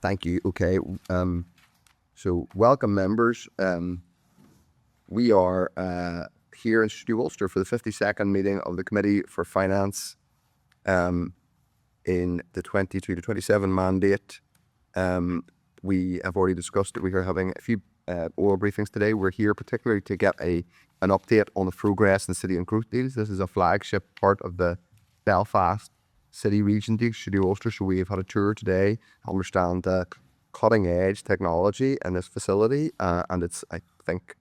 Thank you. Okay. So welcome, members. We are here in Studio Ulster for the 52nd meeting of the Committee for Finance in the 23 to 27 mandate. We have already discussed it. We are having a few oral briefings today. We're here particularly to get an update on the progress in city and growth deals. This is a flagship part of the Belfast City Region deal, Studio Ulster. So we've had a tour today to understand the cutting edge technology in this facility. And it's, I think,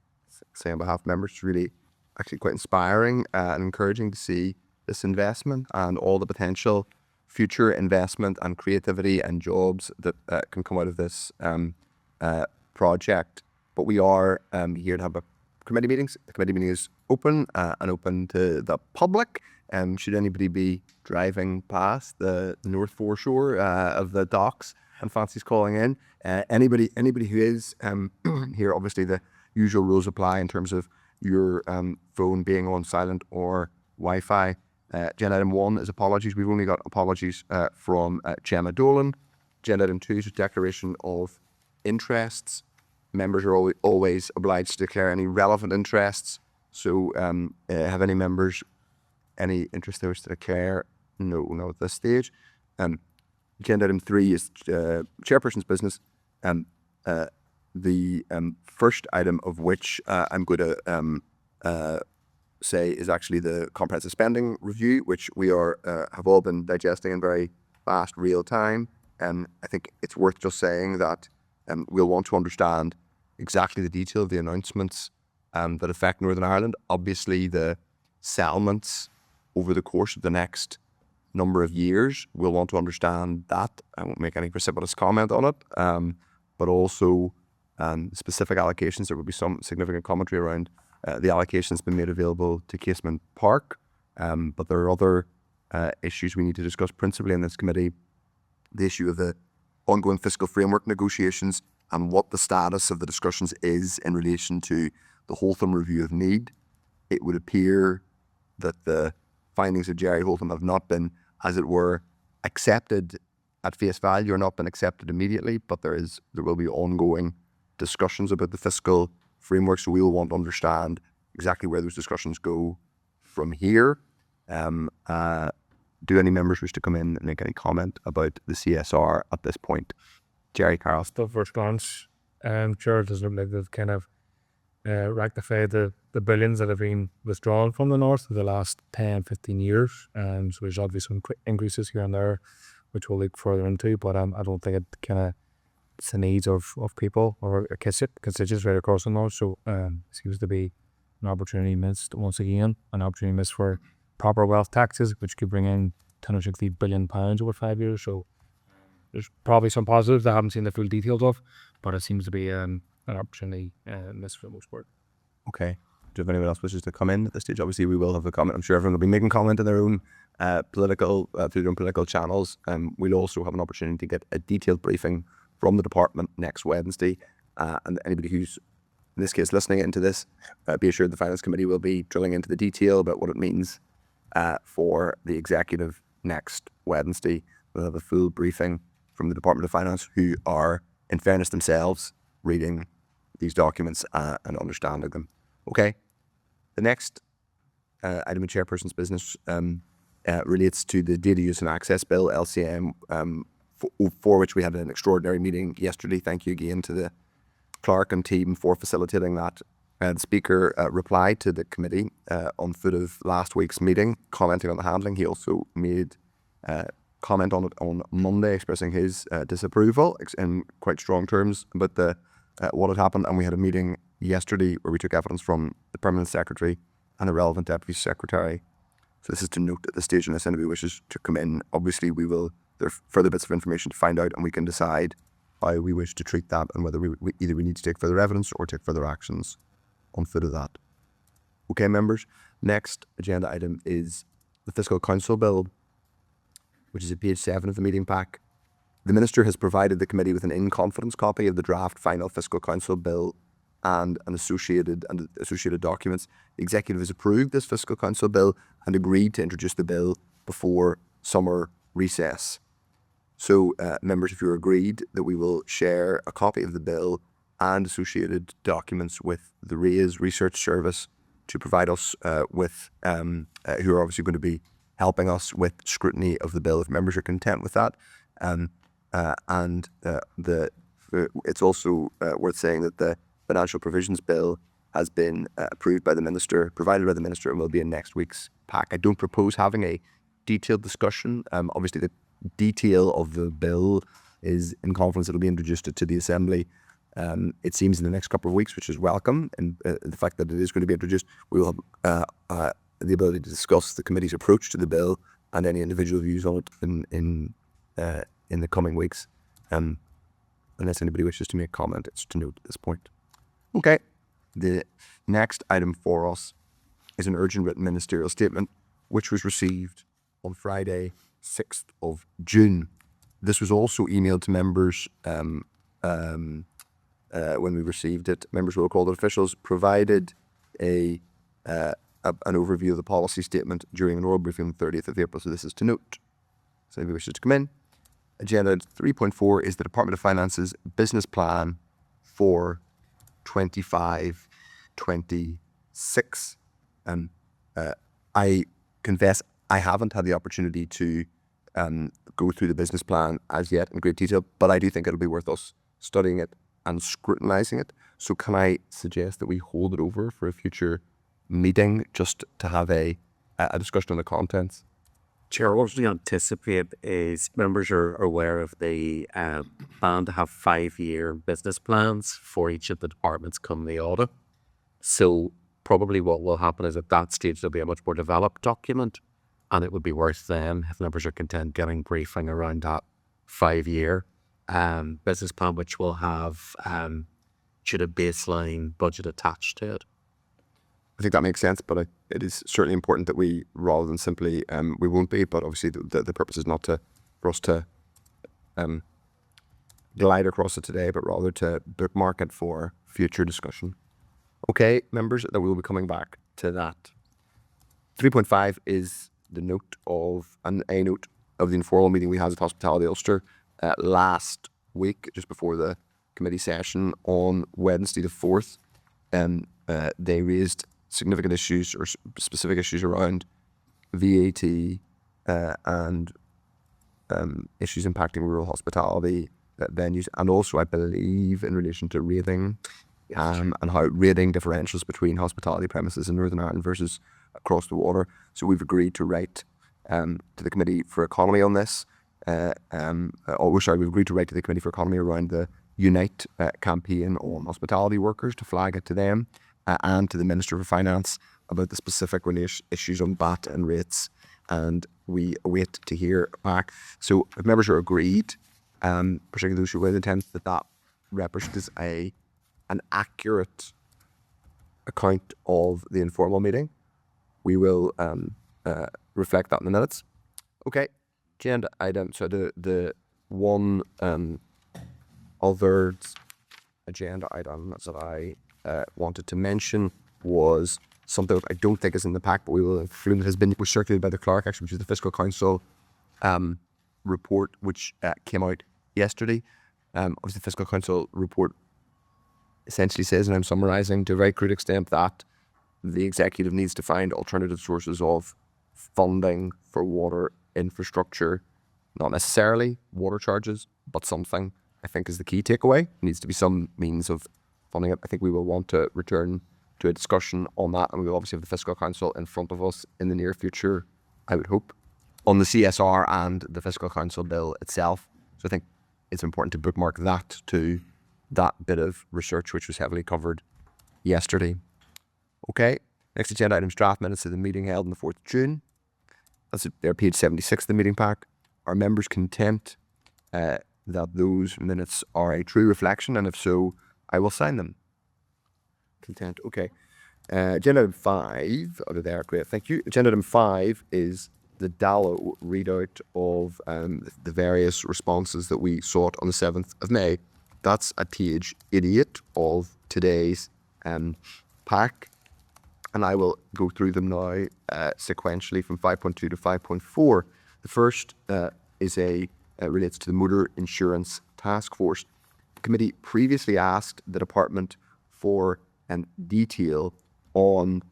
say on behalf of members, it's really actually quite inspiring and encouraging to see this investment and all the potential future investment and creativity and jobs that can come out of this project. But we are here to have a committee meetings. The committee meeting is open and open to the public. Should anybody be driving past the north foreshore of the docks and fancies calling in, anybody who is here, obviously the usual rules apply in terms of your phone being on silent or Wi-Fi. Agenda item 1 is apologies. We've only got apologies from Gemma Dolan. Agenda item 2 is a declaration of interests. Members are always obliged to declare any relevant interests. So have any members any interest they wish to declare? No at this stage. Agenda item 3 is chairperson's business. The first item of which I'm going to say is actually the comprehensive spending review, which we have all been digesting in very fast real time. I think it's worth just saying that we'll want to understand exactly the detail of the announcements that affect Northern Ireland. Obviously, the settlements over the course of the next number of years, we'll want to understand that. I won't make any precipitous comment on it, but also specific allocations. There will be some significant commentary around the allocations been made available to Casement Park, but there are other issues we need to discuss principally in this committee. The issue of the ongoing fiscal framework negotiations and what the status of the discussions is in relation to the Holtham review of need. It would appear that the findings of Jerry Holtham have not been, as it were, accepted at face value or not been accepted immediately, but there will be ongoing discussions about the fiscal framework, so we will want to understand exactly where those discussions go from here. Do any members wish to come in and make any comment about the CSR at this point? Jerry Carroll. The first glance, sure, it doesn't look like they've kind of rectified the billions that have been withdrawn from the north for the last 10, 15 years. So there's obviously some quick increases here and there, which we'll look further into, but I don't think it kind of it's the needs of people or constituents right across the north. So it seems to be an opportunity missed once again, an opportunity missed for proper wealth taxes, which could bring in £260 billion over 5 years. So there's probably some positives I haven't seen the full details of, but it seems to be an opportunity missed for the most part. Okay. Do you have anyone else wishes to come in at this stage? Obviously, we will have a comment. I'm sure everyone will be making comment in their own through their own political channels. We'll also have an opportunity to get a detailed briefing from the department next Wednesday. And anybody who's, in this case, listening into this, be assured the Finance Committee will be drilling into the detail about what it means for the executive next Wednesday. We'll have a full briefing from the Department of Finance, who are, in fairness themselves, reading these documents and understanding them. Okay. The next item of chairperson's business relates to the Data Use and Access Bill, LCM, for which we had an extraordinary meeting yesterday. Thank you again to the clerk and team for facilitating that. The Speaker replied to the committee on foot of last week's meeting, commenting on the handling. He also made comment on it on Monday, expressing his disapproval in quite strong terms about what had happened. And we had a meeting yesterday where we took evidence from the Permanent Secretary and the relevant Deputy Secretary. So this is to note at this stage, unless anybody wishes to come in. Obviously, there are further bits of information to find out, and we can decide how we wish to treat that and whether we need to take further evidence or take further actions on foot of that. Okay, members. Next agenda item is the Fiscal Council Bill, which is at page 7 of the meeting pack. The Minister has provided the committee with an in-confidence copy of the draft final Fiscal Council Bill and associated documents. The Executive has approved this Fiscal Council Bill and agreed to introduce the bill before summer recess. So, members, if you're agreed that we will share a copy of the bill and associated documents with the RAISE Research Service to provide us with, who are obviously going to be helping us with scrutiny of the bill, if members are content with that. It's also worth saying that the Financial Provisions Bill has been approved by the Minister, provided by the Minister, and will be in next week's pack. I don't propose having a detailed discussion. Obviously, the detail of the bill is in conference. It'll be introduced to the Assembly. It seems in the next couple of weeks, which is welcome, and the fact that it is going to be introduced, we will have the ability to discuss the committee's approach to the bill and any individual views on it in the coming weeks. Unless anybody wishes to make a comment, it's to note at this point. Okay, the next item for us is an urgent written ministerial statement, which was received on Friday, 6th of June. This was also emailed to members when we received it. Members will recall that officials provided an overview of the policy statement during an oral briefing on the 30th of April, so this is to note. So if anybody wishes to come in. Agenda 3.4 is the Department of Finance's business plan for 25-26. I confess I haven't had the opportunity to go through the business plan as yet in great detail, but I do think it'll be worth us studying it and scrutinising it. So can I suggest that we hold it over for a future meeting just to have a discussion on the contents? Chair, what we anticipate is members are aware of the plan to have 5-year business plans for each of the departments come the audit. So probably what will happen is at that stage there'll be a much more developed document, and it would be worth then, if members are content, getting briefing around that 5-year business plan, which will have should a baseline budget attached to it. I think that makes sense, but it is certainly important that we, rather than simply, we won't be, but obviously the purpose is not for us to glide across it today, but rather to bookmark it for future discussion. Okay, members, that we will be coming back to that. 3.5 is a note of the informal meeting we had at Hospitality Ulster last week, just before the committee session on Wednesday the 4th. They raised significant issues or specific issues around VAT and issues impacting rural hospitality venues, and also I believe in relation to rating and how rating differentials between hospitality premises in Northern Ireland versus across the water. So we've agreed to write to the Committee for Economy on this. We've agreed to write to the Committee for Economy around the Unite campaign on hospitality workers, to flag it to them and to the Minister for Finance about the specific issues on VAT and rates, and we await to hear back. So if members are agreed, particularly those who were intent that represents an accurate account of the informal meeting, we will reflect that in the minutes. Okay, agenda item. So the one other agenda item that I wanted to mention was something that I don't think is in the pack, but we will include. It was circulated by the clerk, actually, which is the Fiscal Council report, which came out yesterday. Obviously, the Fiscal Council report essentially says, and I'm summarising to a very crude extent, that the executive needs to find alternative sources of funding for water infrastructure, not necessarily water charges, but something, I think, is the key takeaway. It needs to be some means of funding it. I think we will want to return to a discussion on that, and we will obviously have the Fiscal Council in front of us in the near future, I would hope, on the CSR and the Fiscal Council bill itself. So I think it's important to bookmark that to that bit of research, which was heavily covered yesterday. Okay, next agenda item is draft minutes of the meeting held on the 4th of June. That's their page 76 of the meeting pack. Are members content that those minutes are a true reflection? And if so, I will sign them. Content, okay. Agenda item 5, over there, great, thank you. Agenda item 5 is the Dallo readout of the various responses that we sought on the 7th of May. That's at page 88 of today's pack, and I will go through them now sequentially from 5.2 to 5.4. The first is a relates to the Motor Insurance Task Force. The committee previously asked the department for detail on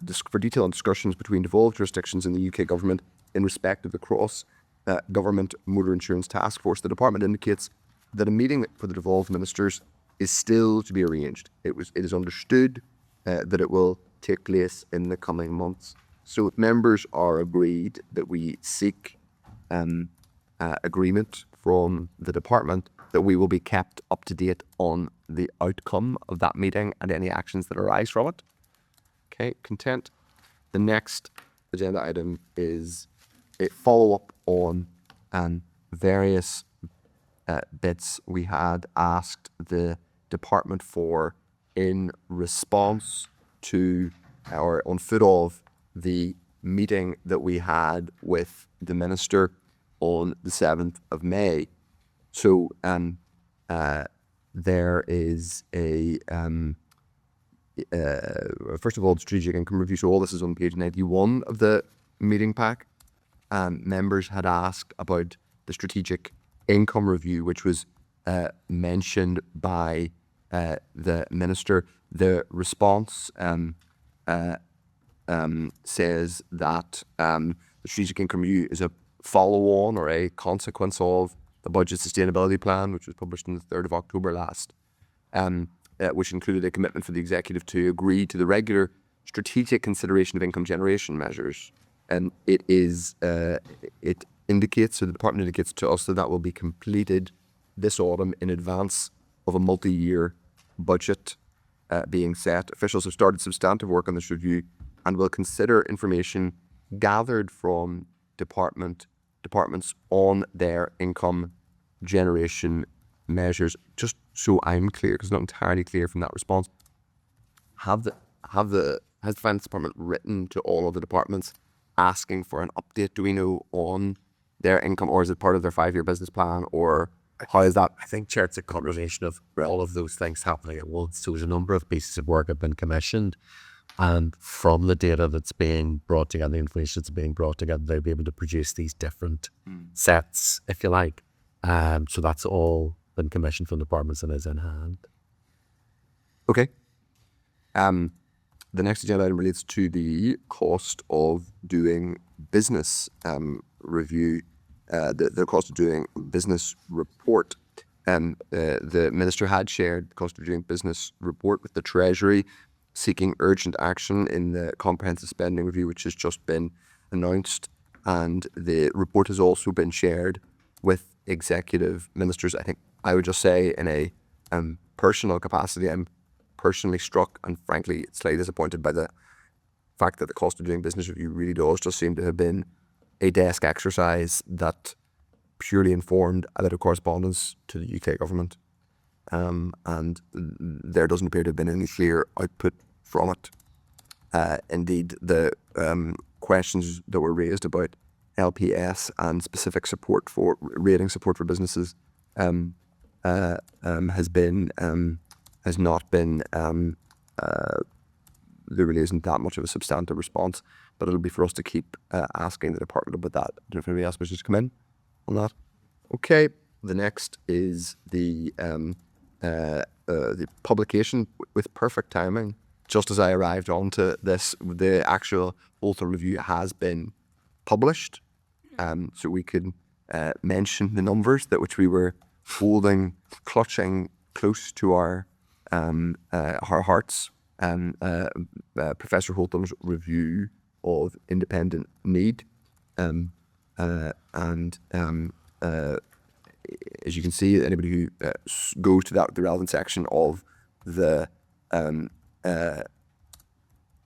discussions between devolved jurisdictions in the UK government in respect of the cross-government Motor Insurance Task Force. The department indicates that a meeting for the devolved ministers is still to be arranged. It is understood that it will take place in the coming months. So members are agreed that we seek agreement from the department that we will be kept up to date on the outcome of that meeting and any actions that arise from it. Okay, content. The next agenda item is a follow-up on various bits we had asked the department for in response to or on foot of the meeting that we had with the minister on the 7th of May. So there is a first of all, the strategic income review. So all this is on page 91 of the meeting pack. Members had asked about the strategic income review, which was mentioned by the minister. The response says that the strategic income review is a follow-on or a consequence of the budget sustainability plan, which was published on the 3rd of October last, which included a commitment for the executive to agree to the regular strategic consideration of income generation measures. And it indicates, so the department indicates to us that will be completed this autumn in advance of a multi-year budget being set. Officials have started substantive work on this review and will consider information gathered from departments on their income generation measures. Just so I'm clear, because it's not entirely clear from that response, has the Finance Department written to all of the departments asking for an update, do we know, on their income, or is it part of their 5-year business plan, or how is that? I think, Chair, it's a combination of all of those things happening at once. So there's a number of pieces of work have been commissioned, and from the data that's being brought together, the information that's being brought together, they'll be able to produce these different sets, if you like. So that's all been commissioned from departments and is in hand. Okay. The next agenda item relates to the cost of doing business review, the cost of doing business report. The minister had shared the cost of doing business report with the Treasury, seeking urgent action in the comprehensive spending review, which has just been announced. And the report has also been shared with executive ministers. I think I would just say in a personal capacity, I'm personally struck and frankly slightly disappointed by the fact that the cost of doing business review really does just seem to have been a desk exercise that purely informed a bit of correspondence to the UK government. And there doesn't appear to have been any clear output from it. Indeed, the questions that were raised about LPS and specific support for rating support for businesses has not been, there really isn't that much of a substantive response, but it'll be for us to keep asking the department about that. I don't know if anybody else wishes to come in on that. Okay, the next is the publication with perfect timing. Just as I arrived onto this, the actual author review has been published, so we could mention the numbers that which we were holding, clutching close to our hearts. Professor Holtham's review of independent need, and as you can see, anybody who goes to the relevant section of the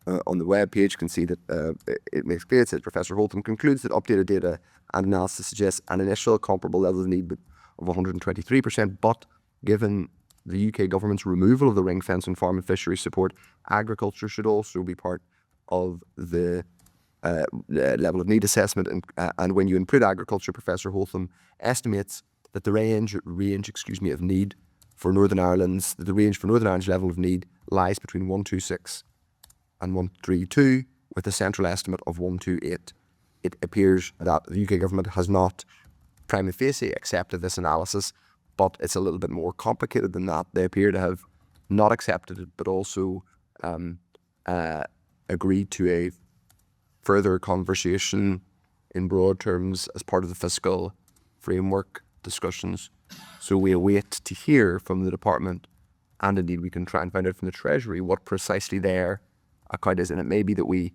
on the web page can see that it makes clear. It says Professor Holtham concludes that updated data and analysis suggests an initial comparable level of need of 123%, but given the UK government's removal of the ring fence on farm and fishery support, agriculture should also be part of the level of need assessment. And when you include agriculture, Professor Holtham estimates that the range of need for Northern Ireland's level of need lies between 126 and 132, with a central estimate of 128. It appears that the UK government has not prima facie accepted this analysis, but it's a little bit more complicated than that. They appear to have not accepted it, but also agreed to a further conversation in broad terms as part of the fiscal framework discussions. So we await to hear from the department, and indeed we can try and find out from the Treasury what precisely their account is. And it may be that we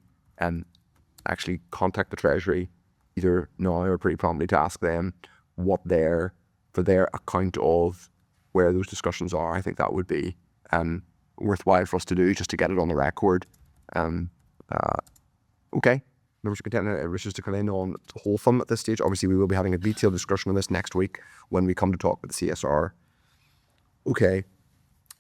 actually contact the Treasury either now or pretty promptly to ask them what their account of where those discussions are. I think that would be worthwhile for us to do, just to get it on the record. Okay. Members of Content wishes to come in on Wholesome at this stage. Obviously, we will be having a detailed discussion on this next week when we come to talk with the CSR. Okay.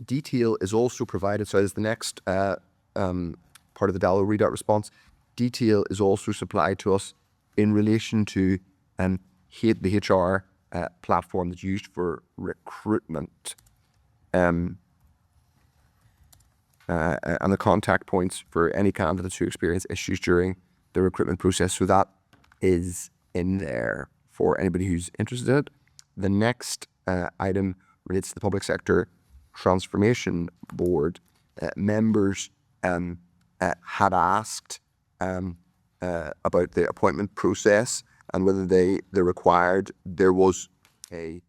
Detail is also provided. So as the next part of the Dallow readout response, detail is also supplied to us in relation to the HR platform that's used for recruitment and the contact points for any candidates who experience issues during the recruitment process. So that is in there for anybody who's interested in it. The next item relates to the Public Sector Transformation Board. Members had asked about the appointment process and whether they're required. There was a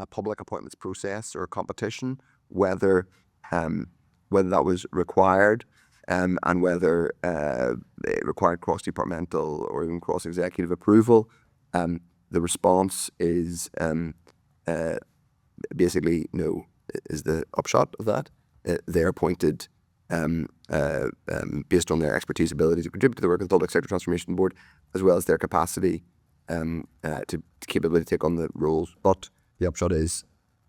public appointments process or a competition, whether that was required, and whether it required cross-departmental or even cross-executive approval. The response is basically no, is the upshot of that. They're appointed based on their expertise, ability to contribute to the work of the Public Sector Transformation Board, as well as their capacity to capability to take on the roles. But the upshot is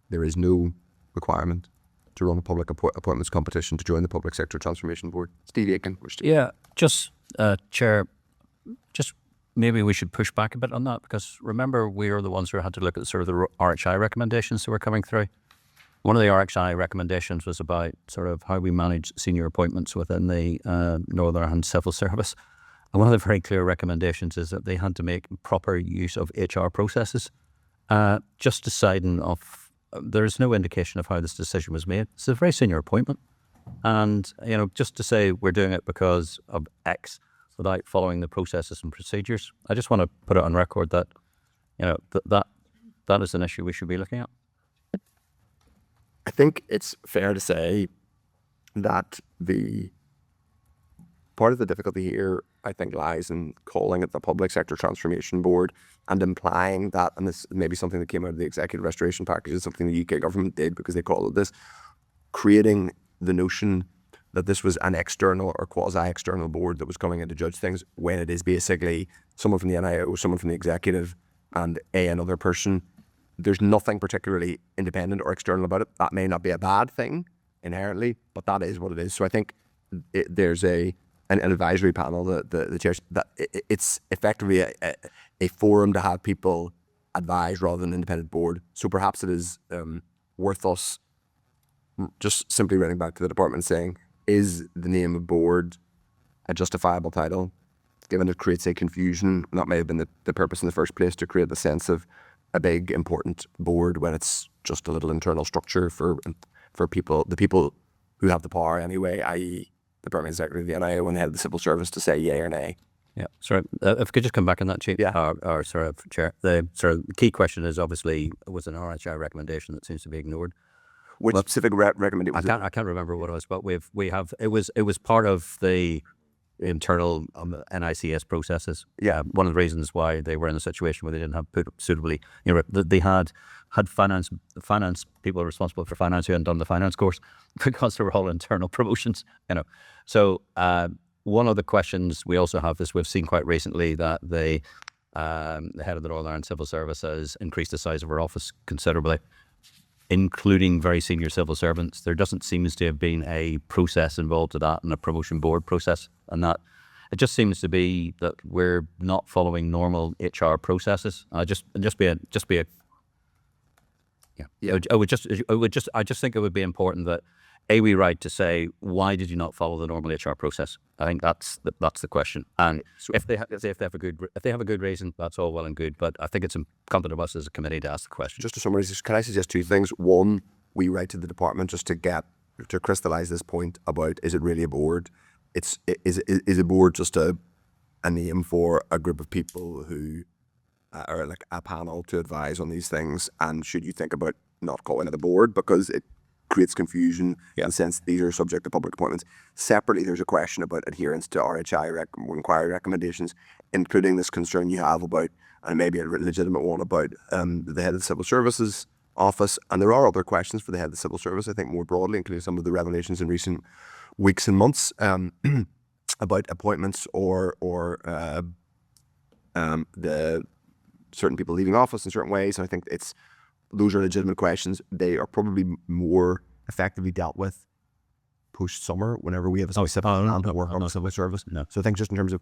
there is no requirement to run a public appointments competition to join the Public Sector Transformation Board. Steve Aiken. Yeah, just Chair, just maybe we should push back a bit on that, because remember we are the ones who had to look at sort of the RHI recommendations that were coming through. One of the RHI recommendations was about sort of how we manage senior appointments within the Northern Ireland Civil Service. And one of the very clear recommendations is that they had to make proper use of HR processes. Just deciding of, there's no indication of how this decision was made. It's a very senior appointment. And, just to say we're doing it because of X without following the processes and procedures, I just want to put it on record that, that is an issue we should be looking at. I think it's fair to say that the part of the difficulty here, I think, lies in calling it the Public Sector Transformation Board and implying that, and this may be something that came out of the Executive Restoration Package, is something the UK government did because they called it this, creating the notion that this was an external or quasi-external board that was coming in to judge things, when it is basically someone from the NIO, someone from the executive, and another person. There's nothing particularly independent or external about it. That may not be a bad thing inherently, but that is what it is. So I think there's an advisory panel, the chair, that it's effectively a forum to have people advise rather than an independent board. So perhaps it is worth us just simply writing back to the department saying, is the name of board a justifiable title, given it creates a confusion? That may have been the purpose in the first place, to create the sense of a big important board when it's just a little internal structure for people, the people who have the power anyway, i.e. the Permanent Secretary of the NIO and the head of the Civil Service, to say yay or nay. Yeah, sorry, if I could just come back on that, Chief. Yeah. Or sorry, Chair. The key question is obviously, was an RHI recommendation that seems to be ignored. Which specific recommendation? I can't remember what it was, but we have it was part of the internal NICS processes. Yeah, one of the reasons why they were in a situation where they didn't have put suitably, they had finance people responsible for finance who hadn't done the finance course because they were all internal promotions. So one of the questions we also have is, we've seen quite recently that the head of the Northern Ireland Civil Service has increased the size of her office considerably, including very senior civil servants. There doesn't seem to have been a process involved to that, and a promotion board process, and that it just seems to be that we're not following normal HR processes. Just be a Yeah. I just think it would be important that we write to say, why did you not follow the normal HR process? I think that's the question. And if they have a good reason, that's all well and good. But I think it's incumbent of us as a committee to ask the question. Just to summarise, can I suggest two things? One, we write to the department just to crystallise this point about, is it really a board? Is a board just a name for a group of people who are like a panel to advise on these things? And should you think about not calling it a board because it creates confusion in the sense that these are subject to public appointments? Separately, there's a question about adherence to RHI inquiry recommendations, including this concern you have about, and maybe a legitimate one, about the head of the Civil Services Office. And there are other questions for the head of the Civil Service, I think, more broadly, including some of the revelations in recent weeks and months about appointments or the certain people leaving office in certain ways. And I think those are legitimate questions. They are probably more effectively dealt with post-summer whenever we have a work on the civil service. No. So I think just in terms of,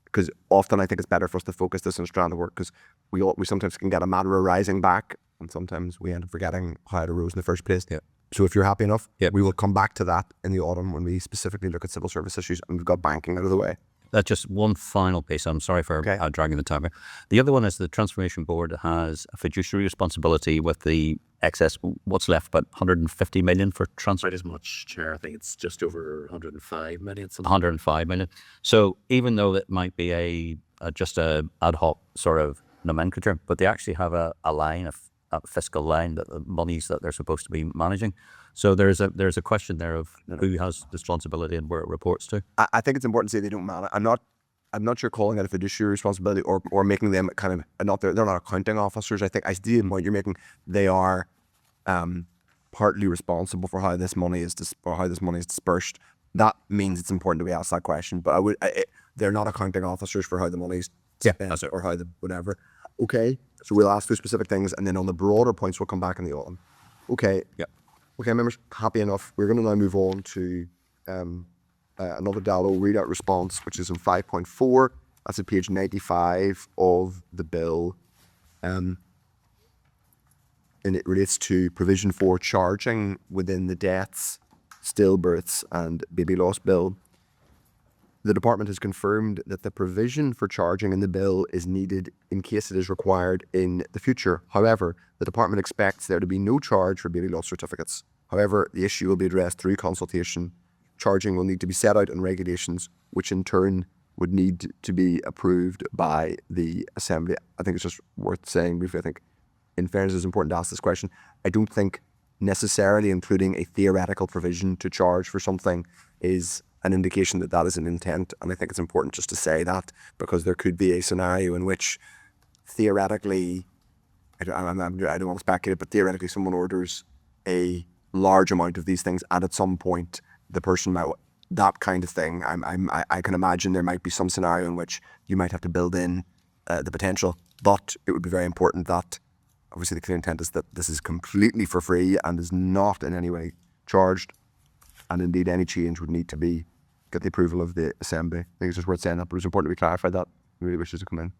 because often I think it's better for us to focus this on a strand of work, because we sometimes can get a matter arising back and sometimes we end up forgetting how it arose in the first place. Yeah. So if you're happy enough, Yeah. we will come back to that in the autumn when we specifically look at civil service issues and we've got banking out of the way. That's just one final piece. I'm sorry for dragging the time here. The other one is the Transformation Board has a fiduciary responsibility with the excess, what's left, but 150 million for transfer. Quite as much, Chair. I think it's just over 105 million. 105 million. So even though it might be just a ad hoc sort of nomenclature, but they actually have a line, a fiscal line, that the monies that they're supposed to be managing. So there's a question there of who has responsibility and where it reports to. I think it's important to say they don't manage. I'm not sure calling it a fiduciary responsibility or making them kind of they're not accounting officers. I think I see the point you're making. They are partly responsible for how this money is dispersed. That means it's important that we ask that question. But they're not accounting officers for how the money's spent or how the whatever. Okay, so we'll ask those specific things, and then on the broader points we'll come back in the autumn. Okay. Yeah. Okay, members, happy enough. We're going to now move on to another Dallo readout response, which is in 5.4. That's at page 95 of the bill. And it relates to provision for charging within the deaths, stillbirths and baby loss bill. The department has confirmed that the provision for charging in the bill is needed in case it is required in the future. However, the department expects there to be no charge for baby loss certificates. However, the issue will be addressed through consultation. Charging will need to be set out in regulations, which in turn would need to be approved by the Assembly. I think it's just worth saying briefly, I think in fairness it's important to ask this question. I don't think necessarily including a theoretical provision to charge for something is an indication that that is an intent, and I think it's important just to say that, because there could be a scenario in which theoretically, I don't want to speculate, but theoretically someone orders a large amount of these things, and at some point the person might, that kind of thing. I can imagine there might be some scenario in which you might have to build in the potential, but it would be very important that obviously the clear intent is that this is completely for free and is not in any way charged, and indeed any change would need to get the approval of the Assembly. I think it's just worth saying that, but it's important we clarify that. We really wishes to come in.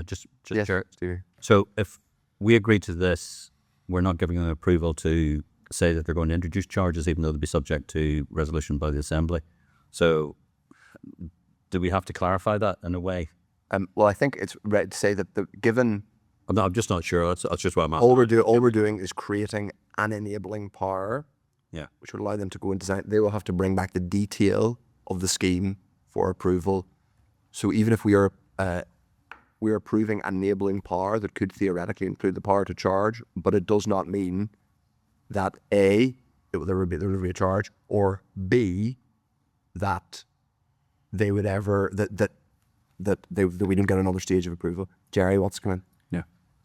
Just Yes, Chair. Stevie. So if we agree to this, we're not giving them approval to say that they're going to introduce charges, even though they'll be subject to resolution by the Assembly. So do we have to clarify that in a way? Well, I think it's right to say that given I'm just not sure. That's just what I'm asking. all we're doing is creating an enabling power, Yeah. which would allow them to go and design. They will have to bring back the detail of the scheme for approval. So even if we are approving enabling power that could theoretically include the power to charge, but it does not mean that A, there would be a charge, or B, that they would ever that we don't get another stage of approval. Jerry wants to come in.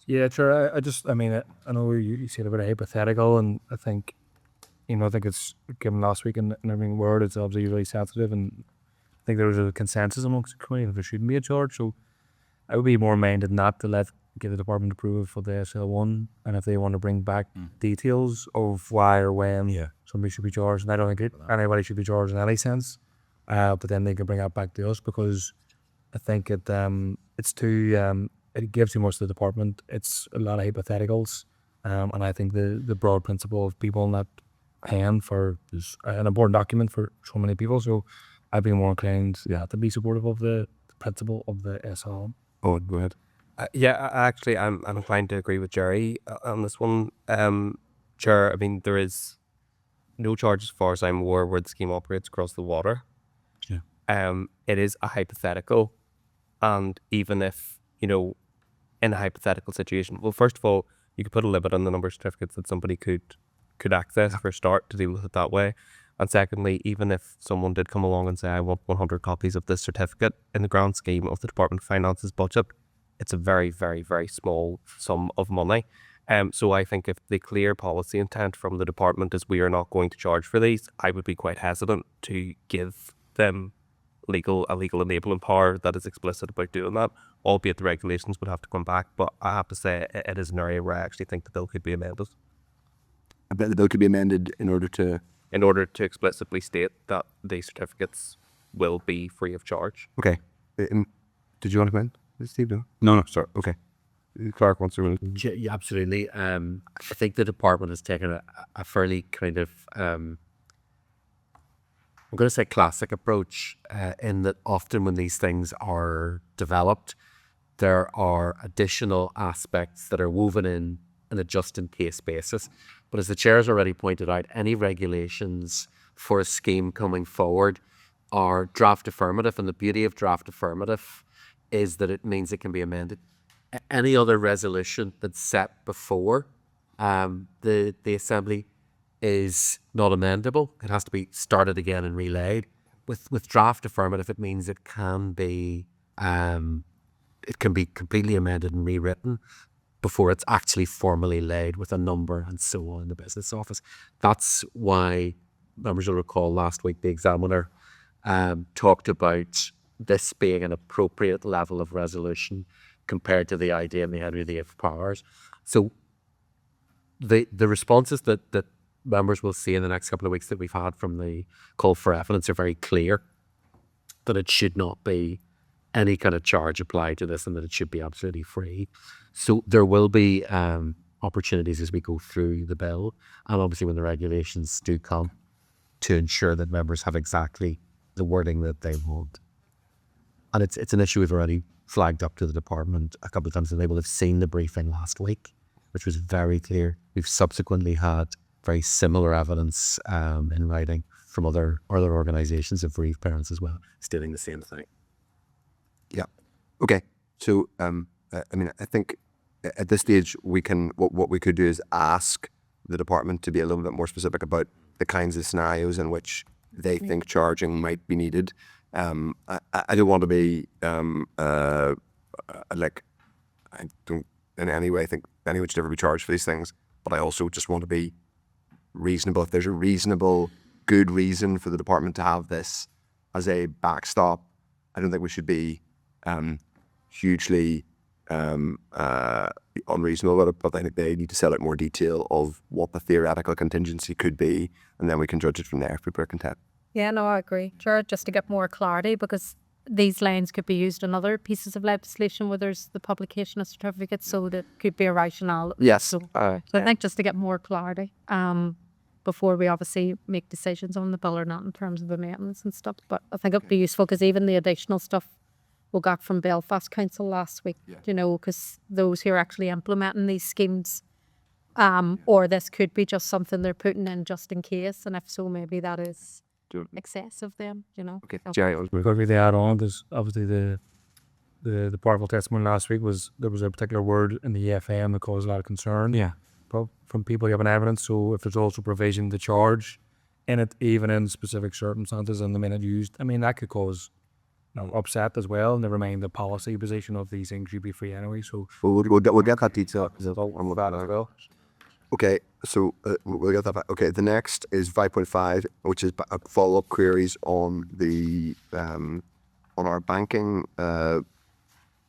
Yeah, sure. I know you said about a hypothetical, and I think it's given last week in every word, it's obviously really sensitive, and I think there was a consensus amongst the committee that there shouldn't be a charge. So I would be more minded not to give the department approval for the SL1, and if they want to bring back details of why or when somebody should be charged, and I don't think anybody should be charged in any sense, but then they can bring that back to us, because I think it's too. It gives too much to the department. It's a lot of hypotheticals, And I think the broad principle of people not paying for is an important document for so many people. So I'd be more inclined to be supportive of the principle of the SL. Oh, go ahead. Actually, I'm inclined to agree with Jerry on this one. Chair, I mean, there is no charge as far as I'm aware where the scheme operates across the water. Yeah. It is a hypothetical, and even if, in a hypothetical situation, well, first of all, you could put a limit on the number of certificates that somebody could access for a start to deal with it that way. And secondly, even if someone did come along and say, I want 100 copies of this certificate, in the grand scheme of the Department of Finance's budget, it's a very, very, very small sum of money. So I think if the clear policy intent from the department is we are not going to charge for these, I would be quite hesitant to give them a legal enabling power that is explicit about doing that, albeit the regulations would have to come back. But I have to say it is an area where I actually think the bill could be amended. I bet the bill could be amended in order to explicitly state that these certificates will be free of charge. Okay. Did you want to come in, Steve? No, sorry. Okay. Clark wants to. Yeah, absolutely. I think the department has taken a fairly kind of, I'm going to say classic approach in that often when these things are developed, there are additional aspects that are woven in a just-in-case basis. But as the chair has already pointed out, any regulations for a scheme coming forward are draft affirmative, and the beauty of draft affirmative is that it means it can be amended. Any other resolution that's set before the Assembly is not amendable. It has to be started again and relayed. With draft affirmative, it means it can be completely amended and rewritten before it's actually formally laid with a number and so on in the Business Office. That's why, members will recall last week the examiner talked about this being an appropriate level of resolution compared to the idea in the Henry of Powers. So the responses that members will see in the next couple of weeks that we've had from the call for evidence are very clear that it should not be any kind of charge applied to this and that it should be absolutely free. So there will be opportunities as we go through the bill, and obviously when the regulations do come, to ensure that members have exactly the wording that they want. And it's an issue we've already flagged up to the department a couple of times, and they will have seen the briefing last week, which was very clear. We've subsequently had very similar evidence in writing from other organisations of bereaved parents as well, stating the same thing. Yeah. Okay. So, I mean, I think at this stage we can, what we could do is ask the department to be a little bit more specific about the kinds of scenarios in which they think charging might be needed. I don't want to be like, I don't in any way think anyone should ever be charged for these things, but I also just want to be reasonable. If there's a reasonable, good reason for the department to have this as a backstop, I don't think we should be hugely unreasonable about it, but I think they need to set out more detail of what the theoretical contingency could be, and then we can judge it from there if people are content. Yeah, no, I agree. Sure, just to get more clarity, because these lines could be used in other pieces of legislation where there's the publication of certificates, so that could be a rationale. Yes. So I think just to get more clarity before we obviously make decisions on the bill or not in terms of amendments and stuff. But I think it'd be useful, because even the additional stuff we got from Belfast Council last week, because those who are actually implementing these schemes, or this could be just something they're putting in just in case, and if so, maybe that is excessive then, Okay, Jerry. We've got to really add on, because obviously the powerful testimony last week was there was a particular word in the EFM that caused a lot of concern. Yeah. From people who have evidence. So if there's also provision to charge in it, even in specific circumstances and the minute used, I mean, that could cause upset as well. Never mind the policy position of these things should be free anyway. So We'll get that detail on that as well. Okay, so we'll get that back. Okay, the next is 5.5, which is follow-up queries on the on our banking from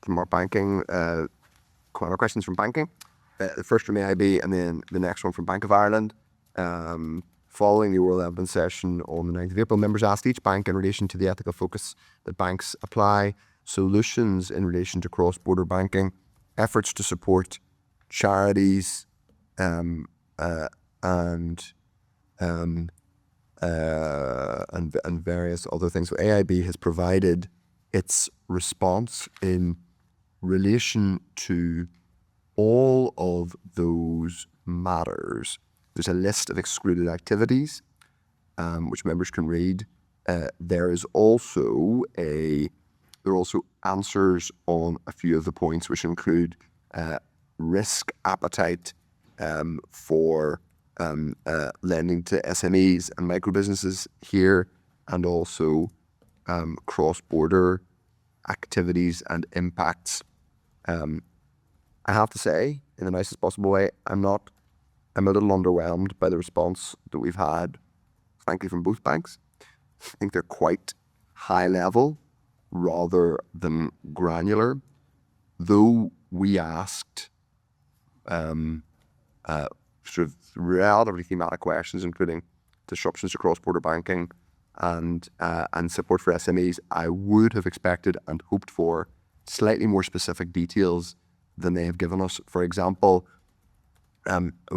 our banking questions from banking. The first from AIB, and then the next one from Bank of Ireland. Following the oral evidence session on the 9th of April, members asked each bank in relation to the ethical focus that banks apply, solutions in relation to cross-border banking, efforts to support charities, and various other things. So AIB has provided its response in relation to all of those matters. There's a list of excluded activities, which members can read. There are also answers on a few of the points, which include risk appetite for lending to SMEs and micro businesses here, and also cross-border activities and impacts. I have to say, in the nicest possible way, I'm a little underwhelmed by the response that we've had, frankly, from both banks. I think they're quite high level rather than granular. Though we asked sort of relatively thematic questions, including disruptions to cross-border banking and support for SMEs, I would have expected and hoped for slightly more specific details than they have given us. For example,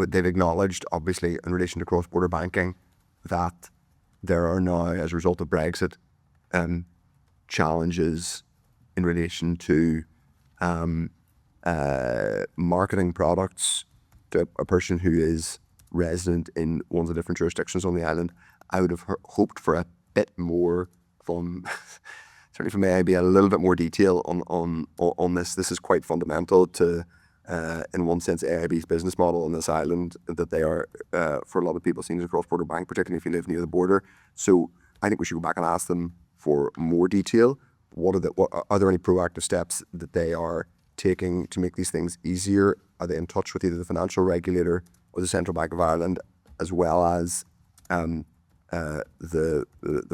they've acknowledged, obviously, in relation to cross-border banking, that there are now, as a result of Brexit, challenges in relation to marketing products to a person who is resident in one of the different jurisdictions on the island. I would have hoped for a bit more from, certainly from AIB, a little bit more detail on this. This is quite fundamental to, in one sense, AIB's business model on this island, that they are, for a lot of people, seen as a cross-border bank, particularly if you live near the border. So I think we should go back and ask them for more detail. Are there any proactive steps that they are taking to make these things easier? Are they in touch with either the financial regulator or the Central Bank of Ireland, as well as the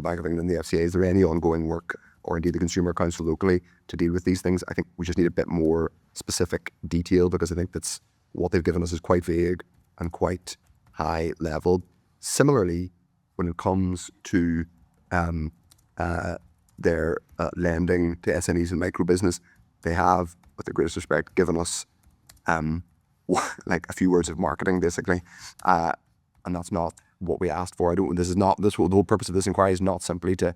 Bank of England and the FCA? Is there any ongoing work, or indeed the Consumer Council locally, to deal with these things? I think we just need a bit more specific detail, because I think that's what they've given us is quite vague and quite high level. Similarly, when it comes to their lending to SMEs and micro business, they have, with the greatest respect, given us like a few words of marketing, basically, and that's not what we asked for. The whole purpose of this inquiry is not simply to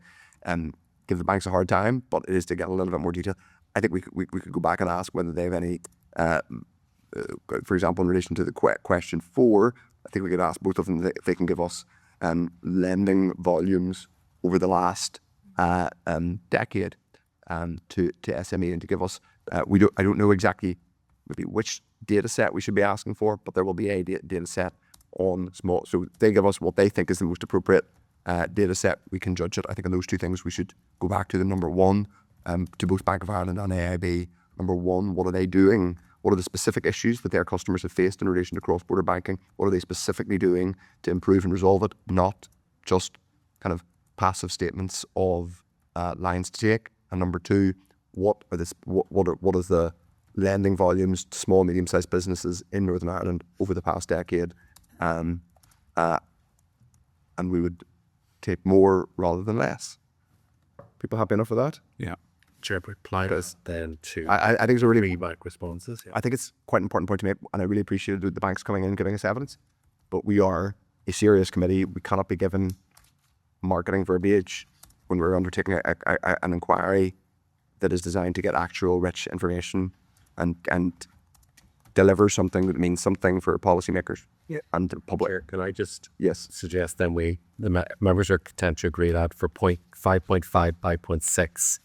give the banks a hard time, but it is to get a little bit more detail. I think we could go back and ask whether they have any, for example, in relation to the question 4, I think we could ask both of them if they can give us lending volumes over the last decade to SME, and to give us, I don't know exactly maybe which data set we should be asking for, but there will be a data set on small. So they give us what they think is the most appropriate data set. We can judge it. I think on those two things we should go back to the number one, to both Bank of Ireland and AIB. Number one, what are they doing? What are the specific issues that their customers have faced in relation to cross-border banking? What are they specifically doing to improve and resolve it? Not just kind of passive statements of lines to take. And number two, what are the lending volumes to small, medium-sized businesses in Northern Ireland over the past decade? And we would take more rather than less. People happy enough with that? Yeah. Chair, reply then to I think it's a really feedback responses. Yeah. I think it's quite an important point to make, and I really appreciate the banks coming in and giving us evidence. But we are a serious committee. We cannot be given marketing verbiage when we're undertaking an inquiry that is designed to get actual rich information and deliver something that means something for policymakers and the public. Can I just Yes. suggest then the members are content to agree that for 5.5, 5.6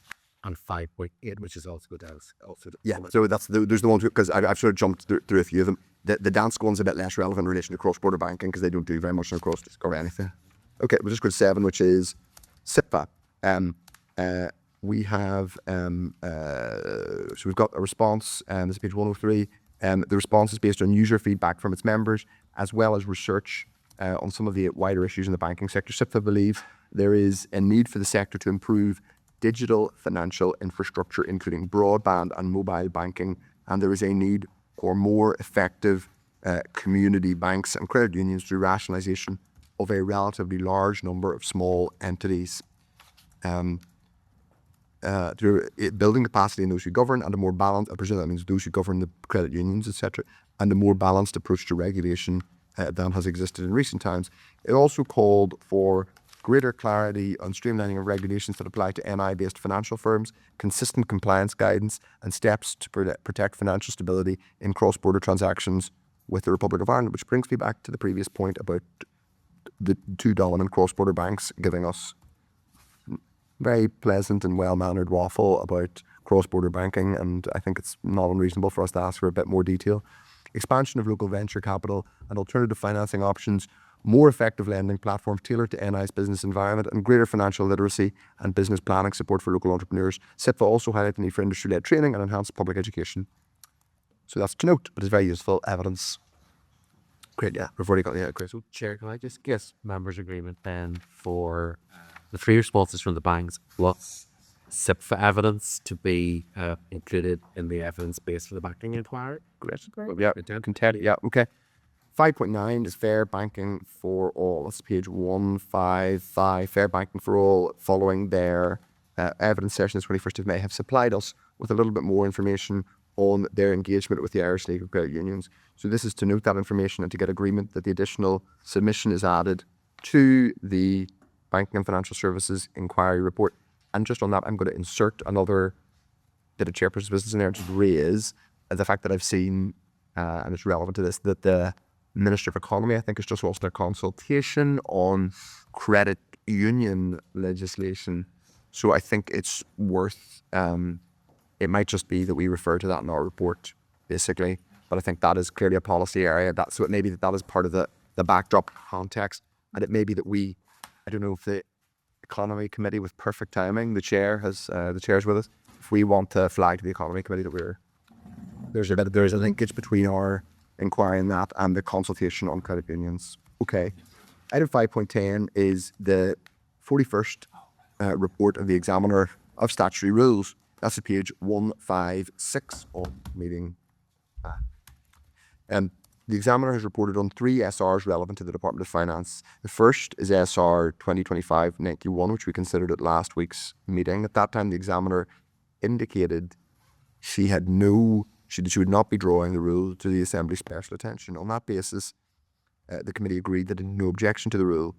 and 5.8, which is also good as also. Yeah, so there's the ones, because I've sort of jumped through a few of them. The Dansk one's a bit less relevant in relation to cross-border banking, because they don't do very much on cross or anything. Okay, we'll just go to 7, which is SIPA. We have, so we've got a response, this is page 103. The response is based on user feedback from its members, as well as research on some of the wider issues in the banking sector. SIPA believe there is a need for the sector to improve digital financial infrastructure, including broadband and mobile banking, and there is a need for more effective community banks and credit unions through rationalisation of a relatively large number of small entities. Through building capacity in those who govern, and a more balanced, I presume that means those who govern the credit unions, etc., and a more balanced approach to regulation than has existed in recent times. It also called for greater clarity on streamlining of regulations that apply to NI-based financial firms, consistent compliance guidance, and steps to protect financial stability in cross-border transactions with the Republic of Ireland, which brings me back to the previous point about the two dominant cross-border banks giving us very pleasant and well-mannered waffle about cross-border banking, and I think it's not unreasonable for us to ask for a bit more detail. Expansion of local venture capital and alternative financing options, more effective lending platforms tailored to NI's business environment, and greater financial literacy and business planning support for local entrepreneurs. SITFA also highlighted the need for industry-led training and enhanced public education. So that's to note, but it's very useful evidence. Great, yeah. We've already got the Chris. So, Chair, can I just guess members' agreement then for the three responses from the banks plus SIPFA evidence to be included in the evidence base for the banking inquiry? Great. Well, yeah, content. Yeah, okay. 5.9 is fair banking for all. That's page 155. Fair banking for all, following their evidence session the 21st of May, have supplied us with a little bit more information on their engagement with the Irish League of Credit Unions. So this is to note that information and to get agreement that the additional submission is added to the Banking and Financial Services Inquiry Report. And just on that, I'm going to insert another bit of chairperson's business in there to raise the fact that I've seen, and it's relevant to this, that the Minister of Economy, I think, has just launched a consultation on credit union legislation. So I think it's worth, it might just be that we refer to that in our report, basically. But I think that is clearly a policy area. So it may be that is part of the backdrop context. And it may be that we, I don't know if the Economy Committee, with perfect timing, the chair's with us. If we want to flag to the Economy Committee that there is a linkage between our inquiry in that and the consultation on credit unions. Okay. Item 5.10 is the 41st report of the Examiner of Statutory Rules. That's at page 156 of meeting. The Examiner has reported on 3 SRs relevant to the Department of Finance. The first is SR 2025-91, which we considered at last week's meeting. At that time, the Examiner indicated she would not be drawing the rule to the Assembly's special attention. On that basis, the committee agreed that no objection to the rule.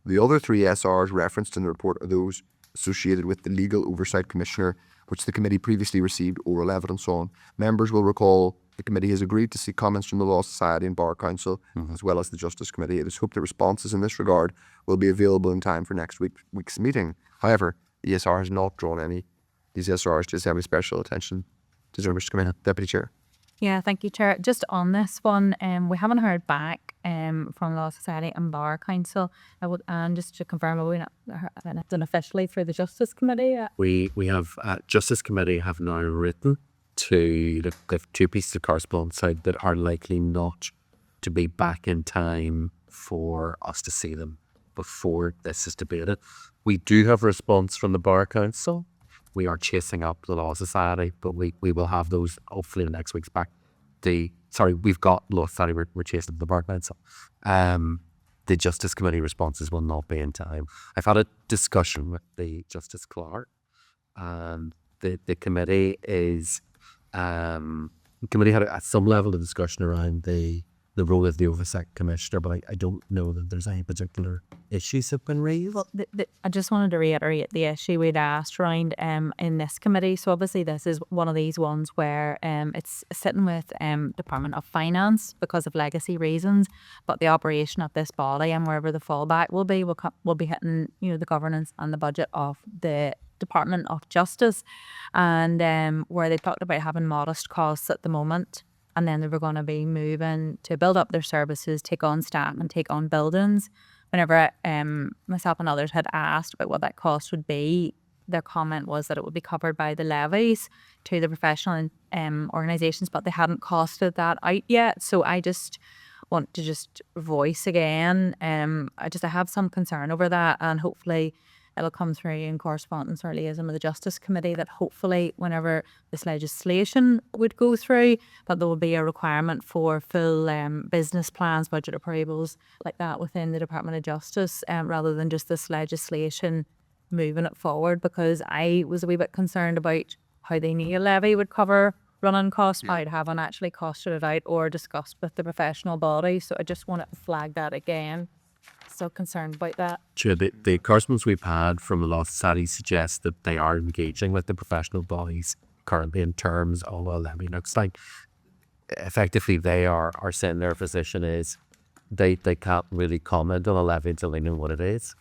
The other 3 SRs referenced in the report are those associated with the Legal Oversight Commissioner, which the committee previously received oral evidence on. Members will recall the committee has agreed to seek comments from the Law Society and Bar Council, as well as the Justice Committee. It is hoped that responses in this regard will be available in time for next week's meeting. However, the ESR has not drawn any these SRs to Assembly special attention. Does anyone wish to come in? Deputy Chair. Yeah, thank you, Chair. Just on this one, we haven't heard back from Law Society and Bar Council. And just to confirm, we not done officially through the Justice Committee yet? We have Justice Committee have now written to the 2 pieces of correspondence out that are likely not to be back in time for us to see them before this is debated. We do have a response from the Bar Council. We are chasing up the Law Society, but we will have those hopefully in next week's back. We've got Law Society, we're chasing up the Bar Council. The Justice Committee responses will not be in time. I've had a discussion with the Justice Clerk, and the committee is the committee had at some level of discussion around the role of the Oversight Commissioner, but I don't know that there's any particular issues that have been raised. Well, I just wanted to reiterate the issue we'd asked around in this committee. So obviously this is one of these ones where it's sitting with Department of Finance because of legacy reasons, but the operation of this body and wherever the fallback will be hitting the governance and the budget of the Department of Justice, and where they talked about having modest costs at the moment. And then they were going to be moving to build up their services, take on staff and take on buildings. Whenever myself and others had asked about what that cost would be, their comment was that it would be covered by the levies to the professional organisations, but they hadn't costed that out yet. So I just want to voice again, I have some concern over that, and hopefully it'll come through in correspondence or liaison with the Justice Committee that hopefully whenever this legislation would go through, that there will be a requirement for full business plans, budget approvals like that within the Department of Justice, rather than just this legislation moving it forward, because I was a wee bit concerned about how they knew a levy would cover running costs might haven't actually costed it out or discussed with the professional body. So I just wanted to flag that again. Still concerned about that. Sure, the correspondence we've had from the Law Society suggests that they are engaging with the professional bodies currently in terms of a levy. Looks like effectively they are saying their position is they can't really comment on a levy until they know what it is.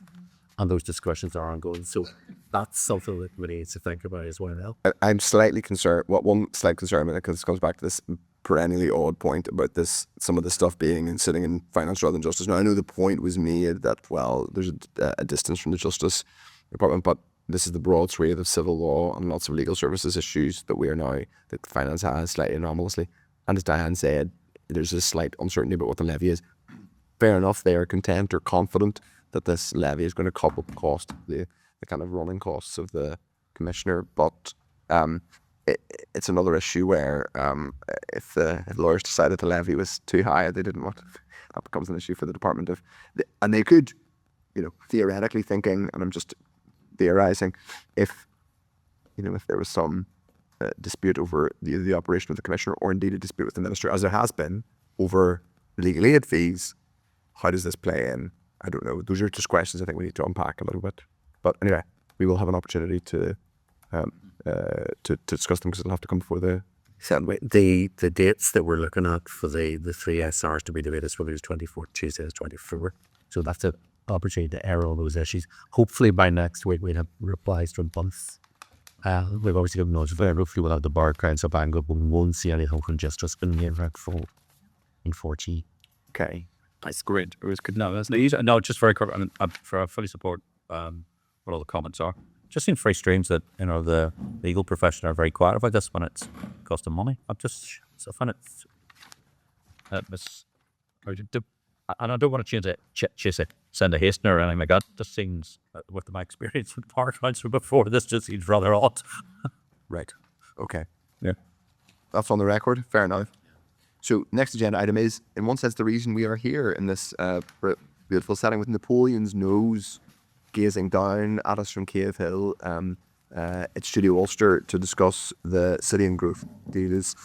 And those discussions are ongoing. So that's something that we need to think about as well. I'm slightly concerned. One slight concern, because it comes back to this perennially odd point about some of the stuff being and sitting in finance rather than justice. Now, I know the point was made that, well, there's a distance from the justice department, but this is the broad swathe of civil law and lots of legal services issues that finance has slightly anomalously. And as Diane said, there's a slight uncertainty about what the levy is. Fair enough, they are content or confident that this levy is going to cover the cost, the kind of running costs of the commissioner. But it's another issue where if the lawyers decided the levy was too high, they didn't want that becomes an issue for the department and they could, theoretically thinking, and I'm just theorizing, if there was some dispute over the operation of the commissioner, or indeed a dispute with the minister, as there has been over legal aid fees, how does this play in? I don't know. Those are just questions I think we need to unpack a little bit. But anyway, we will have an opportunity to discuss them because it'll have to come before the... The dates that we're looking at for the three SRs to be debated is probably 24th, Tuesday is 24th. So that's an opportunity to air all those issues. Hopefully by next week we'll have replies from both. We've obviously got notified. Hopefully we'll have the bar council bang up, but we won't see anything from justice in the in 4G. Okay. That's great. It was good. No, just very quick. I fully support what all the comments are. Just seems very strange that the legal profession are very quiet about this when it's costing money. I find it. And I don't want to chase it, send a hastener or anything like that. Just seems, with my experience with Power Council before, this just seems rather odd. Right. Okay. Yeah. That's on the record. Fair enough. So next agenda item is, in one sense, the reason we are here in this beautiful setting with Napoleon's nose gazing down at us from Cave Hill. It's Studio Ulster to discuss the City and Growth deals.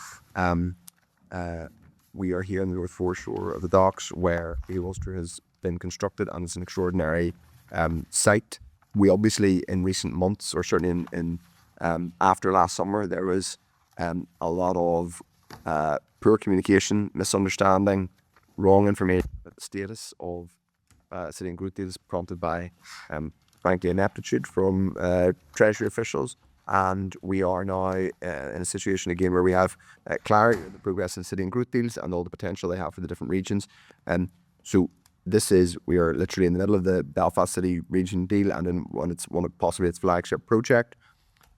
We are here on the north foreshore of the docks where Studio Ulster has been constructed, and it's an extraordinary site. We obviously, in recent months, or certainly in after last summer, there was a lot of poor communication, misunderstanding, wrong information about the status of City and Growth deals, prompted by, frankly, ineptitude from Treasury officials. And we are now in a situation again where we have clarity of the progress in City and Growth deals and all the potential they have for the different regions. And so we are literally in the middle of the Belfast City region deal, and in possibly its flagship project.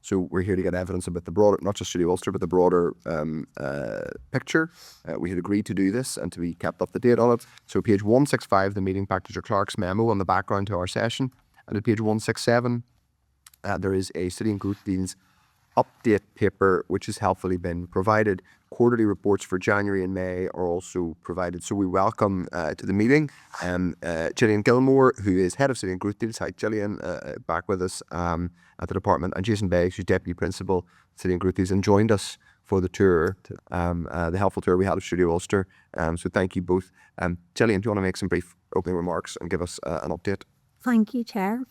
So we're here to get evidence about the broader, not just Studio Ulster, but the broader picture. We had agreed to do this and to be kept up to date on it. So page 165, the meeting pack, is Clark's memo on the background to our session. And at page 167, there is a City and Growth deals update paper which has helpfully been provided. Quarterly reports for January and May are also provided. So we welcome to the meeting Jillian Gilmore, who is head of City and Growth deals. Hi, Jillian, back with us at the department, and Jason Beggs, who's deputy principal City and Growth deals, and joined us for the tour, the helpful tour we had of Studio Ulster. So thank you both. Jillian, do you want to make some brief opening remarks and give us an update? Thank you, Chair.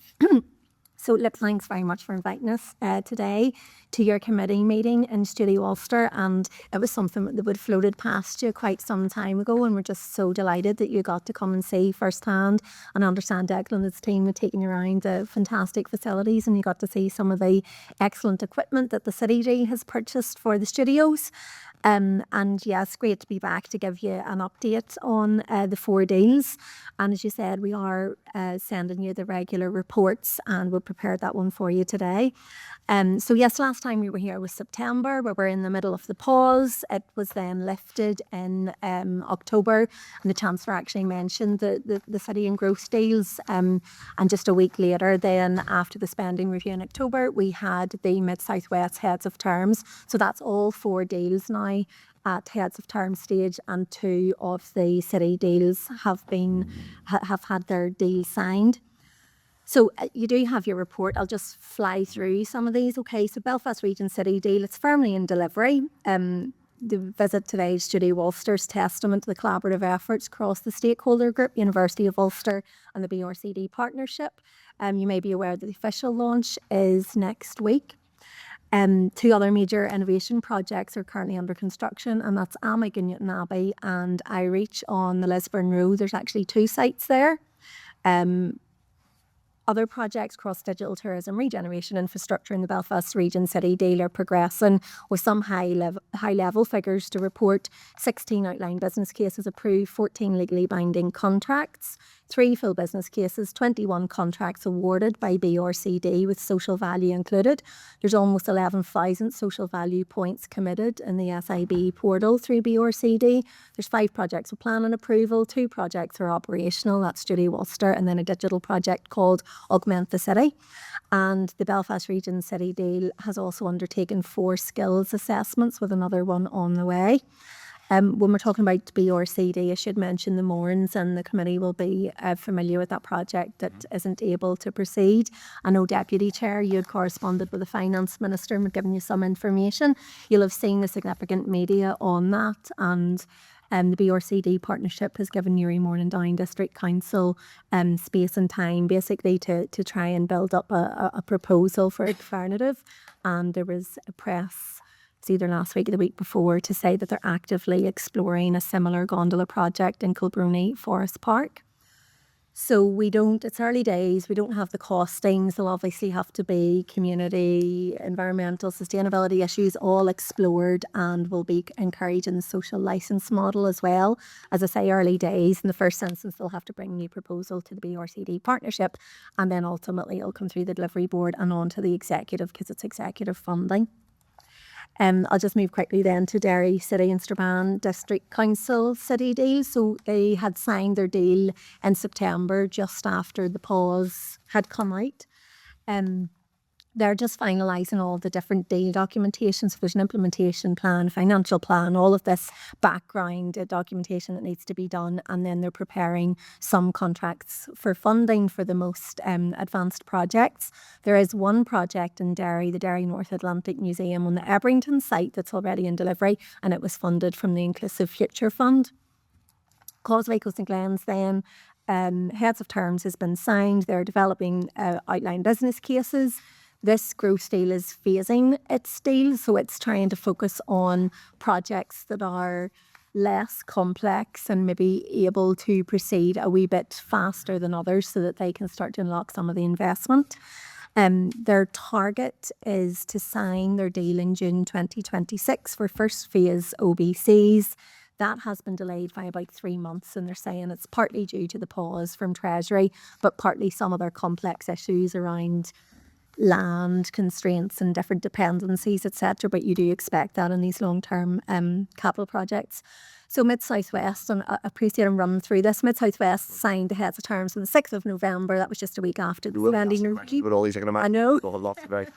So, look, thanks very much for inviting us today to your committee meeting in Studio Ulster. And it was something that would floated past you quite some time ago, and we're just so delighted that you got to come and see firsthand and understand Declan and his team had taken you around the fantastic facilities, and you got to see some of the excellent equipment that the City has purchased for the studios. And yes, great to be back to give you an update on the 4 deals. And as you said, we are sending you the regular reports, and we'll prepare that one for you today. So yes, last time we were here was September. We were in the middle of the pause. It was then lifted in October, and the Chancellor actually mentioned the City and Growth deals. And just a week later, then after the spending review in October, we had the Mid-South West Heads of Terms. So that's all 4 deals now at Heads of Term stage, and 2 of the City deals have had their deals signed. So you do have your report. I'll just fly through some of these. Okay, so Belfast Region City deal, it's firmly in delivery. The visit today is Judy Ulster's testament to the collaborative efforts across the stakeholder group, University of Ulster and the BRCD partnership. You may be aware that the official launch is next week. 2 other major innovation projects are currently under construction, and that's Amig in Newton Abbey and iReach on the Lisburn Road. There's actually 2 sites there. Other projects across digital tourism, regeneration infrastructure in the Belfast Region City deal are progressing with some high-level figures to report. 16 outline business cases approved, 14 legally binding contracts, 3 full business cases, 21 contracts awarded by BRCD with social value included. There's almost 11,000 social value points committed in the SIB portal through BRCD. There's 5 projects with planning approval, 2 projects are operational, that's Judy Ulster, and then a digital project called Augment the City. And the Belfast Region City deal has also undertaken 4 skills assessments with another one on the way. When we're talking about BRCD, I should mention the Mourns, and the committee will be familiar with that project that isn't able to proceed. I know, Deputy Chair, you had corresponded with the Finance Minister and given you some information. You'll have seen the significant media on that, and the BRCD partnership has given Newry Morning Down District Council space and time basically to try and build up a proposal for alternative. And there was a press, it's either last week or the week before, to say that they're actively exploring a similar gondola project in Kilbrony Forest Park. So it's early days, we don't have the costings. There'll obviously have to be community, environmental, sustainability issues all explored, and we'll be encouraging the social licence model as well. As I say, early days. In the first instance, they'll have to bring a new proposal to the BRCD partnership, and then ultimately it'll come through the delivery board and on to the executive, because it's executive funding. I'll just move quickly then to Derry City and Strabane District Council City deal. So they had signed their deal in September, just after the pause had come out. They're just finalising all the different deal documentation. So there's an implementation plan, financial plan, all of this background documentation that needs to be done. And then they're preparing some contracts for funding for the most advanced projects. There is one project in Derry, the Derry North Atlantic Museum on the Ebrington site, that's already in delivery, and it was funded from the Inclusive Future Fund. Causeway Coast and Glens then, heads of terms has been signed. They're developing outline business cases. This growth deal is phasing its deal, so it's trying to focus on projects that are less complex and maybe able to proceed a wee bit faster than others so that they can start to unlock some of the investment. Their target is to sign their deal in June 2026 for first phase OBCs. That has been delayed by about 3 months, and they're saying it's partly due to the pause from Treasury, but partly some other complex issues around land constraints and different dependencies, etc. But you do expect that in these long-term capital projects. So Mid-South West, and I appreciate I'm running through this, Mid-South West signed the heads of terms on the 6th of November. That was just a week after the landing. With all these, I know. Lots of very.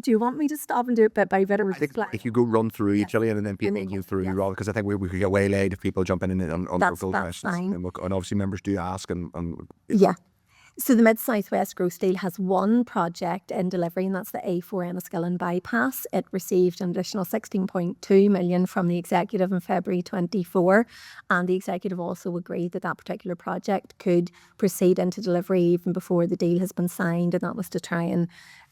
Do you want me to stop and do it bit by bit? Or I think if you go run through each, Jillian, and then people you through rather, because I think we could get waylaid if people jump in on those questions. Fine. And obviously members do ask and yeah. So the Mid-South West Growth Deal has one project in delivery, and that's the A4 Enniskillen bypass. It received an additional 16.2 million from the executive in February 24, and the executive also agreed that that particular project could proceed into delivery even before the deal has been signed, and that was to try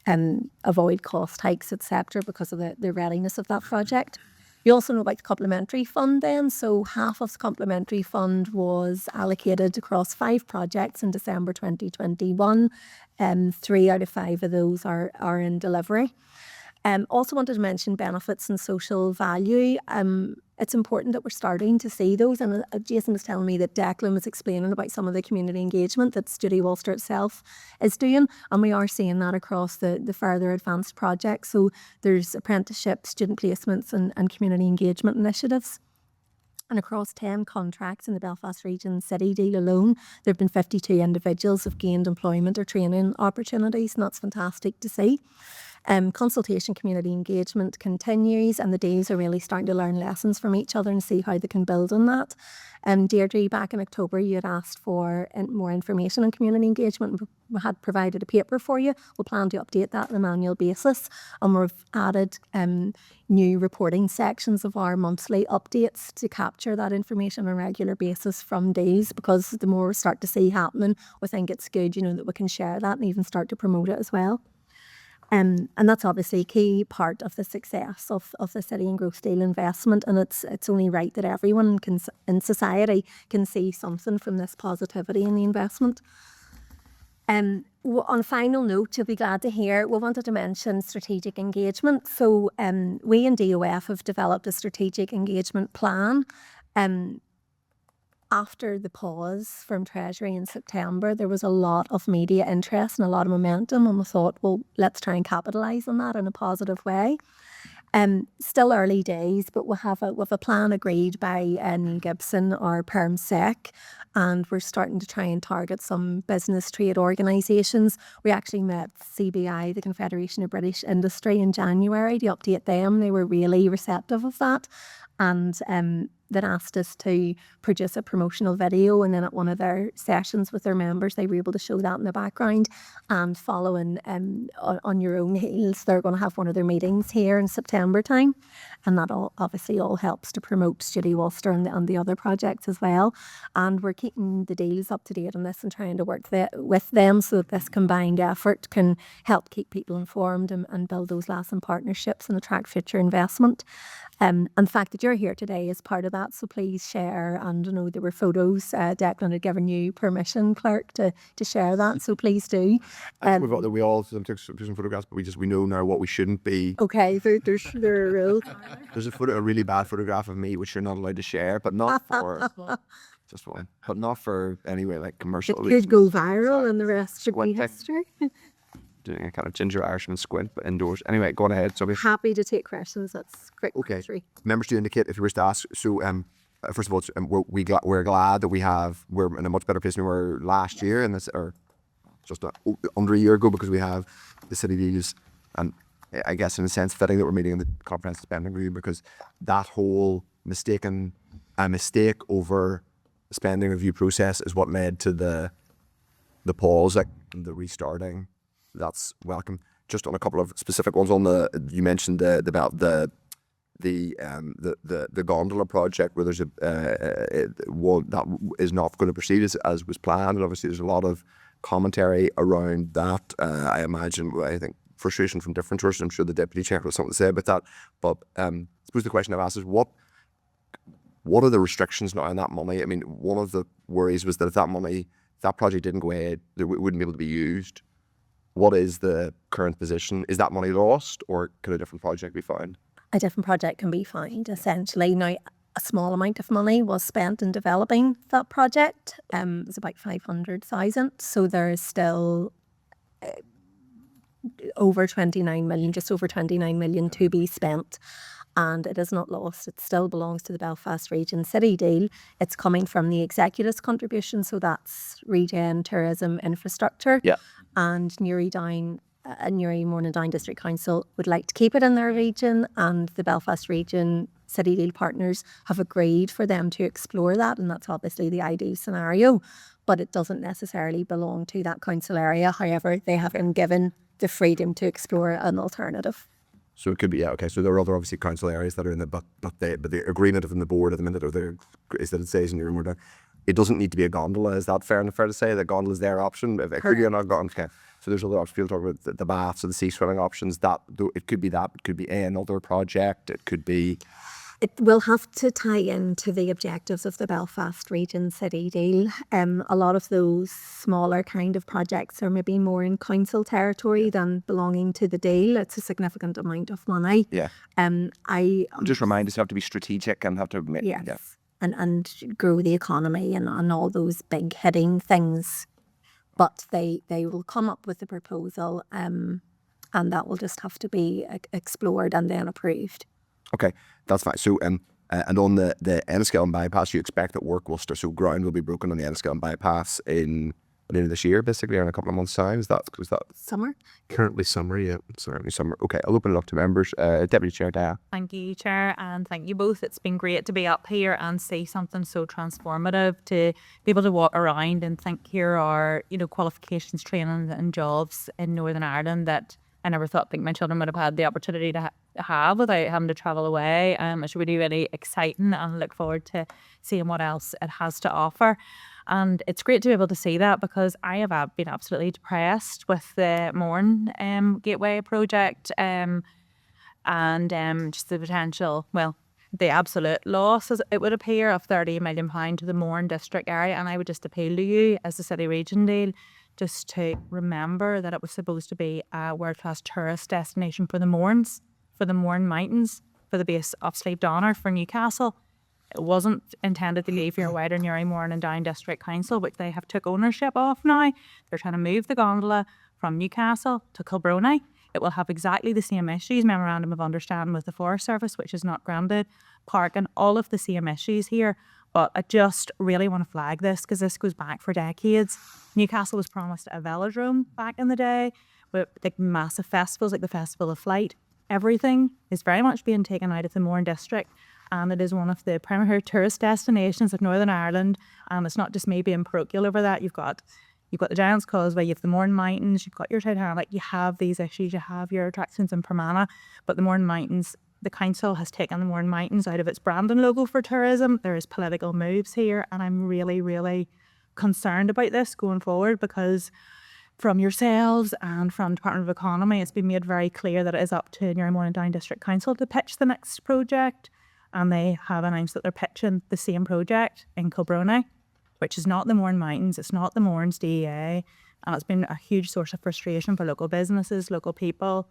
and avoid cost hikes, etc., because of the readiness of that project. You also know about the complementary fund then. So half of the complementary fund was allocated across 5 projects in December 2021. 3 out of 5 of those are in delivery. Also wanted to mention benefits and social value. It's important that we're starting to see those. And Jason was telling me that Declan was explaining about some of the community engagement that Judy Ulster itself is doing. And we are seeing that across the further advanced projects. So there's apprenticeships, student placements and community engagement initiatives. And across 10 contracts in the Belfast Region City deal alone, there have been 52 individuals who have gained employment or training opportunities, and that's fantastic to see. Consultation community engagement continues, and the Deals are really starting to learn lessons from each other and see how they can build on that. Deirdre, back in October, you had asked for more information on community engagement. We had provided a paper for you. We'll plan to update that on an annual basis, and we've added new reporting sections of our monthly updates to capture that information on a regular basis from Deals, because the more we start to see happening, we think it's good, that we can share that and even start to promote it as well. And that's obviously a key part of the success of the City and Growth Deal investment, and it's only right that everyone in society can see something from this positivity in the investment. On a final note, you'll be glad to hear, we wanted to mention strategic engagement. So we in DOF have developed a strategic engagement plan. After the pause from Treasury in September, there was a lot of media interest and a lot of momentum, and we thought, well, let's try and capitalise on that in a positive way. Still early days, but we have a plan agreed by Neil Gibson, our Perm Sec, and we're starting to try and target some business trade organisations. We actually met CBI, the Confederation of British Industry, in January to update them. They were really receptive of that, and that asked us to produce a promotional video, and then at one of their sessions with their members, they were able to show that in the background. And following on your own heels, they're going to have one of their meetings here in September time, and that obviously all helps to promote Studio Ulster and the other projects as well. And we're keeping the Deals up to date on this and trying to work with them so that this combined effort can help keep people informed and build those lasting partnerships and attract future investment. And the fact that you're here today is part of that, so please share. And there were photos. Declan had given you permission, Clerk, to share that, so please do. We all took some photographs, but we know now what we shouldn't be. Okay, there are rules. There's a really bad photograph of me which you're not allowed to share, but not for just one, but not for anyway like commercial. It could go viral, and the rest should be history. Doing a kind of ginger Irishman squint, but indoors. Anyway, go on ahead. So happy to take questions. That's quick. Okay. History. Members do indicate if you wish to ask. So, first of all, we're glad that we're in a much better place than we were last year, and or just under a year ago, because we have the City Deals, and I guess in a sense fitting that we're meeting in the comprehensive spending review, because that whole mistake over the spending review process is what led to the pause, and the restarting. That's welcome. Just on a couple of specific ones, you mentioned about the gondola project, where there's one that is not going to proceed as was planned, and obviously there's a lot of commentary around that. I think frustration from different sources. I'm sure the Deputy Chair has something to say about that. But I suppose the question I've asked is what are the restrictions now on that money? I mean, one of the worries was that if that project didn't go ahead, it wouldn't be able to be used. What is the current position? Is that money lost, or could a different project be found? A different project can be found, essentially. Now, a small amount of money was spent in developing that project. It was about 500,000. So there is still over 29 million, just over 29 million to be spent. And it is not lost. It still belongs to the Belfast Region City Deal. It's coming from the executive's contribution, so that's Regen, Tourism, Infrastructure. Yeah. And Newry Morning Down District Council would like to keep it in their region, and the Belfast Region City Deal partners have agreed for them to explore that, and that's obviously the ideal scenario, but it doesn't necessarily belong to that council area. However, they have been given the freedom to explore an alternative. So it could be, okay. So there are other obviously council areas that are in but the agreement of the board at the minute is that it says in your order, it doesn't need to be a gondola. Is that fair to say? The gondola is their option. If it could be not gondola, okay. So there's other options. People talk about the baths or the sea swimming options. It could be another project. It could be. It will have to tie into the objectives of the Belfast Region City Deal. A lot of those smaller kind of projects are maybe more in council territory than belonging to the deal. It's a significant amount of money. Yeah. Just remind us, you have to be strategic and have to. Yes. Yeah. And grow the economy and all those big hitting things. But they will come up with a proposal, and that will just have to be explored and then approved. Okay, that's fine. So, and on the Enniskillen bypass, you expect that work will start. So ground will be broken on the Enniskillen bypass in the end of this year, basically, or in a couple of months' time. Was that Summer. Currently summer, yeah. early summer? Okay, I'll open it up to members. Deputy Chair Daya. Thank you, Chair, and thank you both. It's been great to be up here and see something so transformative, to be able to walk around and think here are, qualifications, training and jobs in Northern Ireland that I never think my children would have had the opportunity to have without having to travel away. It's really, really exciting, and look forward to seeing what else it has to offer. And it's great to be able to see that, because I have been absolutely depressed with the Mourne Gateway project and just the potential, the absolute loss, as it would appear, of £30 million to the Mourne district area. And I would just appeal to you as the city region deal just to remember that it was supposed to be a world-class tourist destination for the Mournes, for the Mourne Mountains, for the base of Sleep Donner, for Newcastle. It wasn't intended to leave your wider Newry, Mourne and Down District Council, which they have took ownership of now. They're trying to move the gondola from Newcastle to Kilbrony. It will have exactly the same issues, memorandum of understanding with the Forest Service, which is not granted, parking, all of the same issues here. But I just really want to flag this, because this goes back for decades. Newcastle was promised a velodrome back in the day with like massive festivals like the Festival of Flight. Everything is very much being taken out of the Mourne district, and it is one of the premier tourist destinations of Northern Ireland. And it's not just me being parochial over that. You've got the Giant's Causeway, you have the Mourne Mountains, you've got your Titanic, you have these issues, you have your attractions in Fermanagh, but the Mourne Mountains, the council has taken the Mourne Mountains out of its branding logo for tourism. There is political moves here, and I'm really, really concerned about this going forward, because from yourselves and from Department of Economy, it's been made very clear that it is up to Newry, Mourne and Down District Council to pitch the next project, and they have announced that they're pitching the same project in Kilbrony, which is not the Mourne Mountains, it's not the Mournes DEA, and it's been a huge source of frustration for local businesses, local people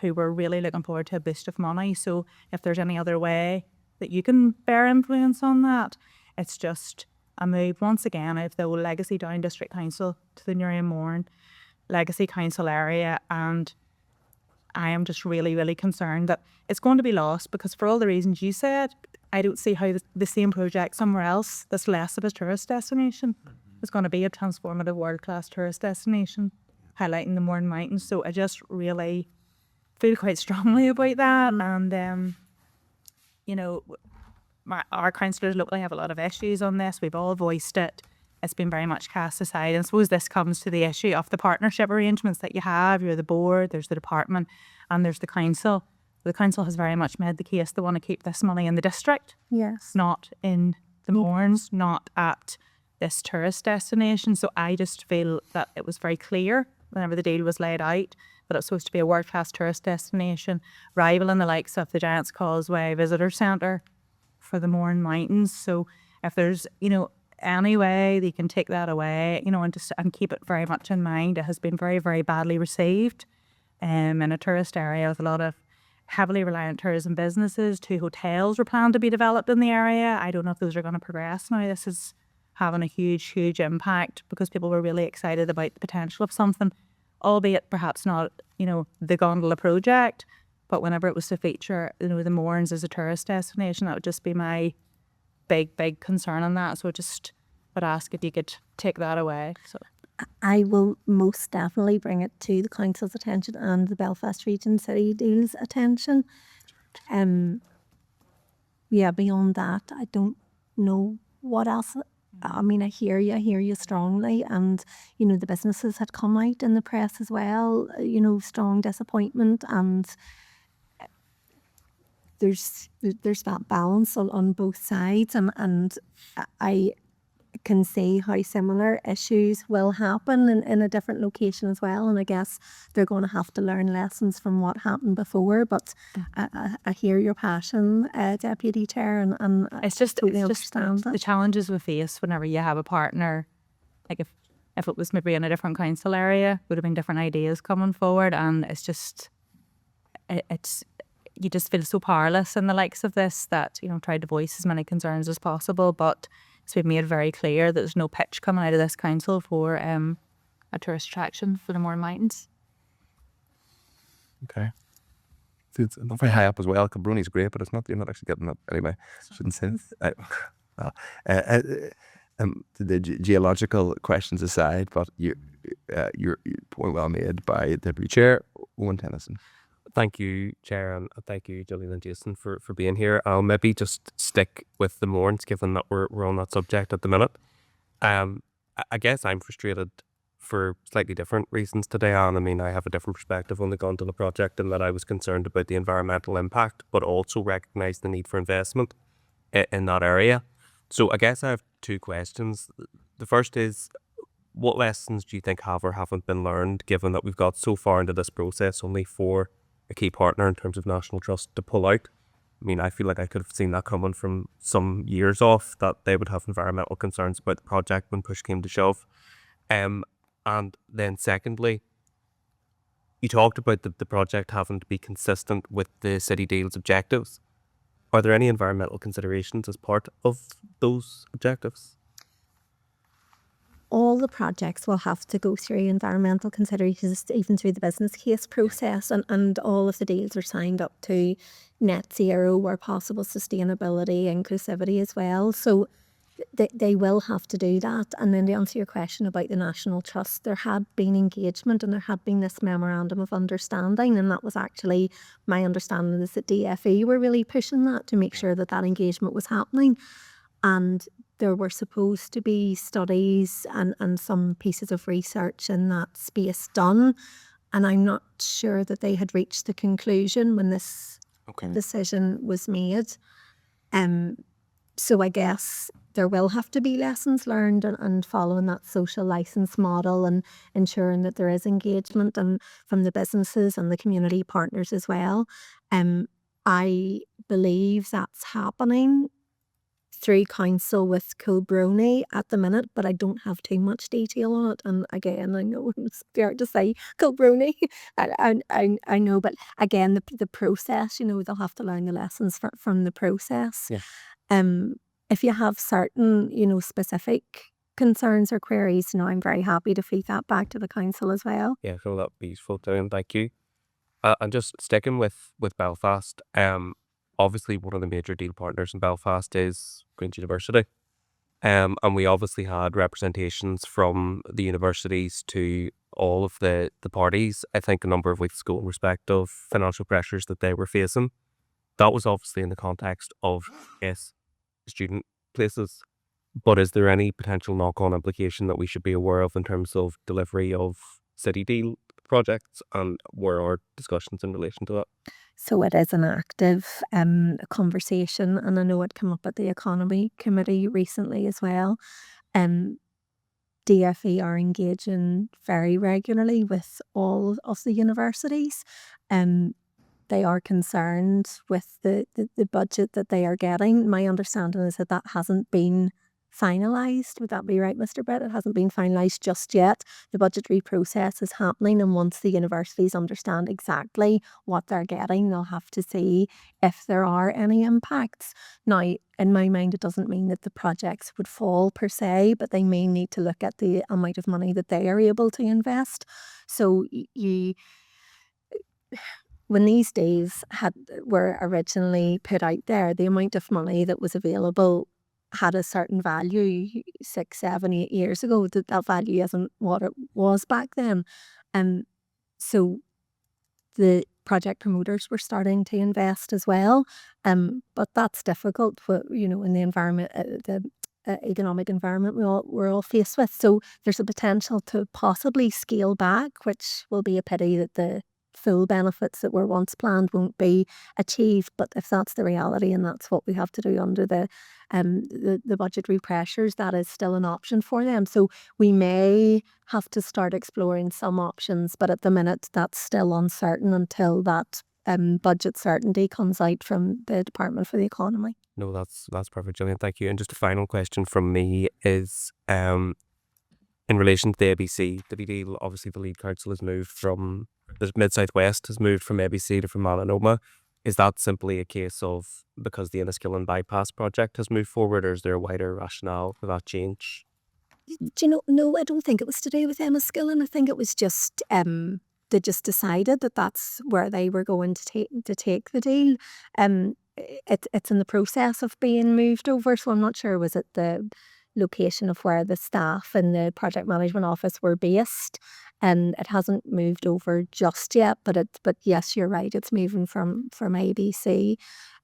who were really looking forward to a boost of money. So if there's any other way that you can bear influence on that, it's just a move once again out of the old legacy Down District Council to the Newry and Mourne legacy council area. And I am just really, really concerned that it's going to be lost, because for all the reasons you said, I don't see how the same project somewhere else that's less of a tourist destination is going to be a transformative world-class tourist destination, highlighting the Mourne Mountains. So I just really feel quite strongly about that. And, our councillors locally have a lot of issues on this. We've all voiced it. It's been very much cast aside. And I suppose this comes to the issue of the partnership arrangements that you have. You're the board, there's the department, and there's the council. The council has very much made the case they want to keep this money in the district. Yes. Not in the Mournes, not at this tourist destination. So I just feel that it was very clear whenever the deal was laid out that it's supposed to be a world-class tourist destination, rivaling the likes of the Giant's Causeway Visitor Centre for the Mourne Mountains. So if there's, any way they can take that away, and keep it very much in mind, it has been very, very badly received in a tourist area with a lot of heavily reliant tourism businesses. 2 hotels were planned to be developed in the area. I don't know if those are going to progress now. This is having a huge, huge impact, because people were really excited about the potential of something, albeit perhaps not, the gondola project, but whenever it was to feature, the Mournes as a tourist destination, that would just be my big, big concern on that. So I just would ask if you could take that away. So I will most definitely bring it to the council's attention and the Belfast Region City Deal's attention. Beyond that, I don't know what else. I mean, I hear you strongly, and the businesses had come out in the press as well. Strong disappointment, and there's that balance on both sides, and I can see how similar issues will happen in a different location as well. And I guess they're going to have to learn lessons from what happened before. But I hear your passion, Deputy Chair, and it's just understand the challenges we face whenever you have a partner. Like if it was maybe in a different council area, would have been different ideas coming forward. And it's just you just feel so powerless in the likes of this that, try to voice as many concerns as possible. But it's been made very clear that there's no pitch coming out of this council for a tourist attraction for the Mourne Mountains. Okay. It's not very high up as well. Kilbrony's great, but you're not actually getting that anyway. Shouldn't say it. the geological questions aside, but your point well made by Deputy Chair Owen Tennyson. Thank you, Chair, and thank you, Jillian and Jason, for being here. I'll maybe just stick with the Mourns, given that we're on that subject at the minute. I guess I'm frustrated for slightly different reasons today, Anne. I mean, I have a different perspective on the gone to the project, in that I was concerned about the environmental impact, but also recognised the need for investment in that area. So I guess I have two questions. The first is, what lessons do you think have or haven't been learned, given that we've got so far into this process only for a key partner in terms of National Trust to pull out? I mean, I feel like I could have seen that coming from some years off, that they would have environmental concerns about the project when push came to shove. And then secondly, you talked about the project having to be consistent with the City Deal's objectives. Are there any environmental considerations as part of those objectives? All the projects will have to go through environmental considerations, even through the business case process, and all of the deals are signed up to net zero where possible, sustainability, inclusivity as well. So they will have to do that. And then to answer your question about the National Trust, there had been engagement and there had been this memorandum of understanding, and that was actually, my understanding is that DFE were really pushing that to make sure that engagement was happening. And there were supposed to be studies and some pieces of research in that space done. And I'm not sure that they had reached the conclusion when this decision was made. So I guess there will have to be lessons learned and following that social license model and ensuring that there is engagement and from the businesses and the community partners as well. I believe that's happening through council with Kilbrony at the minute, but I don't have too much detail on it. And again, I know it's fair to say Kilbrony. I know, but again, the process, they'll have to learn the lessons from the process. Yeah. If you have certain, specific concerns or queries, I'm very happy to feed that back to the council as well. Yeah, so that would be useful too, and thank you. And just sticking with Belfast, obviously one of the major deal partners in Belfast is Queen's University. And we obviously had representations from the universities to all of the parties, I think a number of weeks ago, in respect of financial pressures that they were facing. That was obviously in the context of, yes, student places. But is there any potential knock-on implication that we should be aware of in terms of delivery of city deal projects, and where are discussions in relation to that? So it is an active conversation, and I know it came up at the Economy Committee recently as well. DFE are engaging very regularly with all of the universities. They are concerned with the budget that they are getting. My understanding is that hasn't been finalised. Would that be right, Mr. Brett? It hasn't been finalised just yet. The budgetary process is happening, and once the universities understand exactly what they're getting, they'll have to see if there are any impacts. Now, in my mind, it doesn't mean that the projects would fall per se, but they may need to look at the amount of money that they are able to invest. So when these deals were originally put out there, the amount of money that was available had a certain value 6, 7, 8 years ago. That value isn't what it was back then. So the project promoters were starting to invest as well. But that's difficult in the environment, the economic environment we're all faced with. So there's a potential to possibly scale back, which will be a pity that the full benefits that were once planned won't be achieved. But if that's the reality and that's what we have to do under the budgetary pressures, that is still an option for them. So we may have to start exploring some options, but at the minute that's still uncertain until that budget certainty comes out from the Department for the Economy. No, that's perfect, Jillian. Thank you. And just a final question from me is in relation to the ABC, the deal, obviously the lead council has moved from, the Mid-South-West has moved from ABC to from Malanoma. Is that simply a case of because the Enniskillen bypass project has moved forward, or is there a wider rationale for that change? No, I don't think it was to do with Enniskillen. I think it was just they just decided that that's where they were going to take the deal. It's in the process of being moved over, so I'm not sure was it the location of where the staff in the project management office were based. And it hasn't moved over just yet, but yes, you're right, it's moving from ABC.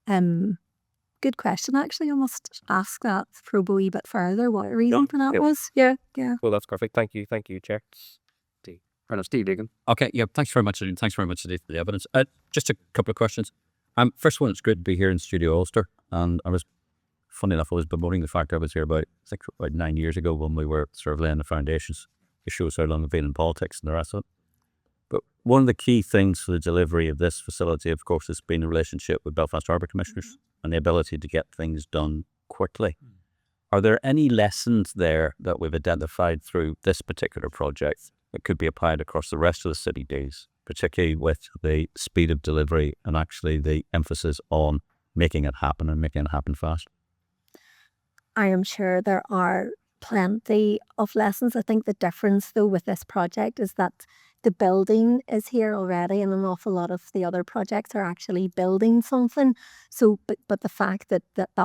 Good question, actually. I must ask that, probe a wee bit further what the reason for that was. Yeah. Well, that's perfect. Thank you, Chair. Steve Deegan. Okay, yeah, thanks very much, Ian. Thanks very much indeed for the evidence. Just a couple of questions. First one, it's great to be here in Studio Ulster, and funny enough, I was bemoaning the fact I was here about 9 years ago when we were sort of laying the foundations. It shows how long I've been in politics and the rest of it. But one of the key things for the delivery of this facility, of course, has been the relationship with Belfast Harbour Commissioners and the ability to get things done quickly. Are there any lessons there that we've identified through this particular project that could be applied across the rest of the city days, particularly with the speed of delivery and actually the emphasis on making it happen and making it happen fast? I am sure there are plenty of lessons. I think the difference, though, with this project is that the building is here already, and an awful lot of the other projects are actually building something. So, but the fact that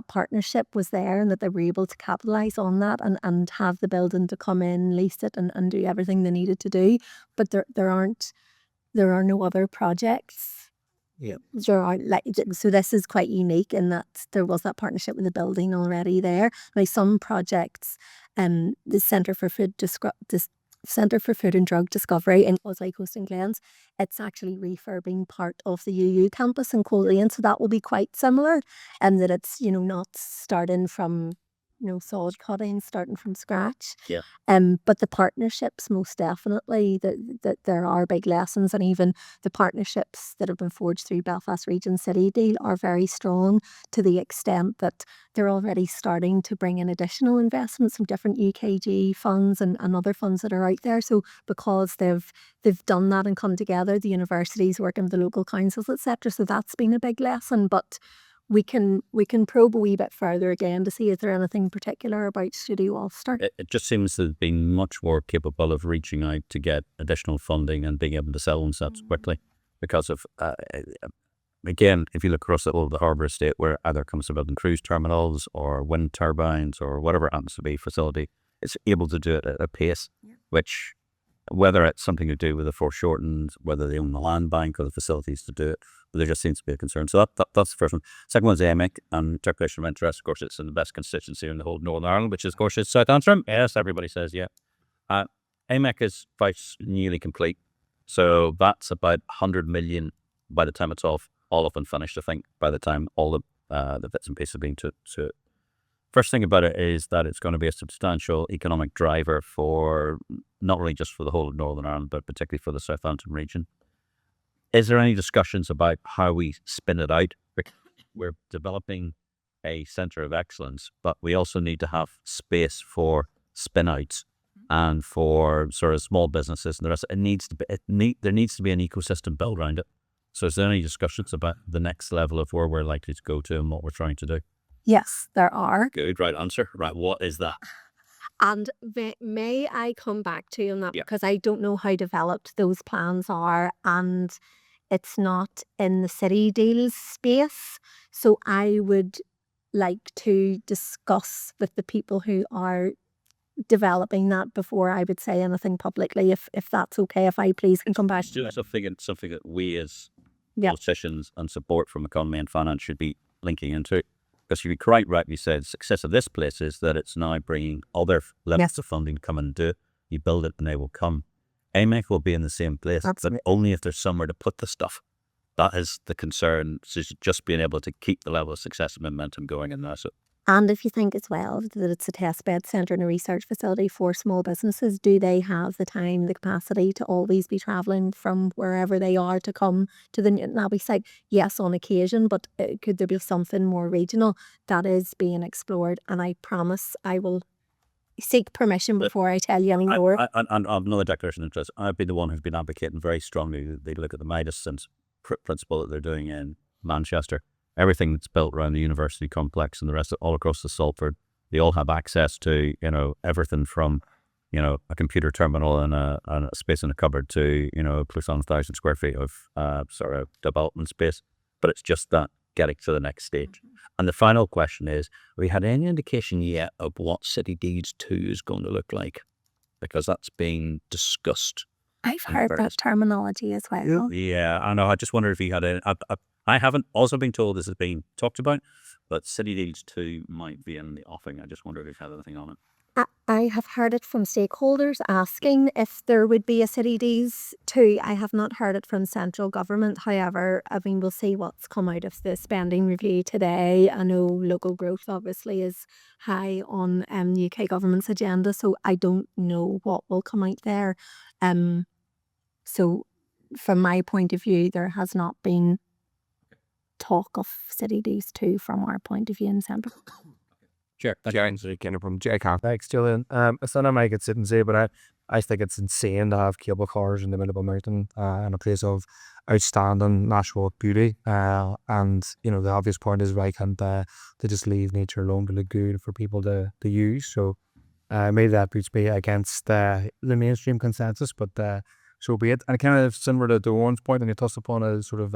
partnership was there and that they were able to capitalise on that and have the building to come in, lease it, and do everything they needed to do. But there are no other projects. Yeah. So this is quite unique in that there was that partnership with the building already there. Now some projects, the Centre for Food and Drug Discovery in Ozzy Coast and Glens, it's actually refurbing part of the UU campus in Coleraine, so that will be quite similar, and that it's not starting from sod cutting, starting from scratch. Yeah. But the partnerships, most definitely, that there are big lessons, and even the partnerships that have been forged through Belfast Region City Deal are very strong, to the extent that they're already starting to bring in additional investments from different UKG funds and other funds that are out there. So because they've done that and come together, the universities working with the local councils, etc. So that's been a big lesson. But we can probe a wee bit further again to see, is there anything particular about Studio Ulster? It just seems to have been much more capable of reaching out to get additional funding and being able to sell themselves quickly because of, again, if you look across the whole of the harbour estate, where either it comes to building cruise terminals or wind turbines or whatever it happens to be facility, it's able to do it at a pace, which, whether it's something to do with the foreshortened, whether they own the land bank or the facilities to do it, but there just seems to be a concern. So that's the first one. Second one's AMIC and Declaration of Interest. Of course, it's in the best constituency in the whole of Northern Ireland, which is, of course, it's South Antrim. Yes, everybody says yeah. AMIC is nearly complete. So that's about 100 million by the time it's all up and finished, I think, by the time all the bits and pieces have been to it. First thing about it is that it's going to be a substantial economic driver for not only just for the whole of Northern Ireland, but particularly for the Southampton region. Is there any discussions about how we spin it out? We're developing a centre of excellence, but we also need to have space for spin outs and for sort of small businesses and the rest. There needs to be an ecosystem built around it. So is there any discussions about the next level of where we're likely to go to and what we're trying to do? Yes, there are. Good, right answer. Right, what is that? And may I come back to you on that, because I don't know how developed those plans are, and it's not in the city deals space. So I would like to discuss with the people who are developing that before I would say anything publicly, if that's okay, if I please can come back. Something that we as politicians and support from economy and finance should be linking into. Because you quite rightly said, the success of this place is that it's now bringing other levels of funding to come and do it. You build it and they will come. AMEC will be in the same place, but only if there's somewhere to put the stuff. That is the concern, so just being able to keep the level of success and momentum going in that. And if you think as well that it's a testbed centre and a research facility for small businesses, do they have the time, the capacity to always be travelling from wherever they are to come to the Newton Abbey site? Yes, on occasion, but could there be something more regional? That is being explored, and I promise I will seek permission before I tell you any more. And another declaration of interest. I've been the one who's been advocating very strongly that they look at the Midas principle that they're doing in Manchester. Everything that's built around the university complex and the rest of all across the Salford, they all have access to, everything from, a computer terminal and a space in a cupboard to, close on 1,000 square feet of sort of development space. But it's just that getting to the next stage. And the final question is, have we had any indication yet of what City Deeds 2 is going to look like? Because that's being discussed. I've heard that terminology as well. Yeah, I know. I just wonder if you had I haven't also been told this is being talked about, but City Deeds 2 might be in the offing. I just wonder if you've had anything on it. I have heard it from stakeholders asking if there would be a City Deeds too. I have not heard it from central government. However, I mean, we'll see what's come out of the spending review today. I know local growth obviously is high on the UK government's agenda, so I don't know what will come out there. So from my point of view, there has not been talk of City Deeds 2 from our point of view in central. Sure. Jillian Gilmore from JCAP. Thanks, Jillian. It's not I could sit and say, but I think it's insane to have cable cars in the middle of a mountain in a place of outstanding natural beauty. And, you know, the obvious point is why can't they just leave nature alone to look good for people to use? So maybe that puts me against the mainstream consensus, but so be it. And kind of similar to Owen's point, and you touched upon a sort of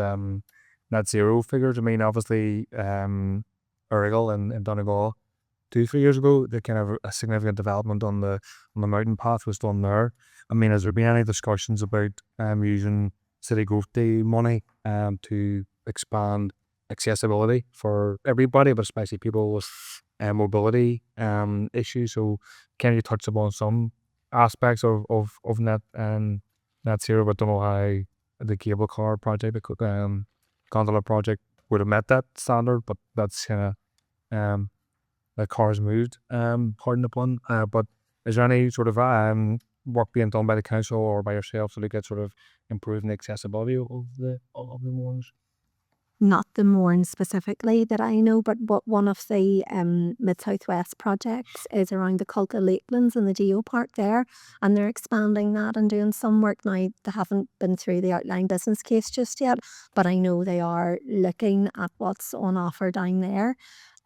net zero figures. I mean, obviously, Urrigal and Donegal 2-3 years ago, the kind of a significant development on the mountain path was done there. I mean, has there been any discussions about using City Growth Day money to expand accessibility for everybody, but especially people with mobility issues? So can you touch upon some aspects of net zero, but don't know how the cable car project, the gondola project would have met that standard, but that's kind of the cars moved, pardon the pun. But is there any sort of work being done by the council or by yourself to look at sort of improving the accessibility of the ones? Not the Mourne specifically that I know, but what one of the Mid-South West projects is around the Cult of Lakelands and the Geo Park there, and they're expanding that and doing some work now. They haven't been through the outline business case just yet, but I know they are looking at what's on offer down there.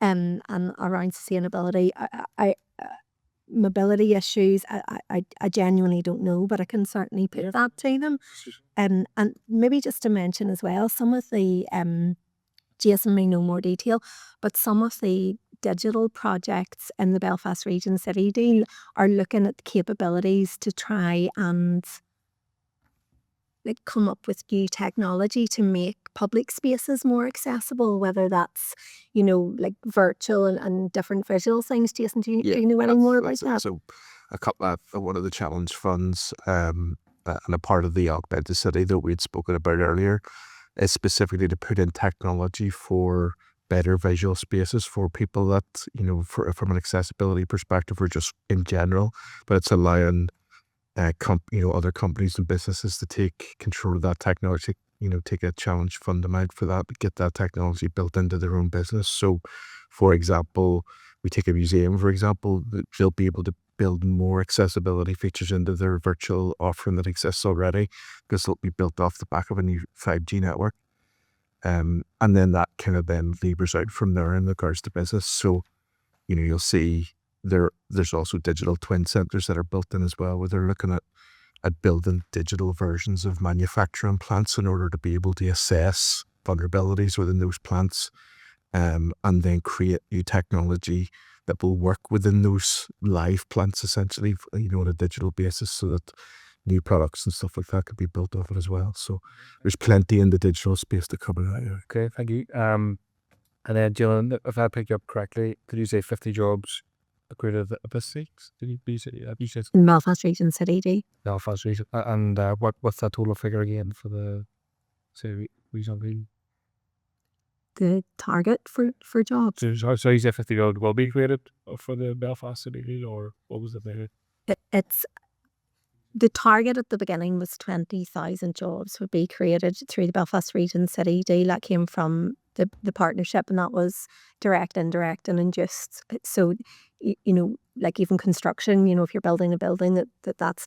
And around sustainability, mobility issues, I genuinely don't know, but I can certainly put that to them. And maybe just to mention as well, some of the, Jason may know more detail, but some of the digital projects in the Belfast Region City Deal are looking at the capabilities to try and come up with new technology to make public spaces more accessible, whether that's, like virtual and different visual things. Jason, do you know any more about that? So a couple of one of the challenge funds and a part of the Augmented City that we'd spoken about earlier is specifically to put in technology for better visual spaces for people that, from an accessibility perspective or just in general, but it's allowing other companies and businesses to take control of that technology, take a challenge fund amount for that, but get that technology built into their own business. So, for example, we take a museum, for example, they'll be able to build more accessibility features into their virtual offering that exists already, because it'll be built off the back of a new 5G network. And then that kind of then levers out from there in regards to business. So, you'll see there's also digital twin centres that are built in as well, where they're looking at building digital versions of manufacturing plants in order to be able to assess vulnerabilities within those plants, and then create new technology that will work within those live plants, essentially, on a digital basis, so that new products and stuff like that could be built off it as well. So there's plenty in the digital space to cover that. Yeah. Okay, thank you. And then, Jillian, if I picked you up correctly, did you say 50 jobs created at this stage? Did you say? You said Belfast Region City D. Belfast Region. And what's that total figure again for the region? The target for jobs. So you said 50 jobs will be created for the Belfast City Deal, or what was the figure? It's the target at the beginning was 20,000 jobs would be created through the Belfast Region City Deal. That came from the partnership, and that was direct, indirect, and induced. So, like even construction, if you're building a building, that's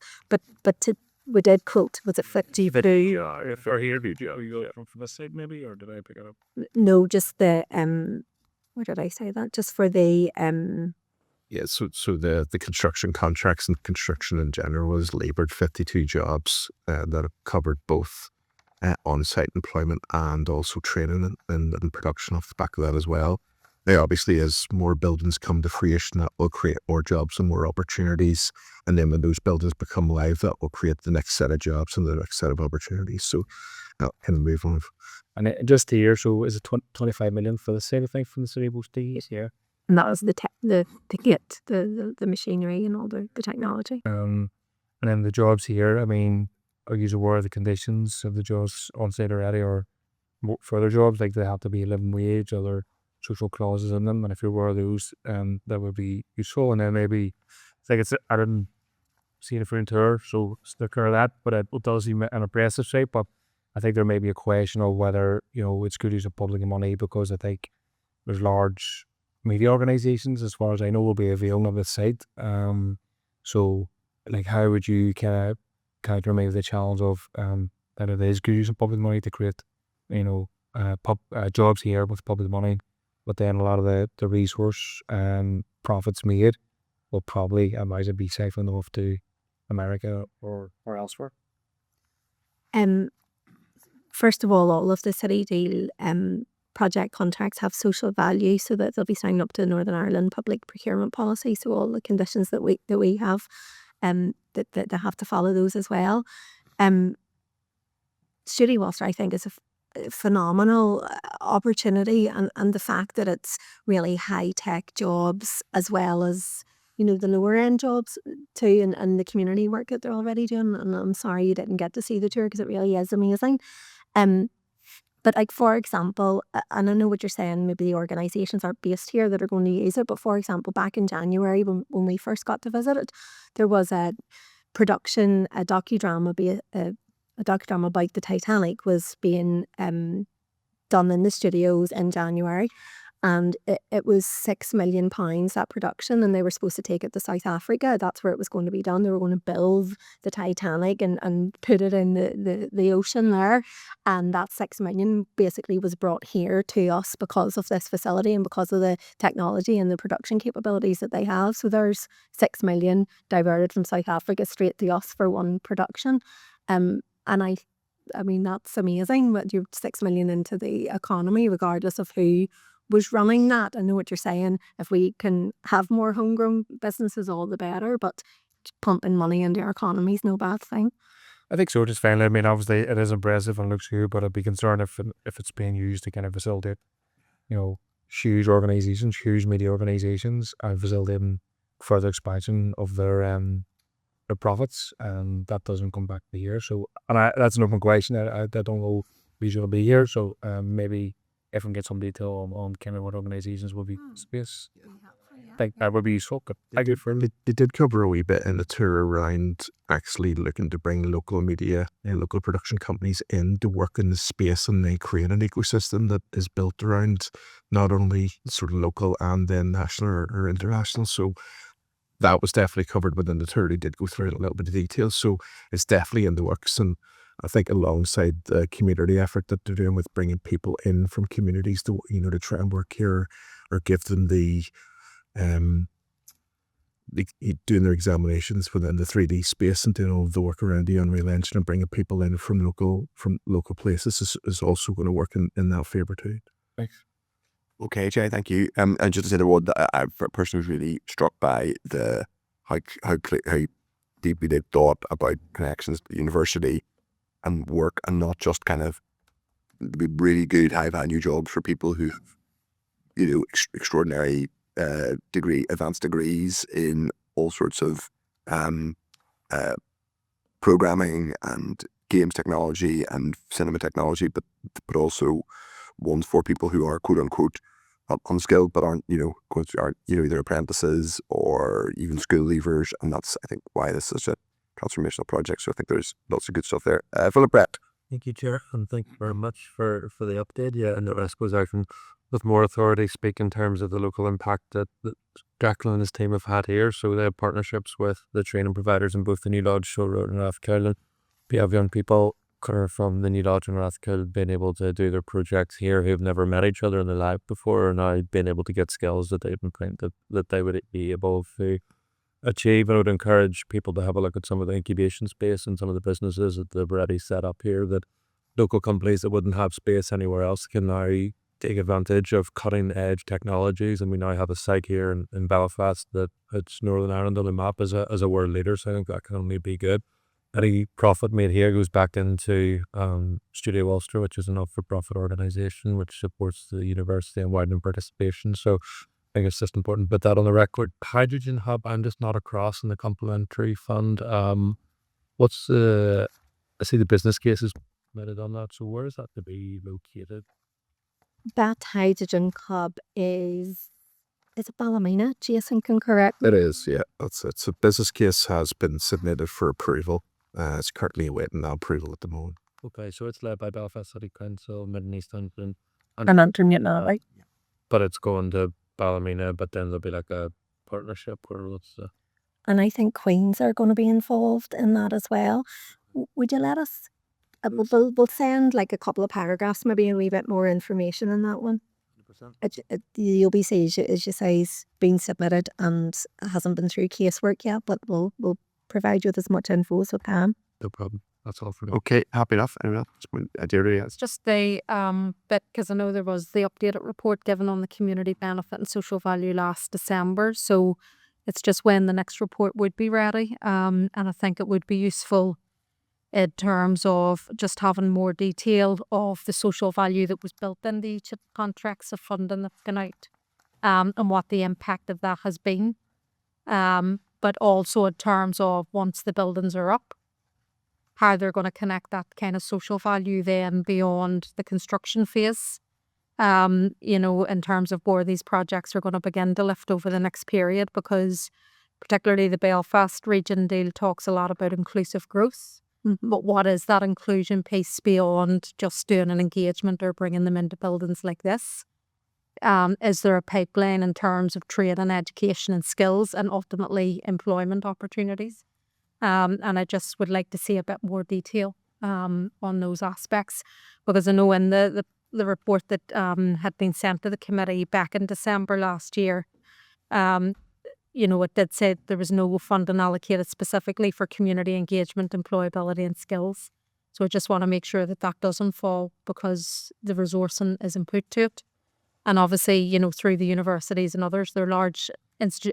we did quote, was it 50? If or here, did you go from this side maybe, or did I pick it up? No, just the where did I say that? Just for the Yeah, so the construction contracts and construction in general was laboured 52 jobs that have covered both on-site employment and also training and production off the back of that as well. Now, obviously, as more buildings come to fruition, that will create more jobs and more opportunities. And then when those buildings become live, that will create the next set of jobs and the next set of opportunities. So that can move on. And just here, so is it 25 million for the sale of things from the city both days? Yeah. And that was the kit, the machinery and all the technology. And then the jobs here, I mean, are you aware of the conditions of the jobs on site already, or further jobs, like they have to be a living wage, other social clauses in them? And if you're aware of those, that would be useful. And then maybe, I didn't see it for tour, so stick of that, but it does seem an impressive shape. But I think there may be a question of whether, it's good use of public money, because I think there's large media organisations, as far as I know, will be availing of this site. So, how would you kind of counter maybe the challenge of that it is good use of public money to create, jobs here with public money, but then a lot of the resource and profits made will probably might be siphoned off to America or elsewhere. First of all of the City Deal project contracts have social value, so that they'll be signed up to the Northern Ireland public procurement policy. So all the conditions that we have, that they have to follow those as well. Studio Ulster, I think, is a phenomenal opportunity, and the fact that it's really high tech jobs as well as the lower end jobs too, and the community work that they're already doing. And I'm sorry you didn't get to see the tour, because it really is amazing. But for example, and I know what you're saying, maybe the organisations aren't based here that are going to use it, but for example, back in January when we first got to visit it, there was a docudrama about the Titanic was being done in the studios in January. And it was £6 million, that production, and they were supposed to take it to South Africa. That's where it was going to be done. They were going to build the Titanic and put it in the ocean there. And that £6 million basically was brought here to us because of this facility and because of the technology and the production capabilities that they have. So there's £6 million diverted from South Africa straight to us for one production. And I mean, that's amazing. But you're £6 million into the economy, regardless of who was running that. I know what you're saying. If we can have more homegrown businesses, all the better. But pumping money into our economy is no bad thing. I think so. Just finally, I mean, obviously it is impressive and looks good, but I'd be concerned if it's being used to kind of facilitate, huge organisations, huge media organisations, and facilitating further expansion of their profits, and that doesn't come back to here. So, that's an open question. I don't know who's going to be here. So maybe if we can get some detail on kind of what organisations will be space, I think that would be useful. Thank you for They did cover a wee bit in the tour around actually looking to bring local media and local production companies in to work in the space, and they create an ecosystem that is built around not only sort of local and then national or international. So that was definitely covered within the tour. They did go through it in a little bit of detail. So it's definitely in the works. And I think alongside the community effort that they're doing with bringing people in from communities to, to try and work here or give them doing their examinations within the 3D space and doing all of the work around the Unreal Engine and bringing people in from local places is also going to work in that favour too. Thanks. Okay, Jay, thank you. And just to say the word that I personally was really struck by how deeply they thought about connections to the university and work, and not just kind of really good high value jobs for people who have, extraordinary advanced degrees in all sorts of programming and games technology and cinema technology, but also ones for people who are quote unquote unskilled but aren't either apprentices or even school leavers, and that's I think why this is such a transformational project. So I think there's lots of good stuff there. Philip Brett. Thank you, Chair, and thank you very much for the update. Yeah, and I suppose I can, with more authority, speak in terms of the local impact that Jacqueline and his team have had here. So they have partnerships with the training providers in both the New Lodge, Show Road and Rathkill, and we have young people from the New Lodge and Rathkill being able to do their projects here who've never met each other in their life before, and now being able to get skills that they've been trained that they would be able to achieve. And I would encourage people to have a look at some of the incubation space and some of the businesses that they've already set up here, that local companies that wouldn't have space anywhere else can now take advantage of cutting edge technologies, and we now have a site here in Belfast that puts Northern Ireland on the map as a world leader. So I think that can only be good. Any profit made here goes back into Studio Ulster, which is a not-for-profit organisation which supports the university and widening participation. So I think it's just important to put that on the record. Hydrogen Hub, I'm just not across in the complementary fund. What's the, I see the business case is submitted on that. So where is that to be located? That hydrogen hub is it Ballymena? Jason can correct me. It is, yeah. That's it. So business case has been submitted for approval. It's currently awaiting that approval at the moment. Okay, so it's led by Belfast City Council, Mid and East Antrim, And Antrim, now, right? but it's going to Ballymena, but then there'll be like a partnership where what's the... And I think Queens are going to be involved in that as well. Would you let us? We'll send like a couple of paragraphs, maybe a wee bit more information on that one. The OBC, as you say, is being submitted and hasn't been through casework yet, but we'll provide you with as much info as we can. No problem. That's all for me. Okay, happy enough. Anyone else? Deirdre, yes. Just the bit, because I know there was the updated report given on the community benefit and social value last December. So it's just when the next report would be ready. And I think it would be useful in terms of just having more detail of the social value that was built into each of the contracts of funding that's gone out, and what the impact of that has been. But also in terms of once the buildings are up, how they're going to connect that kind of social value then beyond the construction phase. In terms of where these projects are going to begin to lift over the next period, because particularly the Belfast region deal talks a lot about inclusive growth. But what is that inclusion piece beyond just doing an engagement or bringing them into buildings like this? Is there a pipeline in terms of trade and education and skills and ultimately employment opportunities? And I just would like to see a bit more detail on those aspects, because I know in the report that had been sent to the committee back in December last year, it did say there was no funding allocated specifically for community engagement, employability and skills. So I just want to make sure that that doesn't fall, because the resourcing is input to it. And obviously, through the universities and others, there are large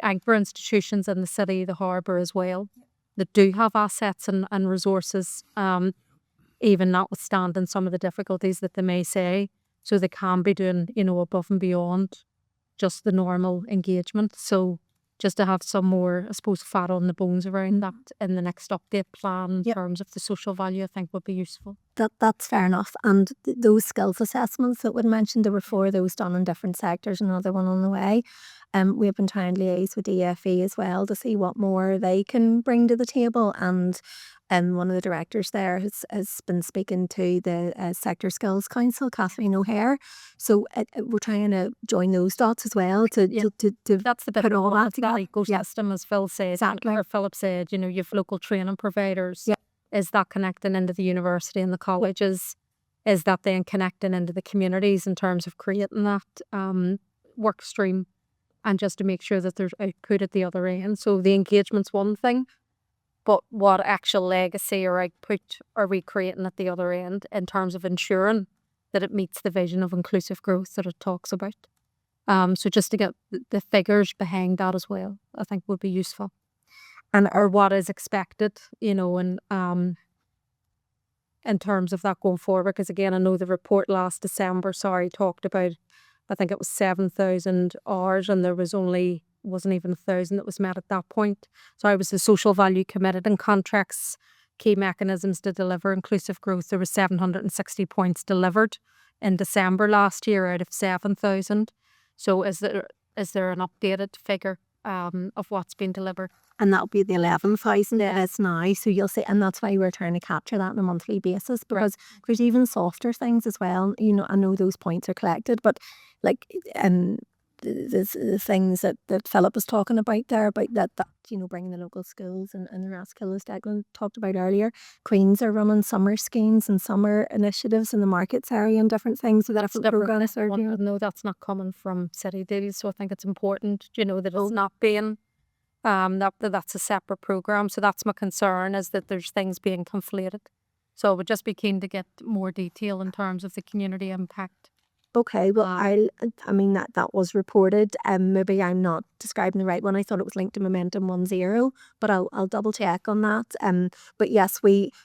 anchor institutions in the city, the harbour as well, that do have assets and resources, even notwithstanding some of the difficulties that they may say. So they can be doing, above and beyond just the normal engagement. So just to have some more, I suppose, fat on the bones around that in the next update plan in terms of the social value, I think would be useful. That's fair enough. And those skills assessments that we mentioned, there were 4 of those done in different sectors, another one on the way. We've been trying to liaise with DFE as well to see what more they can bring to the table. And one of the directors there has been speaking to the Sector Skills Council, Kathleen O'Hare. So we're trying to join those dots as well to that's the bit put all that that together. ecosystem, as Phil said, Exactly. or Philip said, you've local training providers. Yeah. Is that connecting into the university and the colleges? Is that then connecting into the communities in terms of creating that work stream, and just to make sure that there's output at the other end? So the engagement's one thing, but what actual legacy or output are we creating at the other end in terms of ensuring that it meets the vision of inclusive growth that it talks about? So just to get the figures behind that as well, I think would be useful. And or what is expected, in terms of that going forward. Because again, I know the report last December, talked about, I think it was 7,000 hours, and there wasn't even 1,000 that was met at that point. So I was the social value committed in contracts, key mechanisms to deliver inclusive growth. There was 760 points delivered in December last year out of 7,000. So is there an updated figure of what's been delivered? And that'll be the 11,000 it is now. So you'll see, and that's why we're trying to capture that on a monthly basis, because there's even softer things as well. I know those points are collected, but like the things that Philip was talking about there, about that bringing the local schools and the Rathskellis Declan talked about earlier. Queens are running summer schemes and summer initiatives in the markets area and different things. So that's programs are. No, that's not coming from city deals. So I think it's important, that it's not being. That's a separate programme. So that's my concern, is that there's things being conflated. So I would just be keen to get more detail in terms of the community impact Okay, well, I mean, that was reported. Maybe I'm not describing the right one. I thought it was linked to Momentum 10, but I'll double check on that. But yes,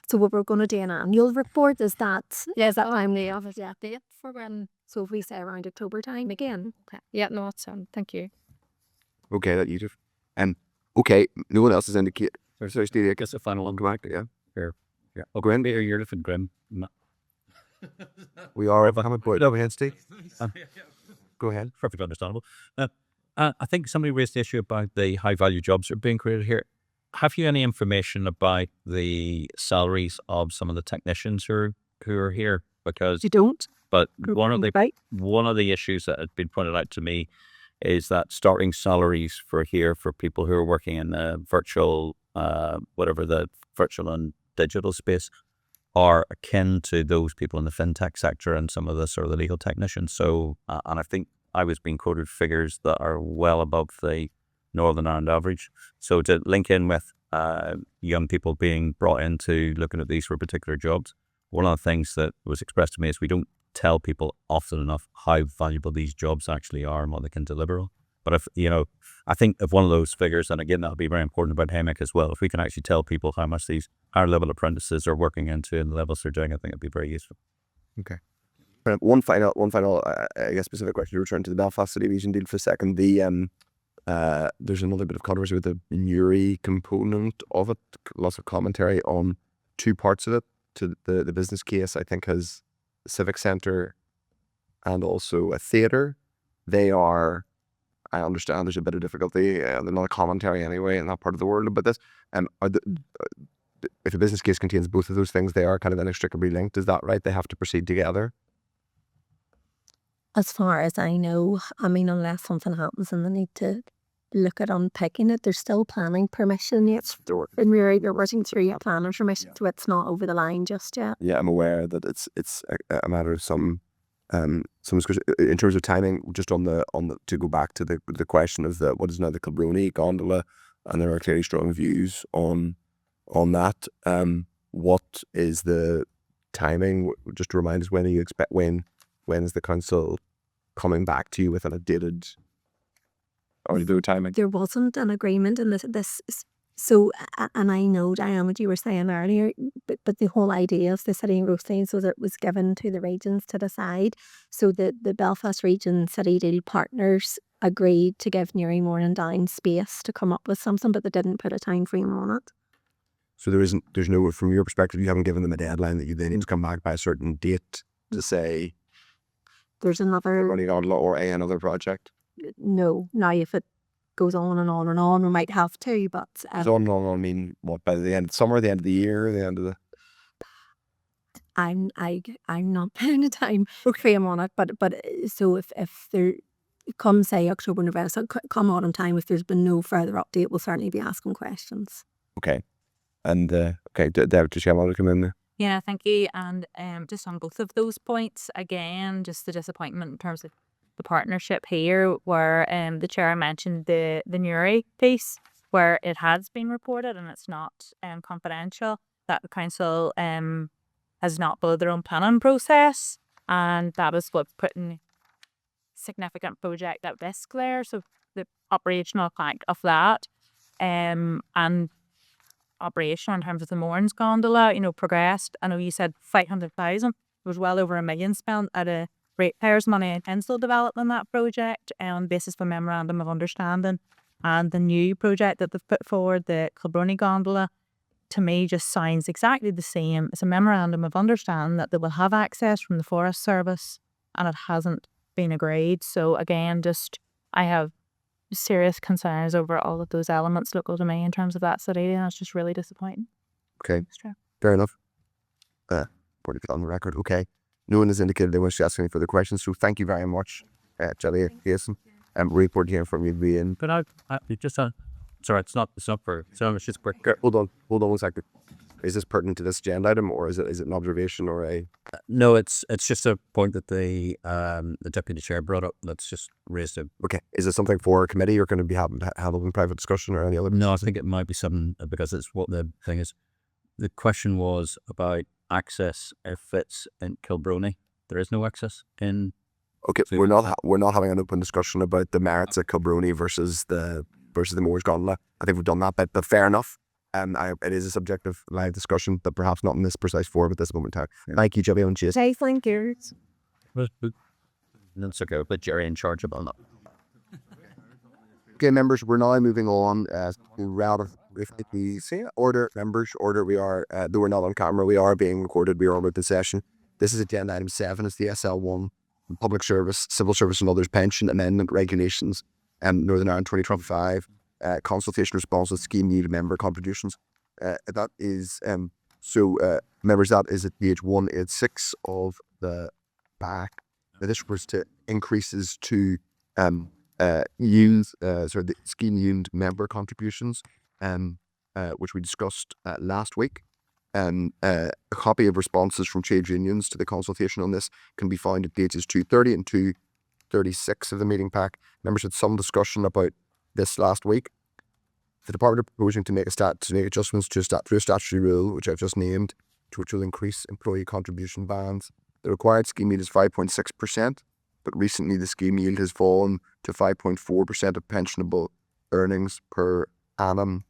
so what we're going to do an annual report, is that, Yeah, is that timely of it? Yeah, date for when? so if we say around October time again? Okay. Yeah, no, that's thank you. Okay, that you do. Okay, no one else has indicated. Sorry, Stevie, I guess Guess a final one. come back. Yeah. Here. Yeah. Oh, Grim, you're different, Grim. We are coming point over here, Steve. Go ahead. Perfectly understandable. I think somebody raised the issue about the high value jobs that are being created here. Have you any information about the salaries of some of the technicians who are here? Because You don't? but one of Right. the issues that had been pointed out to me is that starting salaries for people who are working in the virtual whatever the virtual and digital space are akin to those people in the fintech sector and some of the sort of the legal technicians. So and I think I was being quoted figures that are well above the Northern Ireland average. So to link in with young people being brought into looking at these for particular jobs, one of the things that was expressed to me is we don't tell people often enough how valuable these jobs actually are and what they can deliver on. But if, I think if one of those figures, and again, that'll be very important about HEMIC as well, if we can actually tell people how much these higher level apprentices are working into and the levels they're doing, I think it'd be very useful. Okay. One final, I guess, specific question to return to the Belfast City Region deal for a second. There's another bit of controversy with the Newry component of it. Lots of commentary on two parts of it. To the business case, I think, has the Civic Centre and also a theatre. They are, I understand there's a bit of difficulty. There's not a commentary anyway in that part of the world about this. If a business case contains both of those things, they are kind of inextricably linked. Is that right? They have to proceed together? As far as I know, I mean, unless something happens and they need to look at unpicking it, there's still planning permission yet. And we're working through a planning permission, so it's not over the line just yet. Yeah, I'm aware that it's a matter of some discussion. In terms of timing, just on the to go back to the question of what is now the Kilbrony gondola, and there are clearly strong views on that. What is the timing? Just to remind us, when do you expect, when is the council coming back to you with an updated or the timing? There wasn't an agreement in this. So, and I know, Diane, what you were saying earlier, but the whole idea of the city growth thing was that it was given to the regions to decide. So the Belfast Region City Deal partners agreed to give Newry, Mourne and Down space to come up with something, but they didn't put a time frame on it. So there's no, from your perspective, you haven't given them a deadline that they need to come back by a certain date to say There's another, running gondola or another project? no. Now, if it goes on and on and on, we might have to, but It's on and on. I mean, what, by the end of summer, the end of the year, the end of the... I'm not putting a time frame on it, but so if there come, say, October, November, so come autumn time, if there's been no further update, we'll certainly be asking questions. Okay. And, okay, David, did you want to come in there? Yeah, thank you. And just on both of those points, again, just the disappointment in terms of the partnership here, where the chair mentioned the Newry piece, where it has been reported and it's not confidential, that the council has not followed their own planning process, and that is what's putting significant project at risk there. So the operational fact of that, and operational in terms of the Mourns gondola, progressed. I know you said 500,000. There was well over $1 million spent at a ratepayers' money and pencil developing that project on basis of a memorandum of understanding. And the new project that they've put forward, the Kilbrony gondola, to me just sounds exactly the same. It's a memorandum of understanding that they will have access from the Forest Service, and it hasn't been agreed. So again, I have serious concerns over all of those elements local to me in terms of that city, and it's just really disappointing. Okay, fair enough. Put it on the record. Okay. No one has indicated they wish to ask any further questions, so thank you very much, Jillian Gilmore. Report here from you being... But I just sorry, it's not for, so it's just quick. Hold on 1 second. Is this pertinent to this agenda item, or is it an observation or a... No, it's just a point that the deputy chair brought up. That's just raised a... Okay. Is it something for a committee you're going to be handled in private discussion or any other... No, I think it might be something, because it's what the thing is. The question was about access if it's in Kilbrony. There is no access in Okay, we're not having an open discussion about the merits of Kilbrony versus the Moore's Gondola. I think we've done that bit, but fair enough. It is a subjective live discussion, but perhaps not in this precise form at this moment in time. Thank you, Jillian. Cheers. Thank you. That's okay. But Jerry in charge of all that. Okay, members, we're now moving on to round with the order. Members, order. We are, though we're not on camera, we are being recorded. We are on with the session. This is agenda item 7. It's the SL1 Public Service, Civil Service and Others Pension Amendment Regulations, Northern Ireland 2025, consultation response to scheme yield member contributions. That is, members, that is at page 186 of the back. Now, this refers to increases to the scheme yield member contributions, which we discussed last week. A copy of responses from trade unions to the consultation on this can be found at pages 230 and 236 of the meeting pack. Members had some discussion about this last week. The department are proposing to make adjustments to a statutory rule, which I've just named, which will increase employee contribution bands. The required scheme yield is 5.6%, but recently the scheme yield has fallen to 5.4% of pensionable earnings per annum.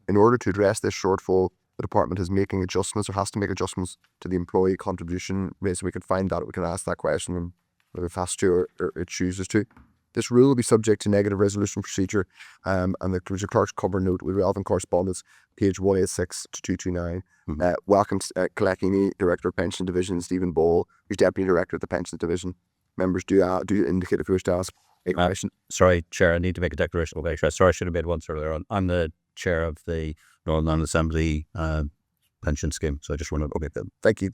In order to address this shortfall, the department is making adjustments, or has to make adjustments to the employee contribution rate. So we could find out, we can ask that question whether it has to or it chooses to. This rule will be subject to negative resolution procedure, and the clerk's cover note with relevant correspondence, page 186 to 229. Welcome Colette Heaney, Director of Pension Division, Stephen Ball, who's Deputy Director of the Pensions Division. Members, do indicate if you wish to ask a question. Sorry, Chair, I need to make a declaration. Okay, sorry, I should have made one earlier on. I'm the chair of the Northern Ireland Assembly pension scheme, so I just wanted to make that. Thank you.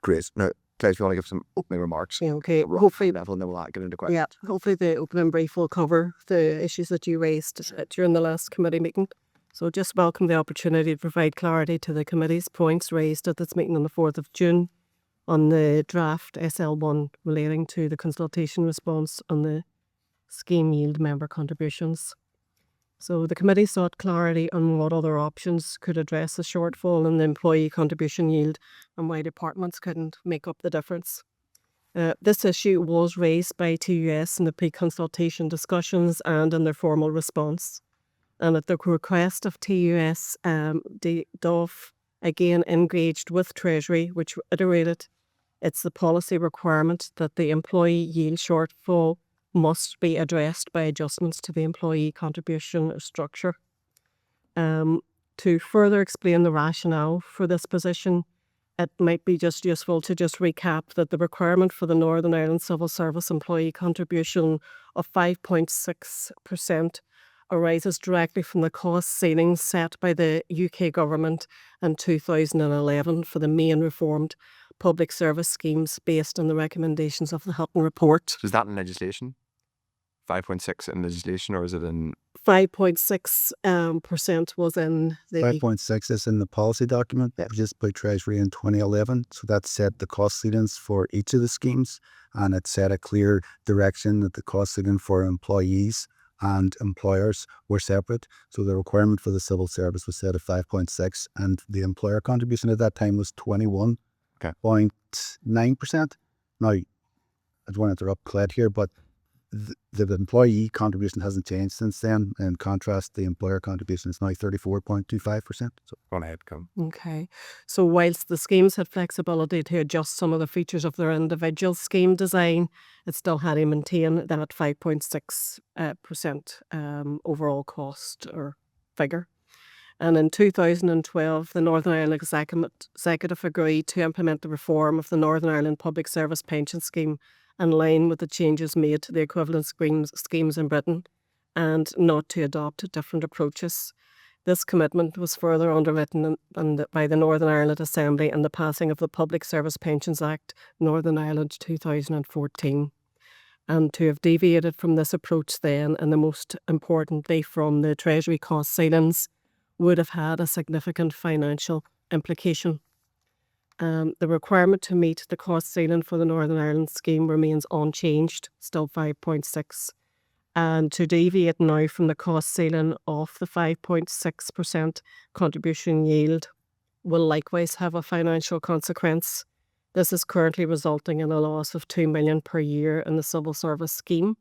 Great. Now, Claire, if you want to give some opening remarks. Yeah, okay. Hopefully, level, and then we'll get into questions. yeah, hopefully the opening brief will cover the issues that you raised during the last committee meeting. So just welcome the opportunity to provide clarity to the committee's points raised at this meeting on the 4th of June on the draft SL1 relating to the consultation response on the scheme yield member contributions. So the committee sought clarity on what other options could address the shortfall in the employee contribution yield and why departments couldn't make up the difference. This issue was raised by TUS in the pre-consultation discussions and in their formal response. And at the request of TUS, DOF again engaged with Treasury, which iterated it's the policy requirement that the employee yield shortfall must be addressed by adjustments to the employee contribution structure. To further explain the rationale for this position, it might be just useful to just recap that the requirement for the Northern Ireland Civil Service employee contribution of 5.6% arises directly from the cost ceilings set by the UK government in 2011 for the main reformed public service schemes based on the recommendations of the Hilton Report. So is that in legislation? 5.6 in legislation, or is it in 5.6% was in the 5.6 is in the policy document produced by Treasury in 2011. So that set the cost ceilings for each of the schemes, and it set a clear direction that the cost ceiling for employees and employers were separate. So the requirement for the civil service was set at 5.6, and the employer contribution at that time was 21.9%. Now, I don't want to interrupt Colette here, but the employee contribution hasn't changed since then. In contrast, the employer contribution is now 34.25%. So go on ahead, come. Okay. So whilst the schemes had flexibility to adjust some of the features of their individual scheme design, it still had to maintain that at 5.6% overall cost or figure. And in 2012, the Northern Ireland Executive agreed to implement the reform of the Northern Ireland Public Service Pension Scheme in line with the changes made to the equivalent schemes in Britain, and not to adopt different approaches. This commitment was further underwritten by the Northern Ireland Assembly in the passing of the Public Service Pensions Act, Northern Ireland 2014. And to have deviated from this approach then, and the most importantly from the Treasury cost ceilings, would have had a significant financial implication. The requirement to meet the cost ceiling for the Northern Ireland scheme remains unchanged, still 5.6. And to deviate now from the cost ceiling of the 5.6% contribution yield will likewise have a financial consequence. This is currently resulting in a loss of 2 million per year in the civil service scheme.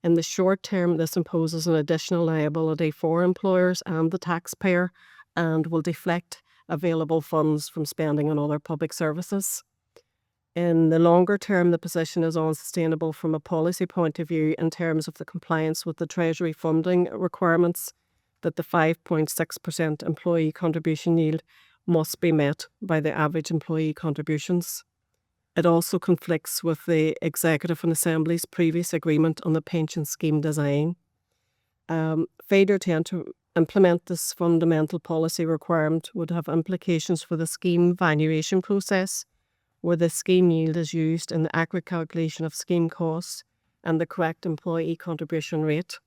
In the short term, this imposes an additional liability for employers and the taxpayer and will deflect available funds from spending on other public services. In the longer term, the position is unsustainable from a policy point of view in terms of the compliance with the Treasury funding requirements that the 5.6% employee contribution yield must be met by the average employee contributions. It also conflicts with the Executive and Assembly's previous agreement on the pension scheme design. Failure to implement this fundamental policy requirement would have implications for the scheme valuation process, where the scheme yield is used in the accurate calculation of scheme costs and the correct employee contribution rate.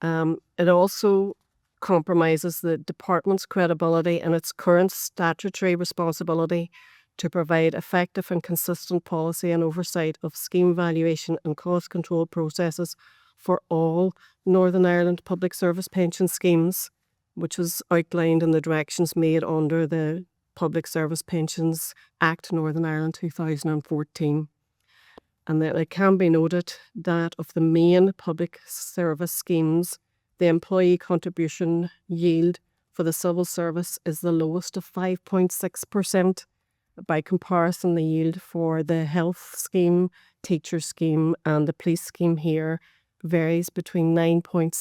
It also compromises the department's credibility and its current statutory responsibility to provide effective and consistent policy and oversight of scheme valuation and cost control processes for all Northern Ireland public service pension schemes, which was outlined in the directions made under the Public Service Pensions Act Northern Ireland 2014. And that it can be noted that of the main public service schemes, the employee contribution yield for the civil service is the lowest of 5.6%. By comparison, the yield for the health scheme, teacher scheme and the police scheme here varies between 9.6,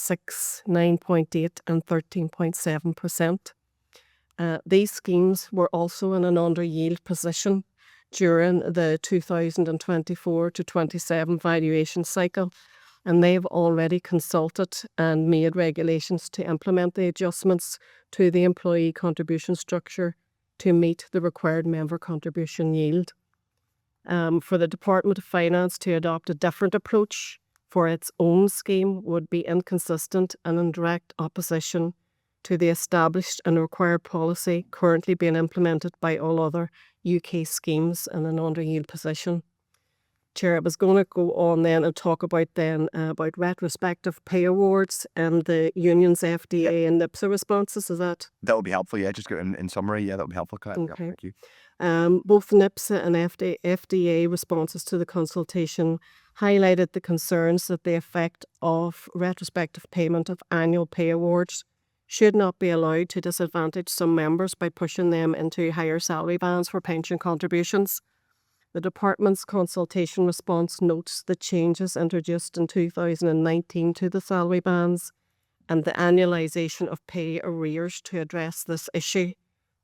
9.8 and 13.7%. These schemes were also in an under-yield position during the 2024 to 27 valuation cycle, and they've already consulted and made regulations to implement the adjustments to the employee contribution structure to meet the required member contribution yield. For the Department of Finance to adopt a different approach for its own scheme would be inconsistent and in direct opposition to the established and required policy currently being implemented by all other UK schemes in an under-yield position. Chair, I was going to go on then and talk about about retrospective pay awards and the union's FDA and NIPSA responses. Is that? That would be helpful, yeah. Just in summary, yeah, that would be helpful, Colette. Okay. Yeah, thank you. Both NIPSA and FDA responses to the consultation highlighted the concerns that the effect of retrospective payment of annual pay awards should not be allowed to disadvantage some members by pushing them into higher salary bands for pension contributions. The Department's consultation response notes the changes introduced in 2019 to the salary bands and the annualisation of pay arrears to address this issue.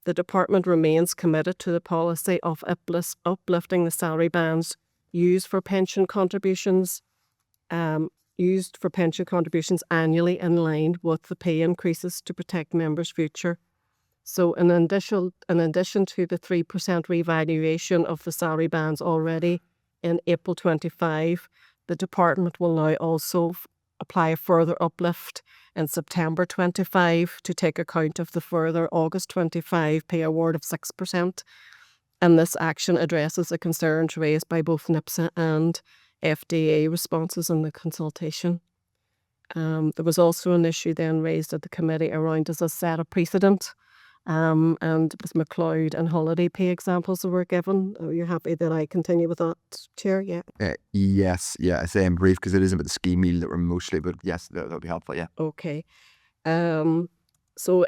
The Department remains committed to the policy of uplifting the salary bands used for pension contributions annually in line with the pay increases to protect members' future. So in addition to the 3% revaluation of the salary bands already in April 25, the Department will now also apply a further uplift in September 25 to take account of the further August 25 pay award of 6%. And this action addresses the concerns raised by both NIPSA and FDA responses in the consultation. There was also an issue then raised at the committee around does this set a precedent? And it was McLeod and holiday pay examples that were given. Are you happy that I continue with that, Chair? Yeah. Yes, yeah, I say in brief because it isn't about the scheme yield that we're mostly, but yes, that would be helpful, yeah. Okay. So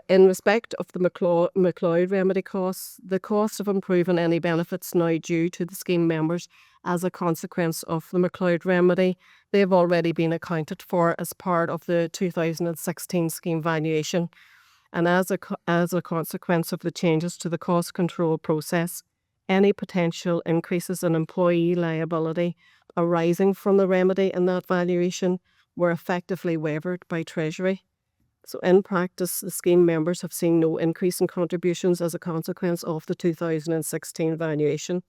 in respect of the McLeod remedy costs, the cost of improving any benefits now due to the scheme members as a consequence of the McLeod remedy, they've already been accounted for as part of the 2016 scheme valuation. And as a consequence of the changes to the cost control process, any potential increases in employee liability arising from the remedy in that valuation were effectively waived by Treasury. So in practice, the scheme members have seen no increase in contributions as a consequence of the 2016 valuation.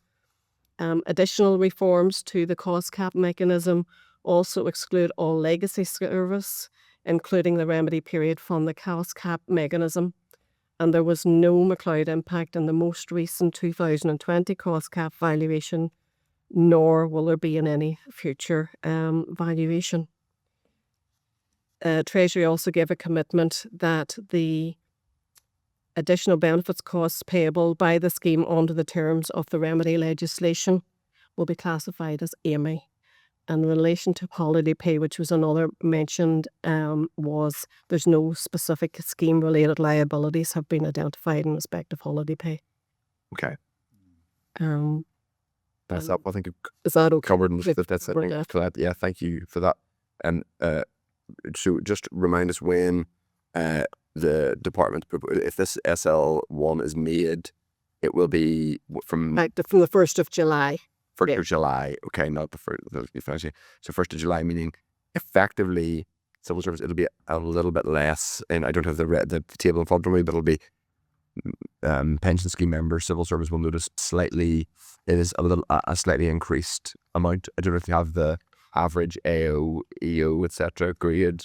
Additional reforms to the cost cap mechanism also exclude all legacy service, including the remedy period from the cost cap mechanism. And there was no McLeod impact in the most recent 2020 cost cap valuation, nor will there be in any future valuation. Treasury also gave a commitment that the additional benefits costs payable by the scheme under the terms of the remedy legislation will be classified as AMI. And in relation to holiday pay, which was another mentioned, was there's no specific scheme-related liabilities have been identified in respect of holiday pay. Okay. That's I think you've is that okay? covered We've that's it. covered that. Colette, yeah, thank you for that. And so just remind us when the department, if this SL1 is made, it will be from From the 1st of July. 1st of July. Okay, not the first. So 1st of July, meaning effectively civil service. It'll be a little bit less, and I don't have the table in front of me, but it'll be pension scheme members. Civil service will notice slightly. It is a slightly increased amount. I don't know if you have the average AO, EO, etc. grade.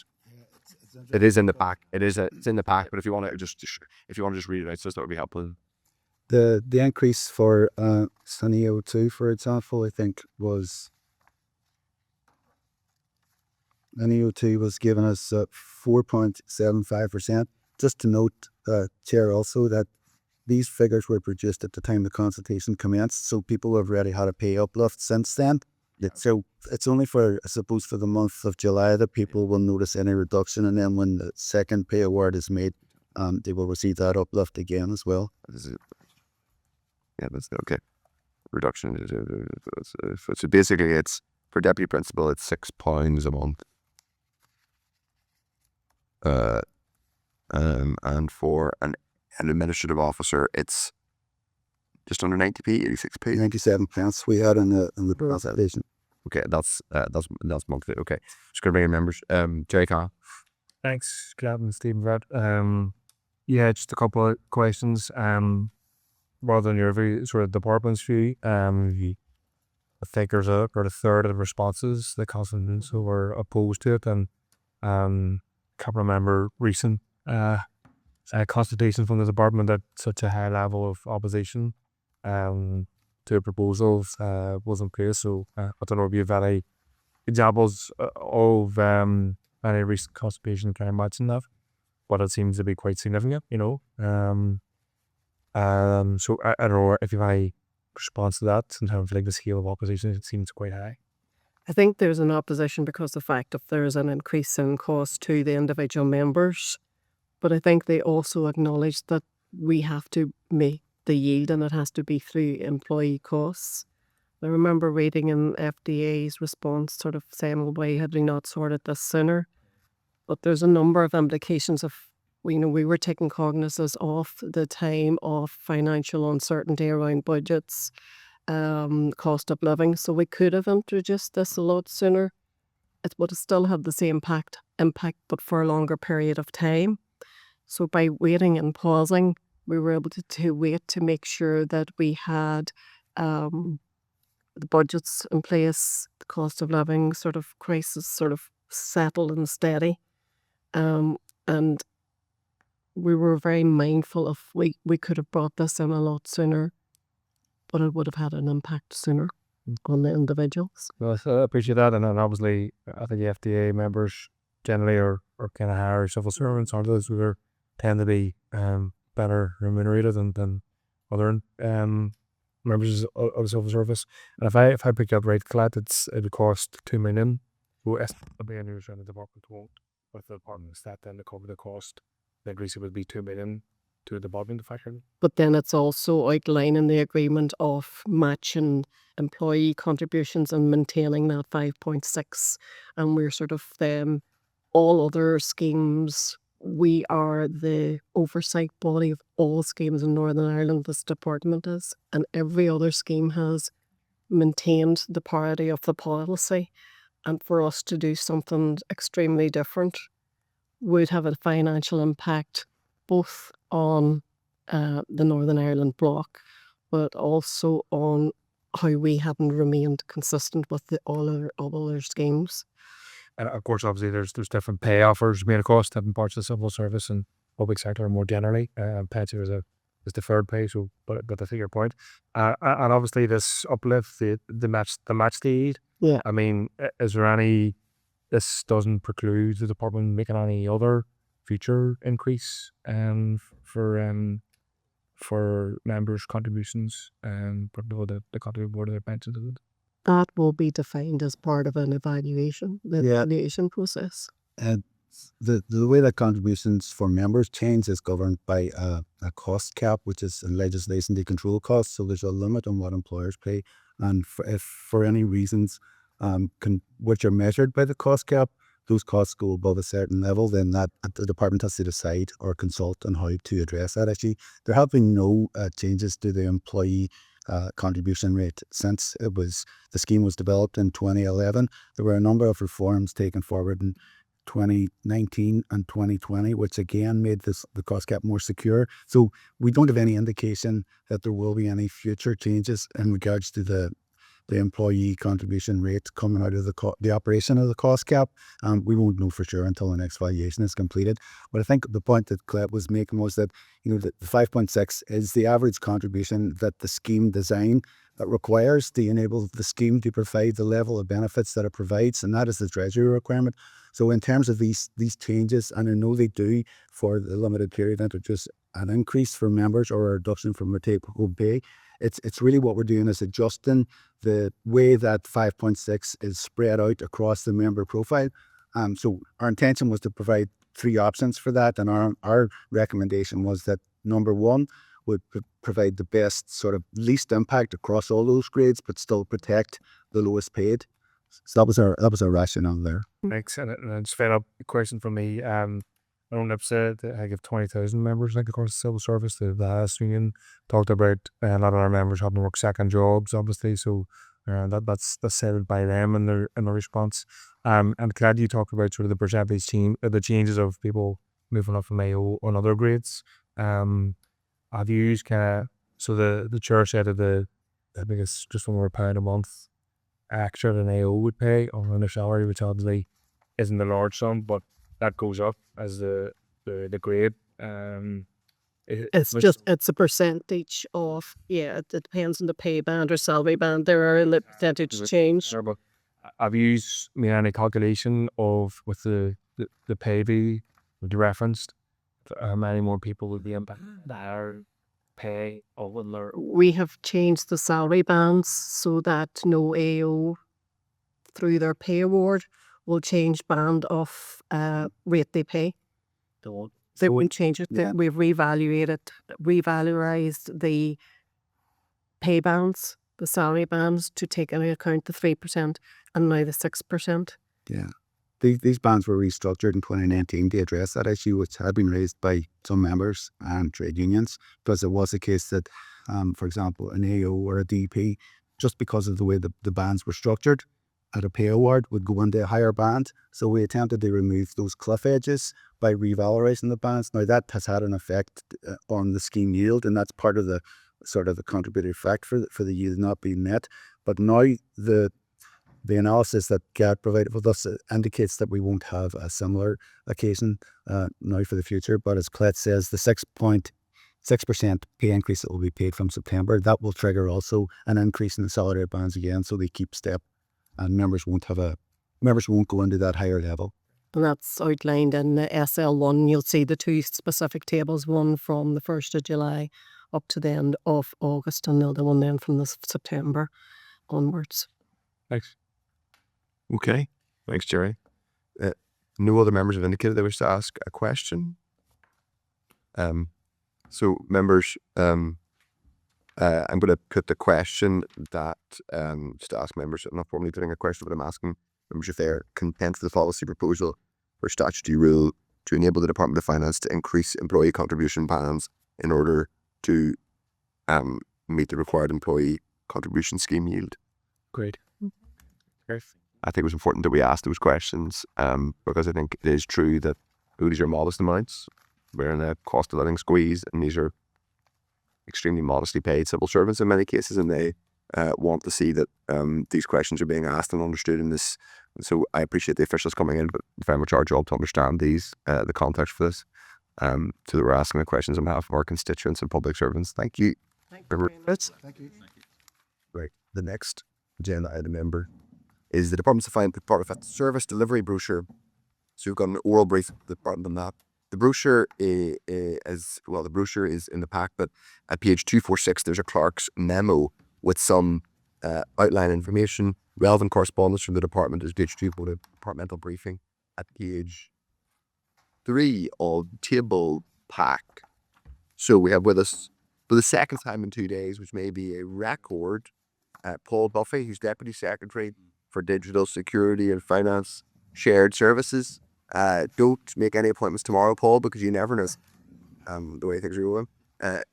It is in the pack. It's in the pack. But if you want to just read it out, so that would be helpful. The increase for Sun EO2, for example, I think was an EO2 was giving us 4.75%. Just to note, Chair, also that these figures were produced at the time the consultation commenced, so people have already had a pay uplift since then. So it's only for, I suppose, for the month of July that people will notice any reduction, and then when the second pay award is made, they will receive that uplift again as well. Yeah, that's okay. Reduction. So basically, it's for deputy principal, it's £6 a month. And for an administrative officer, it's just under 90p, 86p. 97 pence we had in the presentation. Okay, that's monthly. Okay, just gonna bring in members. Jerry Carl. Thanks, Colette and Stephen Brad. Yeah, just a couple of questions. Rather than your very sort of department's view, I think there's a third of the responses, the consultants who were opposed to it, and can't remember recent consultation from the department at such a high level of opposition to proposals was in place. So I don't know if you have any examples of any recent consultation kind of matching that, but it seems to be quite significant, So I don't know if you have any response to that in terms of like the scale of opposition. It seems quite high. I think there's an opposition because of the fact that there is an increase in cost to the individual members, but I think they also acknowledge that we have to make the yield and it has to be through employee costs. I remember reading in FDA's response sort of saying, well, why had we not sorted this sooner? But there's a number of implications of, we were taking cognizance of the time of financial uncertainty around budgets, cost of living. So we could have introduced this a lot sooner. It would have still had the same impact, but for a longer period of time. So by waiting and pausing, we were able to wait to make sure that we had the budgets in place, the cost of living sort of crisis sort of settled and steady. And we were very mindful of we could have brought this in a lot sooner, but it would have had an impact sooner on the individuals. Well, I appreciate that, and then obviously I think the FDA members generally are kind of higher civil servants, aren't those who tend to be better remunerated than other members of the civil service. And if I pick up right, Colette, it would cost $2 million. Who estimate the department won't, but the department is that then to cover the cost. The increase would be $2 million to the department factor. But then it's also outlining the agreement of matching employee contributions and maintaining that 5.6. And we're sort of all other schemes. We are the oversight body of all schemes in Northern Ireland, this department is, and every other scheme has maintained the parity of the policy. And for us to do something extremely different would have a financial impact both on the Northern Ireland bloc, but also on how we haven't remained consistent with all other schemes. And of course, obviously, there's different pay offers made across different parts of the civil service and public sector more generally. Pension is deferred pay, so but I think your point. And obviously, this uplift, the match deed. Yeah. I mean, is there any? This doesn't preclude the department making any other future increase for members' contributions for people that contribute more to their pensions? That will be defined as part of an evaluation, the Yeah. evaluation process. The way that contributions for members change is governed by a cost cap, which is in legislation they control costs. So there's a limit on what employers pay, and if for any reasons which are measured by the cost cap, those costs go above a certain level, then that the department has to decide or consult on how to address that issue. There have been no changes to the employee contribution rate since the scheme was developed in 2011. There were a number of reforms taken forward in 2019 and 2020, which again made the cost cap more secure. So we don't have any indication that there will be any future changes in regards to the employee contribution rate coming out of the operation of the cost cap. We won't know for sure until the next valuation is completed. But I think the point that Colette was making was that the 5.6 is the average contribution that the scheme design requires to enable the scheme to provide the level of benefits that it provides, and that is the Treasury requirement. So in terms of these changes, and I know they do for the limited period introduce an increase for members or a reduction from their take-home pay, it's really what we're doing is adjusting the way that 5.6 is spread out across the member profile. So our intention was to provide 3 options for that, and our recommendation was that number 1 would provide the best sort of least impact across all those grades, but still protect the lowest paid. So that was our rationale there. Thanks. And just fed up question from me. I don't have said that I have 20,000 members across the civil service. The last union talked about a lot of our members having to work second jobs, obviously. So that's said by them in their response. And Colette, you talked about sort of the percentage the changes of people moving up from AO on other grades. Have you used so the chair said that I think it's just over £1 a month extra than AO would pay on their salary, which obviously isn't a large sum, but that goes up as the grade. It's a percentage of, it depends on the pay band or salary band. There are a percentage change. But have you made any calculation of with the pay V that you referenced, how many more people would be impacted their pay over their? We have changed the salary bands so that no AO through their pay award will change band of rate they pay. They won't change it. Yeah. We've revalorized the pay bands, the salary bands, to take into account the 3% and now the 6%. Yeah. These bands were restructured in 2019 to address that issue, which had been raised by some members and trade unions, because it was a case that, for example, an AO or a DP, just because of the way the bands were structured, at a pay award would go into a higher band. So we attempted to remove those cliff edges by revalorizing the bands. Now that has had an effect on the scheme yield, and that's part of the sort of the contributory effect for the yield not being met. But now the analysis that Gad provided with us indicates that we won't have a similar occasion now for the future. But as Colette says, the 6% pay increase that will be paid from September, that will trigger also an increase in the salary bands again, so they keep step, and members won't go into that higher level. And that's outlined in the SL1. You'll see the 2 specific tables, one from the 1st of July up to the end of August, and the other one then from the September onwards. Thanks. Okay. Thanks, Jerry. No other members have indicated they wish to ask a question. So members, I'm going to put the question that, just to ask members, I'm not formally putting a question, but I'm asking members if they're content with the policy proposal for statutory rule to enable the Department of Finance to increase employee contribution bands in order to meet the required employee contribution scheme yield. Great. I think it was important that we ask those questions because I think it is true that these are modest amounts. We're in a cost of living squeeze, and these are extremely modestly paid civil servants in many cases, and they want to see that these questions are being asked and understood in this. So I appreciate the officials coming in, but very much our job to understand these, the context for this, so that we're asking the questions on behalf of our constituents and public servants. Thank you. Thank you very much. Thank you. Right. The next agenda item, member, is the Department's Finance Service Delivery Brochure. So we've got an oral brief from the department on that. The brochure the brochure is in the pack, but at page 246, there's a clerk's memo with some outline information, relevant correspondence from the department is digitally uploaded, departmental briefing at page 3 of the table pack. So we have with us for the second time in 2 days, which may be a record, Paul Duffy, who's Deputy Secretary for Digital Security and Finance Shared Services. Don't make any appointments tomorrow, Paul, because you never know the way things are going.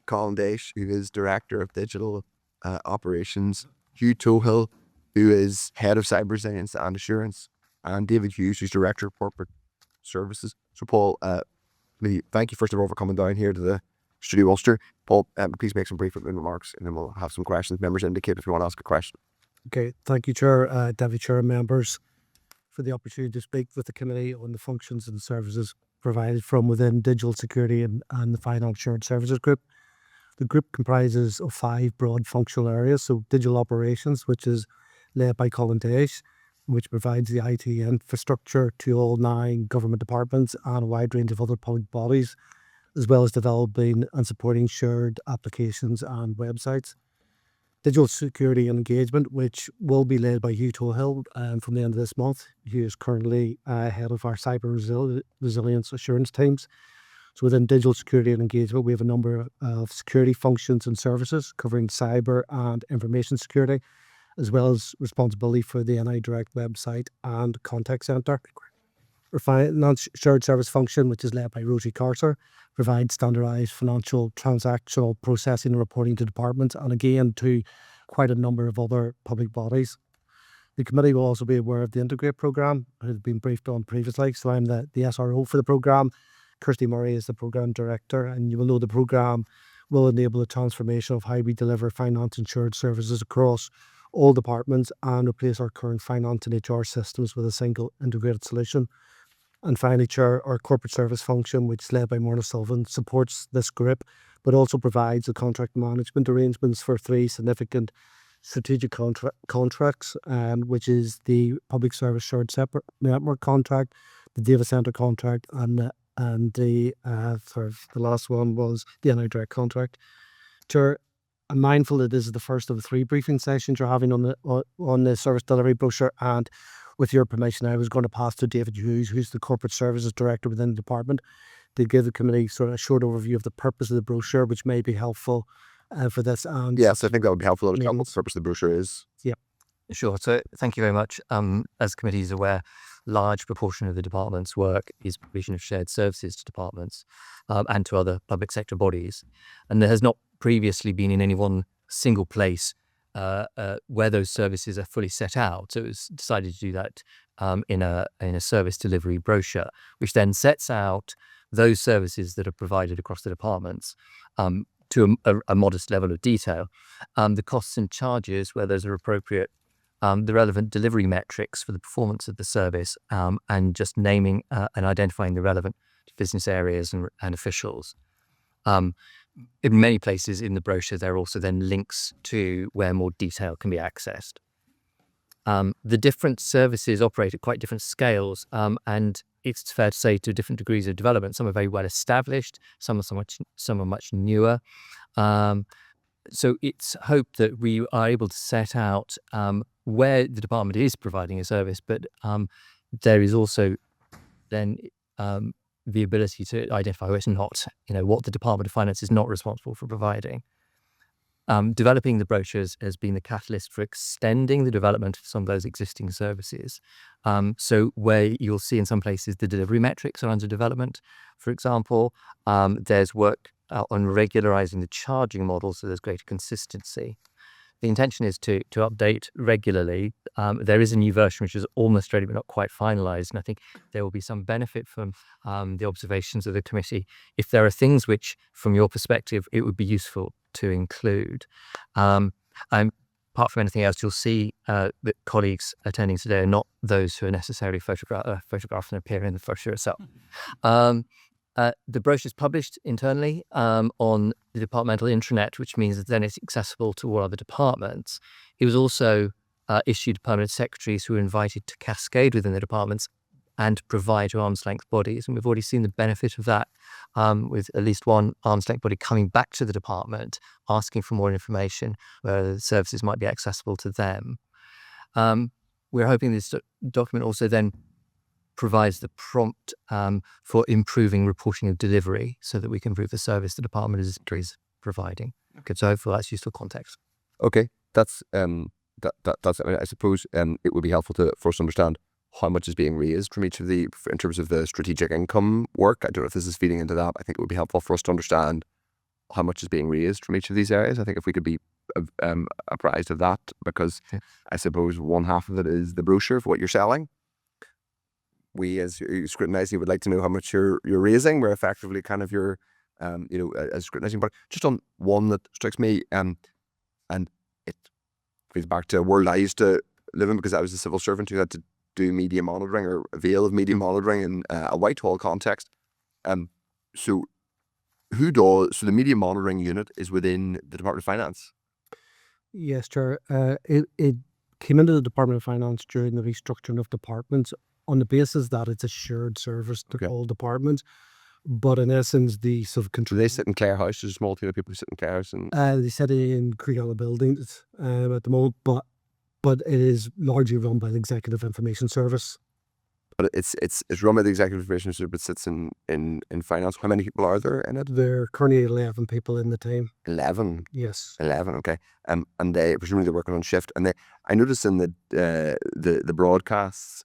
Colin Daysh, who is Director of Digital Operations. Hugh Tohill, who is Head of Cyber Resilience and Assurance. And David Hughes, who's Director of Corporate Services. So Paul, thank you first of all for coming down here to the Studio Ulster. Paul, please make some brief remarks and then we'll have some questions. Members indicate if you want to ask a question. Okay, thank you, Chair, Deputy Chair, and members, for the opportunity to speak with the committee on the functions and services provided from within Digital Security and the Finance Shared Services Group. The group comprises of 5 broad functional areas. So digital operations, which is led by Colin Daysh, which provides the IT infrastructure to all 9 government departments and a wide range of other public bodies, as well as developing and supporting shared applications and websites. Digital security and engagement, which will be led by Hugh Tohill from the end of this month. Hugh is currently head of our cyber resilience assurance teams. So within digital security and engagement, we have a number of security functions and services covering cyber and information security, as well as responsibility for the NI Direct website and contact centre. Our finance shared service function, which is led by Rosie Carter, provides standardised financial transactional processing and reporting to departments and again to quite a number of other public bodies. The committee will also be aware of the Integrate programme, which has been briefed on previously. So I'm the SRO for the programme. Kirsty Murray is the programme director, and you will know the programme will enable the transformation of how we deliver finance and shared services across all departments and replace our current finance and HR systems with a single integrated solution. And finally, Chair, our corporate service function, which is led by Myrna Sullivan, supports this group, but also provides the contract management arrangements for 3 significant strategic contracts, which is the Public Service Shared Separate Network contract, the data centre contract, and the last one was the NI Direct contract. Chair, I'm mindful that this is the first of the 3 briefing sessions you're having on the service delivery brochure, and with your permission, I was going to pass to David Hughes, who's the Corporate Services Director within the department, to give the committee sort of a short overview of the purpose of the brochure, which may be helpful for this. And yes, I think that would be helpful. What the purpose of the brochure is. Yeah. Sure. So thank you very much. As the committee is aware, large proportion of the department's work is provision of shared services to departments and to other public sector bodies. And there has not previously been in any one single place where those services are fully set out. So it was decided to do that in a service delivery brochure, which then sets out those services that are provided across the departments to a modest level of detail, the costs and charges where those are appropriate, the relevant delivery metrics for the performance of the service, and just naming and identifying the relevant business areas and officials. In many places in the brochure, there are also then links to where more detail can be accessed. The different services operate at quite different scales, and it's fair to say to different degrees of development. Some are very well established, some are much newer. So it's hoped that we are able to set out where the department is providing a service, but there is also then the ability to identify where it's not, what the Department of Finance is not responsible for providing. Developing the brochures has been the catalyst for extending the development of some of those existing services. So where you'll see in some places the delivery metrics are under development, for example, there's work on regularizing the charging model so there's greater consistency. The intention is to update regularly. There is a new version which is almost ready but not quite finalised, and I think there will be some benefit from the observations of the committee if there are things which, from your perspective, it would be useful to include. And apart from anything else, you'll see that colleagues attending today are not those who are necessarily photographed and appear in the brochure itself. The brochure is published internally on the departmental intranet, which means that then it's accessible to all other departments. It was also issued to permanent secretaries who were invited to cascade within the departments and provide to arm's length bodies. And we've already seen the benefit of that with at least one arm's length body coming back to the department, asking for more information where the services might be accessible to them. We're hoping this document also then provides the prompt for improving reporting and delivery so that we can improve the service the department is providing. Okay, so hopefully that's useful context. Okay, that's that's. I mean, I suppose it would be helpful for us to understand how much is being raised from each of the, in terms of the strategic income work. I don't know if this is feeding into that. I think it would be helpful for us to understand how much is being raised from each of these areas. I think if we could be apprised of that, because I suppose one half of it is the brochure for what you're selling. We, as scrutinising, would like to know how much you're raising. We're effectively kind of your, as scrutinising. But just on one that strikes me, and it goes back to a world I used to live in, because I was a civil servant who had to do media monitoring or avail of media monitoring in a Whitehall context. So the media monitoring unit is within the Department of Finance? Yes, Chair. It came into the Department of Finance during the restructuring of departments on the basis that it's a shared service to all departments. But in essence, the sort of control. Do they sit in Clare House? There's a small team of people who sit in Clare House. And they sit in Creagalla buildings at the moment, but it is largely run by the Executive Information Service. But it's run by the Executive Information Service, but sits in finance. How many people are there in it? There are currently 11 people in the team. 11? Yes. 11, okay. And they presumably they're working on shift. And I noticed in the broadcasts,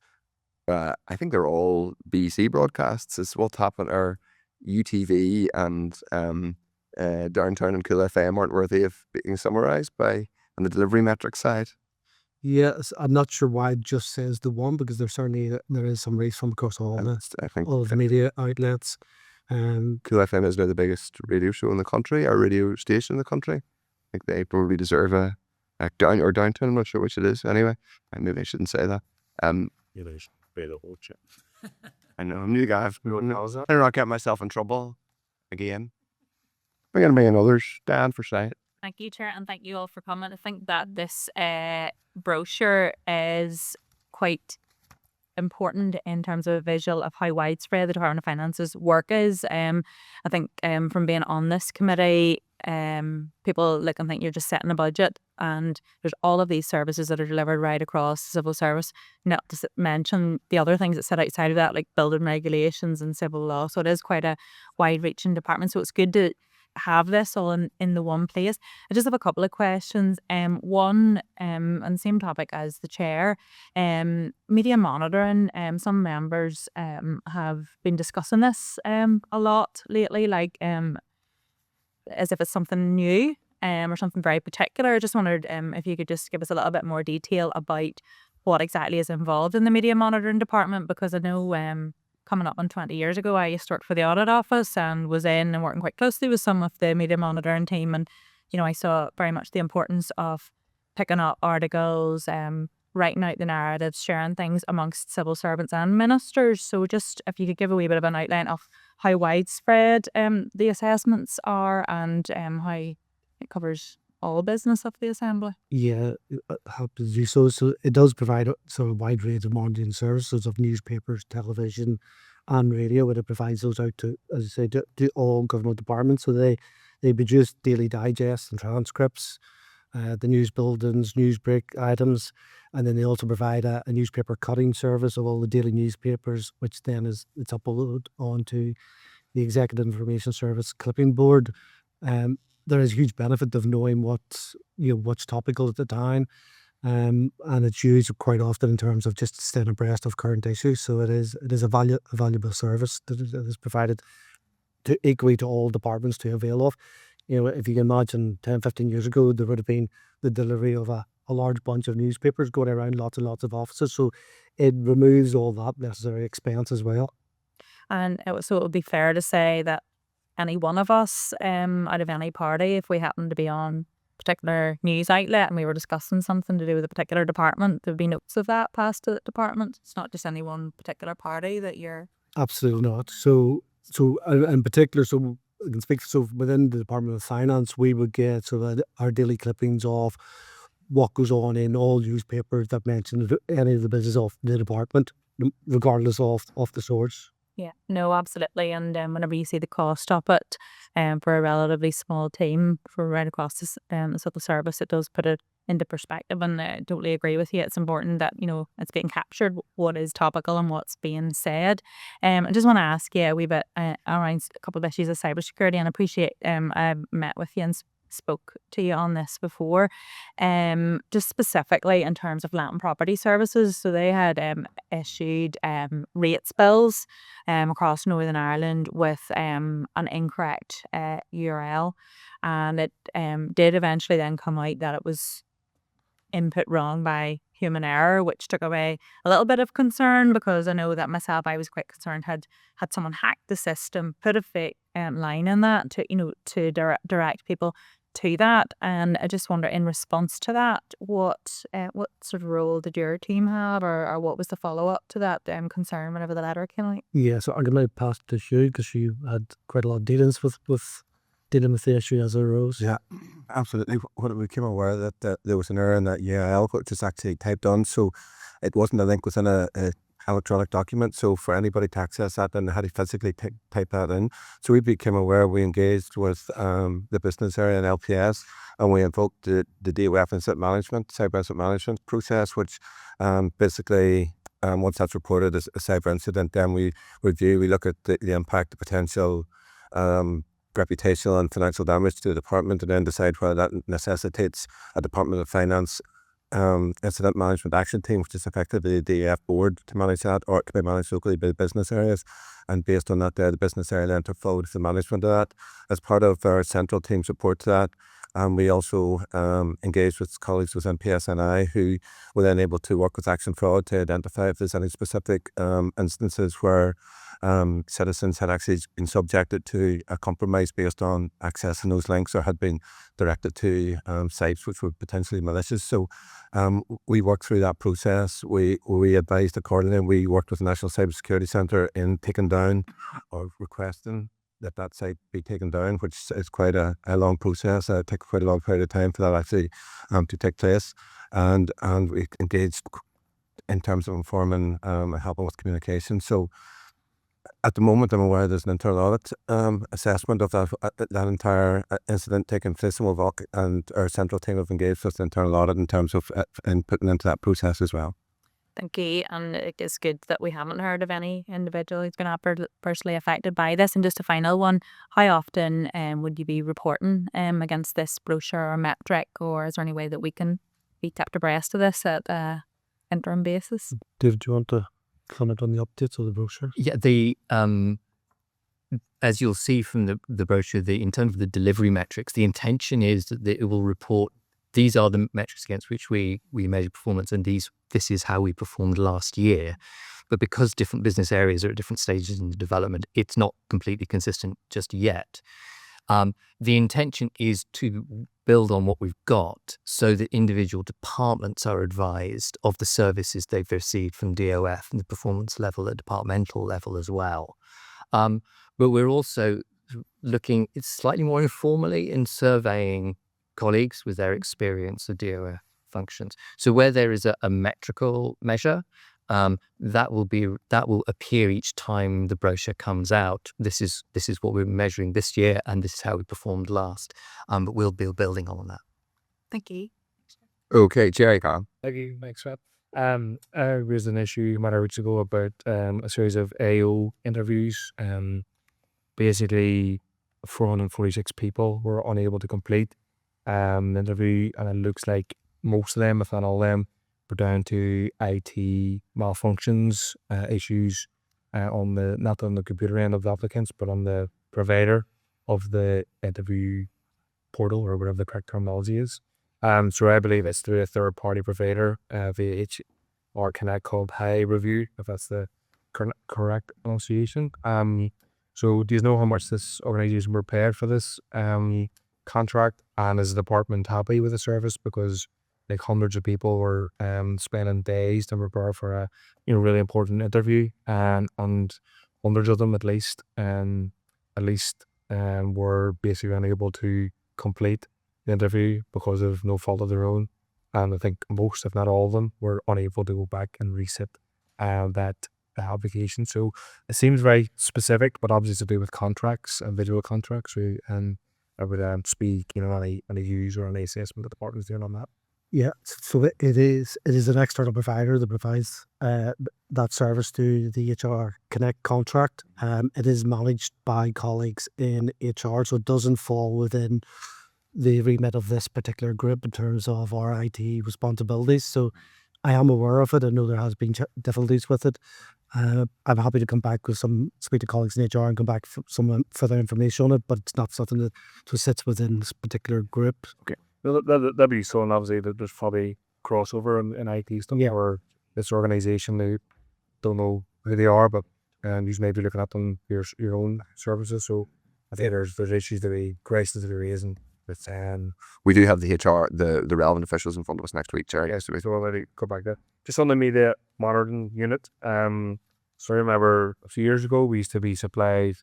I think they're all BBC broadcasts, is what's happened, or UTV and Downtown and Cool FM aren't worthy of being summarised on the delivery metrics side. Yes, I'm not sure why it just says the one, because there is some race from across all the media outlets. Cool FM is now the biggest radio show in the country, or radio station in the country. I think they probably deserve a Downtown. I'm not sure which it is. Anyway, maybe I shouldn't say that. Yeah, they should pay the whole check. I know, I'm new guy. I don't not get myself in trouble again. We're going to make another stand for sight. Thank you, Chair, and thank you all for coming. I think that this brochure is quite important in terms of a visual of how widespread the Department of Finance's work is. I think from being on this committee, people look and think you're just setting a budget, and there's all of these services that are delivered right across the civil service, not to mention the other things that sit outside of that, like building regulations and civil law. So it is quite a wide-reaching department. So it's good to have this all in the one place. I just have a couple of questions. One, on the same topic as the chair, media monitoring. Some members have been discussing this a lot lately, like as if it's something new or something very particular. I just wondered if you could just give us a little bit more detail about what exactly is involved in the media monitoring department, because I know coming up on 20 years ago, I used to work for the audit office and was in and working quite closely with some of the media monitoring team. And, I saw very much the importance of picking up articles, writing out the narratives, sharing things amongst civil servants and ministers. So just if you could give a wee bit of an outline of how widespread the assessments are and how it covers all business of the Assembly. Yeah, happy to do so. So it does provide sort of wide range of monitoring services of newspapers, television and radio, and it provides those out to, as I say, to all government departments. So they produce daily digests and transcripts, the news bulletins, news break items, and then they also provide a newspaper cutting service of all the daily newspapers, which then it's uploaded onto the Executive Information Service clipping board. There is a huge benefit of knowing what's topical at the time, and it's used quite often in terms of just staying abreast of current issues. So it is a valuable service that is provided equally to all departments to avail of. If you can imagine 10, 15 years ago, there would have been the delivery of a large bunch of newspapers going around lots and lots of offices. So it removes all that necessary expense as well. And so it would be fair to say that any one of us out of any party, if we happen to be on a particular news outlet and we were discussing something to do with a particular department, there would be notes of that passed to the department. It's not just any one particular party that you're... Absolutely not. So in particular, so I can speak, so within the Department of Finance, we would get our daily clippings of what goes on in all newspapers that mention any of the business of the department. regardless of the source. Yeah, no, absolutely. And whenever you see the cost of it, for a relatively small team for right across the civil service, it does put it into perspective. And I totally agree with you. It's important that, you know, it's being captured, what is topical and what's being said. I just want to ask you a wee bit around a couple of issues of cybersecurity, and I appreciate I've met with you and spoke to you on this before, just specifically in terms of land and property services. So they had issued rates bills across Northern Ireland with an incorrect URL, and it did eventually then come out that it was input wrong by human error, which took away a little bit of concern, because I know that myself, I was quite concerned had someone hacked the system, put a fake line in that to, you know, to direct people to that. And I just wonder, in response to that, what sort of role did your team have, or what was the follow up to that concern whenever the letter came out? Yeah, so I'm going to pass it to Hugh because you had quite a lot of dealings with dealing with the issue as it arose. Yeah, absolutely. When we became aware that there was an error in that URL, which is actually typed on, so it wasn't a link within a electronic document. So for anybody to access that, then they had to physically type that in. So we became aware. We engaged with the business area and LPS, and we invoked the DOF incident management, cyber incident management process, which basically, once that's reported as a cyber incident, then we review, we look at the impact, the potential reputational and financial damage to the department, and then decide whether that necessitates a Department of Finance incident management action team, which is effectively the DAF board to manage that, or it can be managed locally by the business areas. And based on that, the business area then took forward the management of that. As part of our central team support to that, we also engaged with colleagues within PSNI who were then able to work with Action Fraud to identify if there's any specific instances where citizens had actually been subjected to a compromise based on accessing those links, or had been directed to sites which were potentially malicious. So we worked through that process. We advised accordingly. We worked with the National Cybersecurity Centre in taking down or requesting that site be taken down, which is quite a long process. It took quite a long period of time for that actually to take place. And we engaged in terms of informing and helping with communication. So at the moment, I'm aware there's an internal audit assessment of that entire incident taking place, and our central team have engaged with the internal audit in terms of inputting into that process as well. Thank you. And it's good that we haven't heard of any individual who's been personally affected by this. And just a final one, how often would you be reporting against this brochure or metric, or is there any way that we can be kept abreast of this at interim basis? David, do you want to comment on the updates of the brochure? Yeah, as you'll see from the brochure, in terms of the delivery metrics, the intention is that it will report, these are the metrics against which we measure performance, and this is how we performed last year. But because different business areas are at different stages in the development, it's not completely consistent just yet. The intention is to build on what we've got so that individual departments are advised of the services they've received from DOF and the performance level at departmental level as well. But we're also looking, it's slightly more informally, in surveying colleagues with their experience of DOF functions. So where there is a metrical measure, that will appear each time the brochure comes out. This is what we're measuring this year, and this is how we performed last. But we'll be building on that. Thank you. Okay, Jerry Khan. Thank you, Mike Swett. I raised an issue a matter of weeks ago about a series of AO interviews. Basically, 446 people were unable to complete the interview, and it looks like most of them, if not all of them, were down to IT malfunctions, issues not on the computer end of the applicants, but on the provider of the interview portal, or whatever the correct terminology is. So I believe it's through a third-party provider via or Connect called High Review, if that's the correct pronunciation. So do you know how much this organisation were paid for this contract, and is the department happy with the service? Because like hundreds of people were spending days to prepare for a really important interview, and hundreds of them at least were basically unable to complete the interview because of no fault of their own. And I think most, if not all of them, were unable to go back and resit that application. So it seems very specific, but obviously to do with contracts and visual contracts. And I would speak, on any views or any assessment the department is doing on that. Yeah, so it is an external provider that provides that service to the HR Connect contract. It is managed by colleagues in HR, so it doesn't fall within the remit of this particular group in terms of our IT responsibilities. So I am aware of it. I know there has been difficulties with it. I'm happy to come back with speak to colleagues in HR and come back for some further information on it, but it's not something that sits within this particular group. Okay. Well, that'd be so, and obviously there's probably crossover in IT stuff, or this organisation, they don't know who they are, but you may be looking at them for your own services. So I think there's issues to be questions to be raising. We do have the HR, the relevant officials in front of us next week, Jerry. Yes, so we'll already go back there. Just on the media monitoring unit, so I remember a few years ago we used to be supplied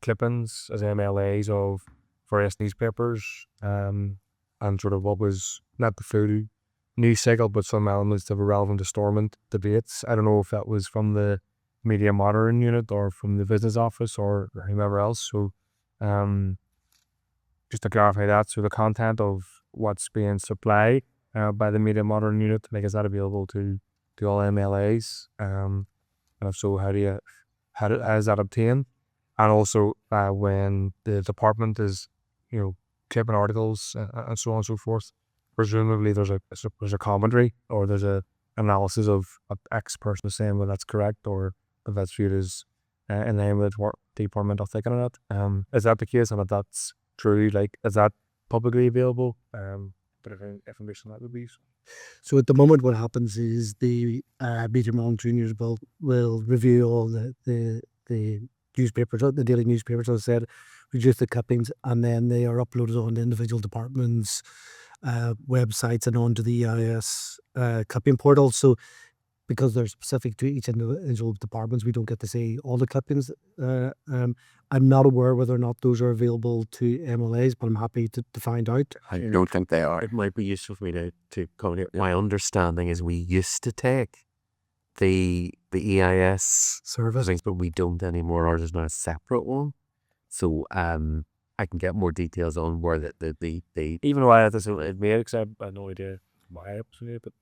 clippings as MLAs of various newspapers, and sort of what was not the full news cycle, but some elements that were relevant to Stormont debates. I don't know if that was from the media monitoring unit or from the business office or whomever else. So just to clarify that, so the content of what's being supplied by the media monitoring unit, like, is that available to all MLAs? And if so, how is that obtained? And also when the department is, clipping articles and so on and so forth, presumably there's a commentary or there's a analysis of what X person is saying, whether that's correct or if that's viewed as in line with what the department are thinking of that. Is that the case? And if that's true, is that publicly available? But if information that would be useful. So at the moment, what happens is the media monitoring unit will review all the newspapers, the daily newspapers, as I said, reduce the clippings, and then they are uploaded on the individual departments' websites and onto the EIS clipping portal. So because they're specific to each individual departments, we don't get to see all the clippings. I'm not aware whether or not those are available to MLAs, but I'm happy to find out. I don't think they are. It might be useful for me to comment here. My understanding is we used to take the EIS service, but we don't anymore. Ours is now a separate one. So I can get more details on where the even why it made, except I have no idea why it was made, but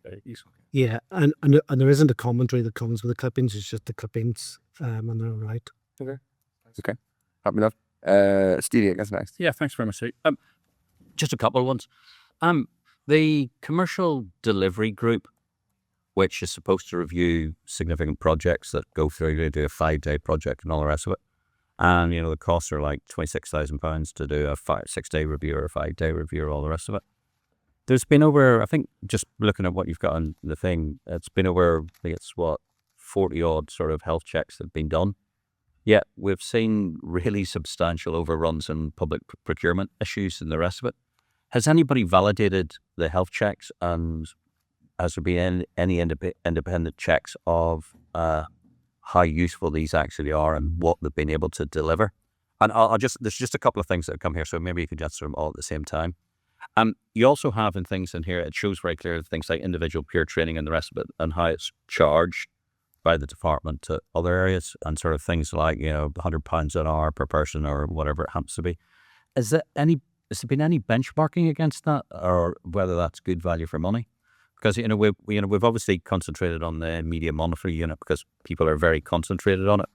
yeah, and there isn't a commentary that comes with the clippings. It's just the clippings, and they're all right. Okay, happy enough. Stevie, I guess next. Yeah, thanks very much, Sue. Just a couple of ones. The commercial delivery group, which is supposed to review significant projects that go through, they do a 5-day project and all the rest of it. And, the costs are like £26,000 to do a 6-day review or a 5-day review or all the rest of it. There's been over, I think, just looking at what you've got on the thing, it's been over, I think it's 40 odd sort of health checks that have been done. Yet we've seen really substantial overruns in public procurement issues and the rest of it. Has anybody validated the health checks, and has there been any independent checks of how useful these actually are and what they've been able to deliver? And there's just a couple of things that come here, so maybe you could answer them all at the same time. You also have in things in here, it shows very clear things like individual peer training and the rest of it, and how it's charged by the department to other areas, and sort of things like, £100 an hour per person or whatever it happens to be. Has there been any benchmarking against that, or whether that's good value for money? Because we've obviously concentrated on the media monitoring unit because people are very concentrated on it.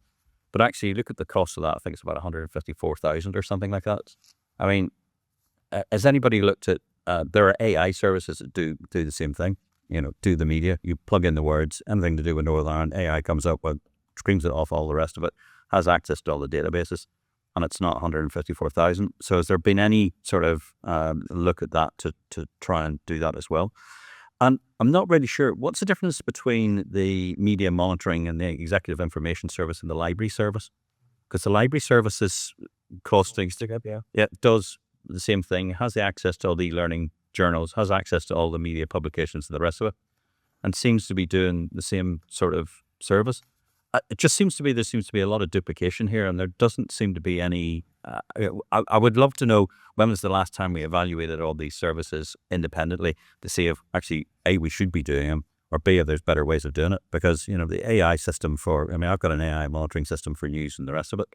But actually, look at the cost of that. I think it's about 154,000 or something like that. I mean, has anybody looked at? There are AI services that do the same thing. Do the media. You plug in the words, anything to do with Northern Ireland, AI comes up with, screams it off, all the rest of it, has access to all the databases, and it's not 154,000. So has there been any sort of look at that to try and do that as well? And I'm not really sure, what's the difference between the media monitoring and the executive information service and the library service? Because the library service is costing, it does the same thing, has the access to all the e-learning journals, has access to all the media publications and the rest of it, and seems to be doing the same sort of service. It just seems to be, there seems to be a lot of duplication here, and there doesn't seem to be any, I would love to know when was the last time we evaluated all these services independently to see if actually, A, we should be doing them, or B, if there's better ways of doing it. Because, you know, the AI system I've got an AI monitoring system for news and the rest of it.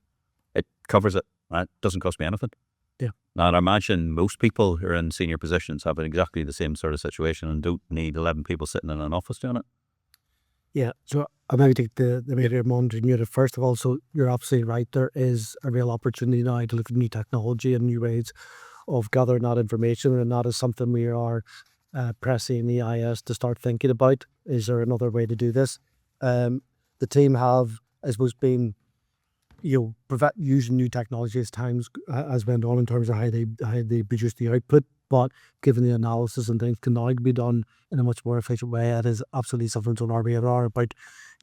It covers it. Right? It doesn't cost me anything. Yeah. Now, I imagine most people who are in senior positions have exactly the same sort of situation and don't need 11 people sitting in an office doing it. Yeah, so I maybe take the media monitoring unit first of all. So you're absolutely right. There is a real opportunity now to look at new technology and new ways of gathering that information, and that is something we are pressing the EIS to start thinking about. Is there another way to do this? The team have, I suppose, been using new technology as times has went on in terms of how they produce the output. But given the analysis and things can now be done in a much more efficient way, it is absolutely something on our radar about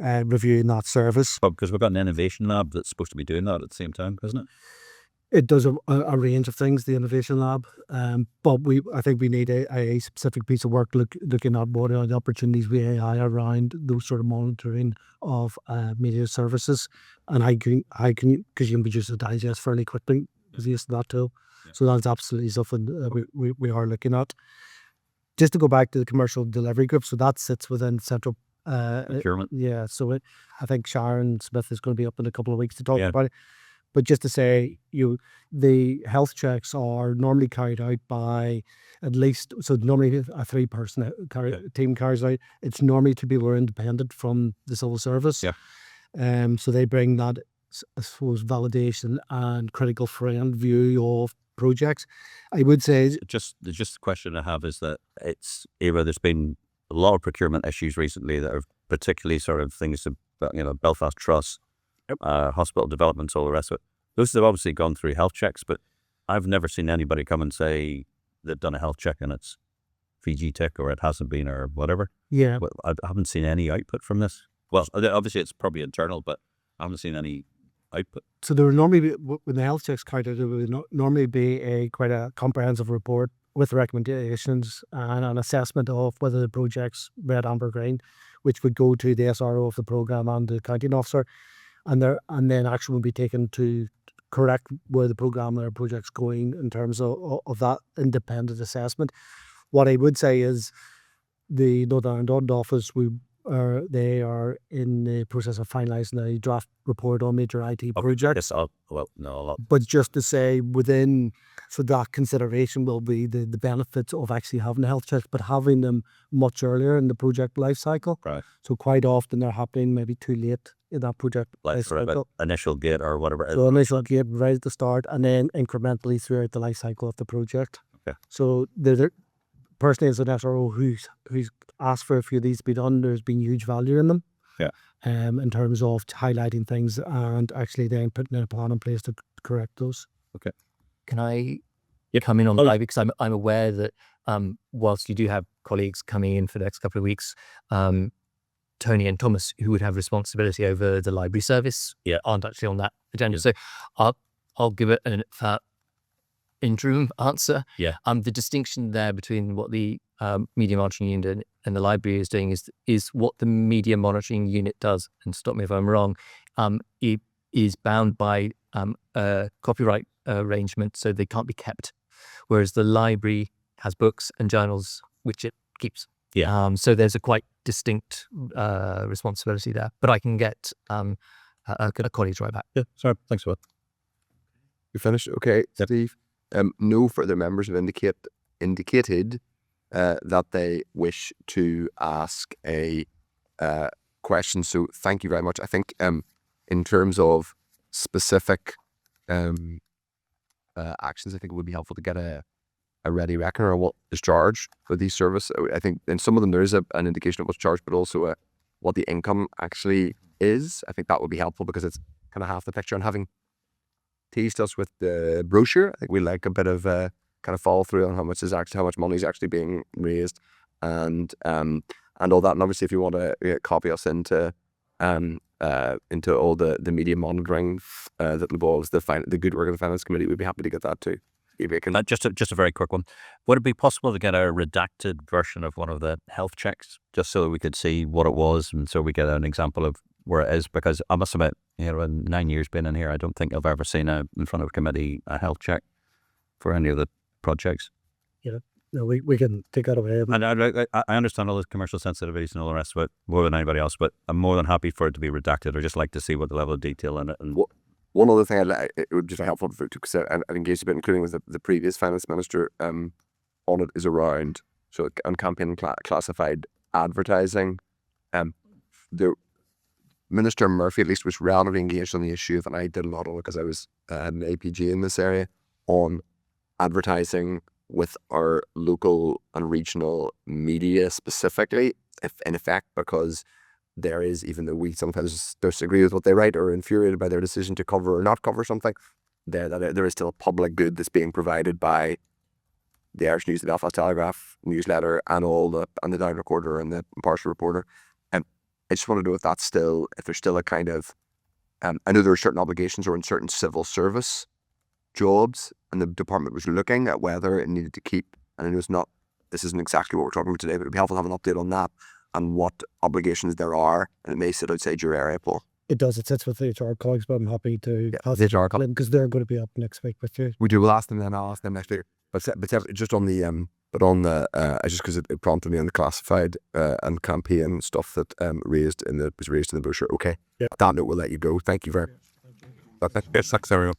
reviewing that service. But because we've got an innovation lab that's supposed to be doing that at the same time, isn't it? It does a range of things, the innovation lab, but I think we need a specific piece of work looking at what are the opportunities with AI around those sort of monitoring of media services, and how can because you can produce a digest fairly quickly with the use of that tool. Yeah. So that's absolutely something we are looking at. Just to go back to the commercial delivery group, so that sits within central procurement. Yeah, so I think Sharon Smith is going to be up in a couple of weeks to talk about it. But just to say, the health checks are normally carried out by at least, so normally a 3-person team carries out. It's normally to people who are independent from the civil service. Yeah. So they bring that, I suppose, validation and critical friend view of projects. I would say just the question I have is that there's been a lot of procurement issues recently that are particularly sort of things about, Belfast Trust. Hospital developments, all the rest of it. Those have obviously gone through health checks, but I've never seen anybody come and say they've done a health check and it's Fiji tick or it hasn't been or whatever. Yeah. I haven't seen any output from this. Well, obviously it's probably internal, but I haven't seen any output. So there would normally be, when the health checks carried out, there would normally be quite a comprehensive report with recommendations and an assessment of whether the project's red, amber, green, which would go to the SRO of the programme and the accounting officer. And then action will be taken to correct where the programme or project's going in terms of that independent assessment. What I would say is the Northern Ireland office, they are in the process of finalising a draft report on major IT projects. Yes, a lot. But just to say, so that consideration will be the benefits of actually having the health checks, but having them much earlier in the project life cycle. Right. So quite often they're happening maybe too late in that project life cycle. Initial gate or whatever. So initial gate right at the start, and then incrementally throughout the life cycle of the project. Okay. So there personally as an SRO who's asked for a few of these to be done, there's been huge value in them. Yeah. In terms of highlighting things and actually then putting a plan in place to correct those. Okay. Can I come in on that? Because I'm aware that whilst you do have colleagues coming in for the next couple of weeks, Tony and Thomas, who would have responsibility over the library service, aren't actually on that agenda. So I'll give it an interim answer. Yeah. The distinction there between what the media monitoring unit and the library is doing is what the media monitoring unit does. And stop me if I'm wrong. It is bound by a copyright arrangement, so they can't be kept. Whereas the library has books and journals which it keeps. Yeah. So there's a quite distinct responsibility there. But I can get a colleague right back. Yeah. Sorry. Thanks for that. You finished? Okay, yep. Steve. No further members have indicated that they wish to ask a question. So thank you very much. I think in terms of specific actions, I think it would be helpful to get a ready reckoner on what is charged for these services. I think in some of them there is an indication of what's charged, but also what the income actually is. I think that would be helpful because it's kind of half the picture. And having teased us with the brochure, I think we like a bit of kind of follow through on how much money is actually being raised, and all that. And obviously, if you want to copy us into all the media monitoring that involves the good work of the Finance Committee, we'd be happy to get that too. Just a very quick one. Would it be possible to get a redacted version of one of the health checks, just so that we could see what it was, and so we get an example of where it is? Because I must admit, in 9 years being in here, I don't think I've ever seen in front of a committee a health check for any of the projects. Yeah, No, we can take that away. And I understand all the commercial sensitivities and all the rest of it more than anybody else, but I'm more than happy for it to be redacted. I just like to see what the level of detail in it. And One other thing it would just be helpful for, because I've engaged a bit, including with the previous finance minister, on it, is around on campaign classified advertising. The Minister Murphy at least was relatively engaged on the issue, and I did a lot on it because I was at an APG in this area on advertising with our local and regional media specifically, if in effect, because there is, even though we sometimes disagree with what they write or are infuriated by their decision to cover or not cover something, there is still a public good that's being provided by the Irish News, the Belfast Telegraph newsletter, and the Down Recorder and the Impartial Reporter. I just want to know if there's still a kind of, I know there are certain obligations or in certain civil service jobs, and the department was looking at whether it needed to keep, and I know this isn't exactly what we're talking about today, but it'd be helpful to have an update on that and what obligations there are, and it may sit outside your area, Paul. It does. It sits with the HR colleagues, but I'm happy to have the HR colleagues, because they're going to be up next week with you. We do. We'll ask them then. I'll ask them next week. But just on the just because it prompted me on the classified and campaign stuff that was raised in the brochure. Okay. Yeah. On that note, we'll let you go. Thank you very much. Thanks, everyone.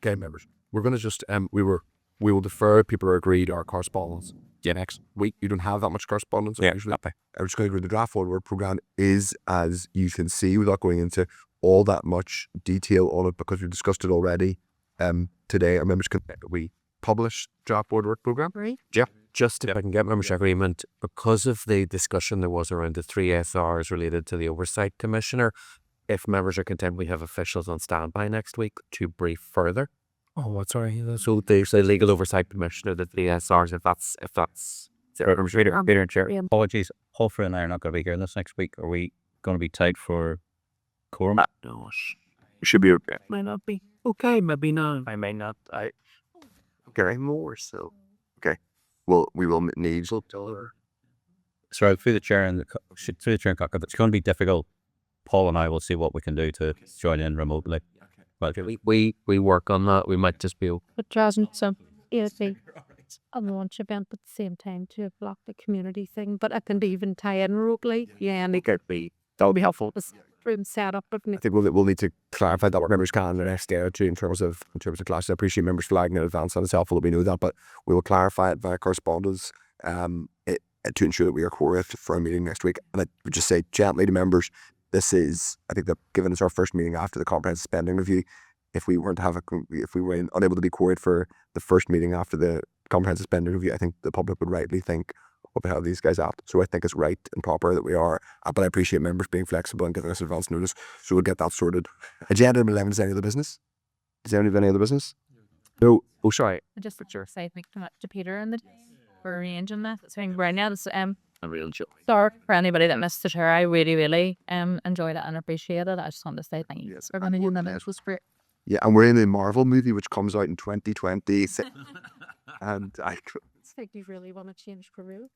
Okay, members. We're going to just we will defer. People are agreed our correspondence. Yeah, next week. You don't have that much correspondence. Yeah, usually. I'm just going to go. The draft forward program is, as you can see, without going into all that much detail on it, because we've discussed it already today. Our members can we publish draft board work program. Right. Yeah. Just if I can get membership agreement, because of the discussion there was around the 3 SRs related to the Oversight Commissioner, if members are content, we have officials on standby next week to brief further. Oh, what, sorry? So there's a Legal Oversight Commissioner, the 3 SRs, if that's Peter and Chair. Apologies, Hoffer and I are not going to be here this next week. Are we going to be tight for quorum? No, Should be okay. might not be. Okay, maybe not. I may not. Gary Moore, so okay. Well, we will need. Sorry, through the chair and Cocker, it's going to be difficult. Paul and I will see what we can do to join in remotely. But We work on that. We might just be. But doesn't it'd be a launch event at the same time to block the community thing, but it can even tie in remotely. Yeah, and it could be. That would be helpful. Room set up. I think we'll need to clarify that what members can in the next day or two in terms of classes. I appreciate members flagging in advance, and it's helpful that we know that, but we will clarify it via correspondence to ensure that we are quorate for our meeting next week. And I would just say gently to members, this is, I think that given it's our first meeting after the comprehensive spending review, if we were unable to be quorate for the first meeting after the comprehensive spending review, I think the public would rightly think, what the hell are these guys at? So I think it's right and proper that we are, but I appreciate members being flexible and giving us advance notice, so we'll get that sorted. Agenda number 11, is there any other business? Does anyone have any other business? No. Oh, sorry. I just want to say thank you to Peter and the team for arranging this. It's been right now. It's A real joy. sorry for anybody that missed the tour. I really enjoyed it and appreciate it. I just want to say thank you for everyone who that. It was great. Yeah, and we're in the Marvel movie, which comes out in 2020. And It's like you really want to change career.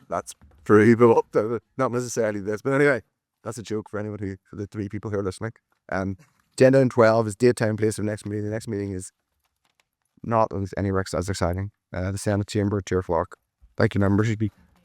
that's true, but not necessarily this. But anyway, that's a joke for the 3 people who are listening. Agenda in 12 is date, time, place of next meeting. The next meeting is not anywhere as exciting. The Senate Chamber, 2 o'clock. Thank you, members.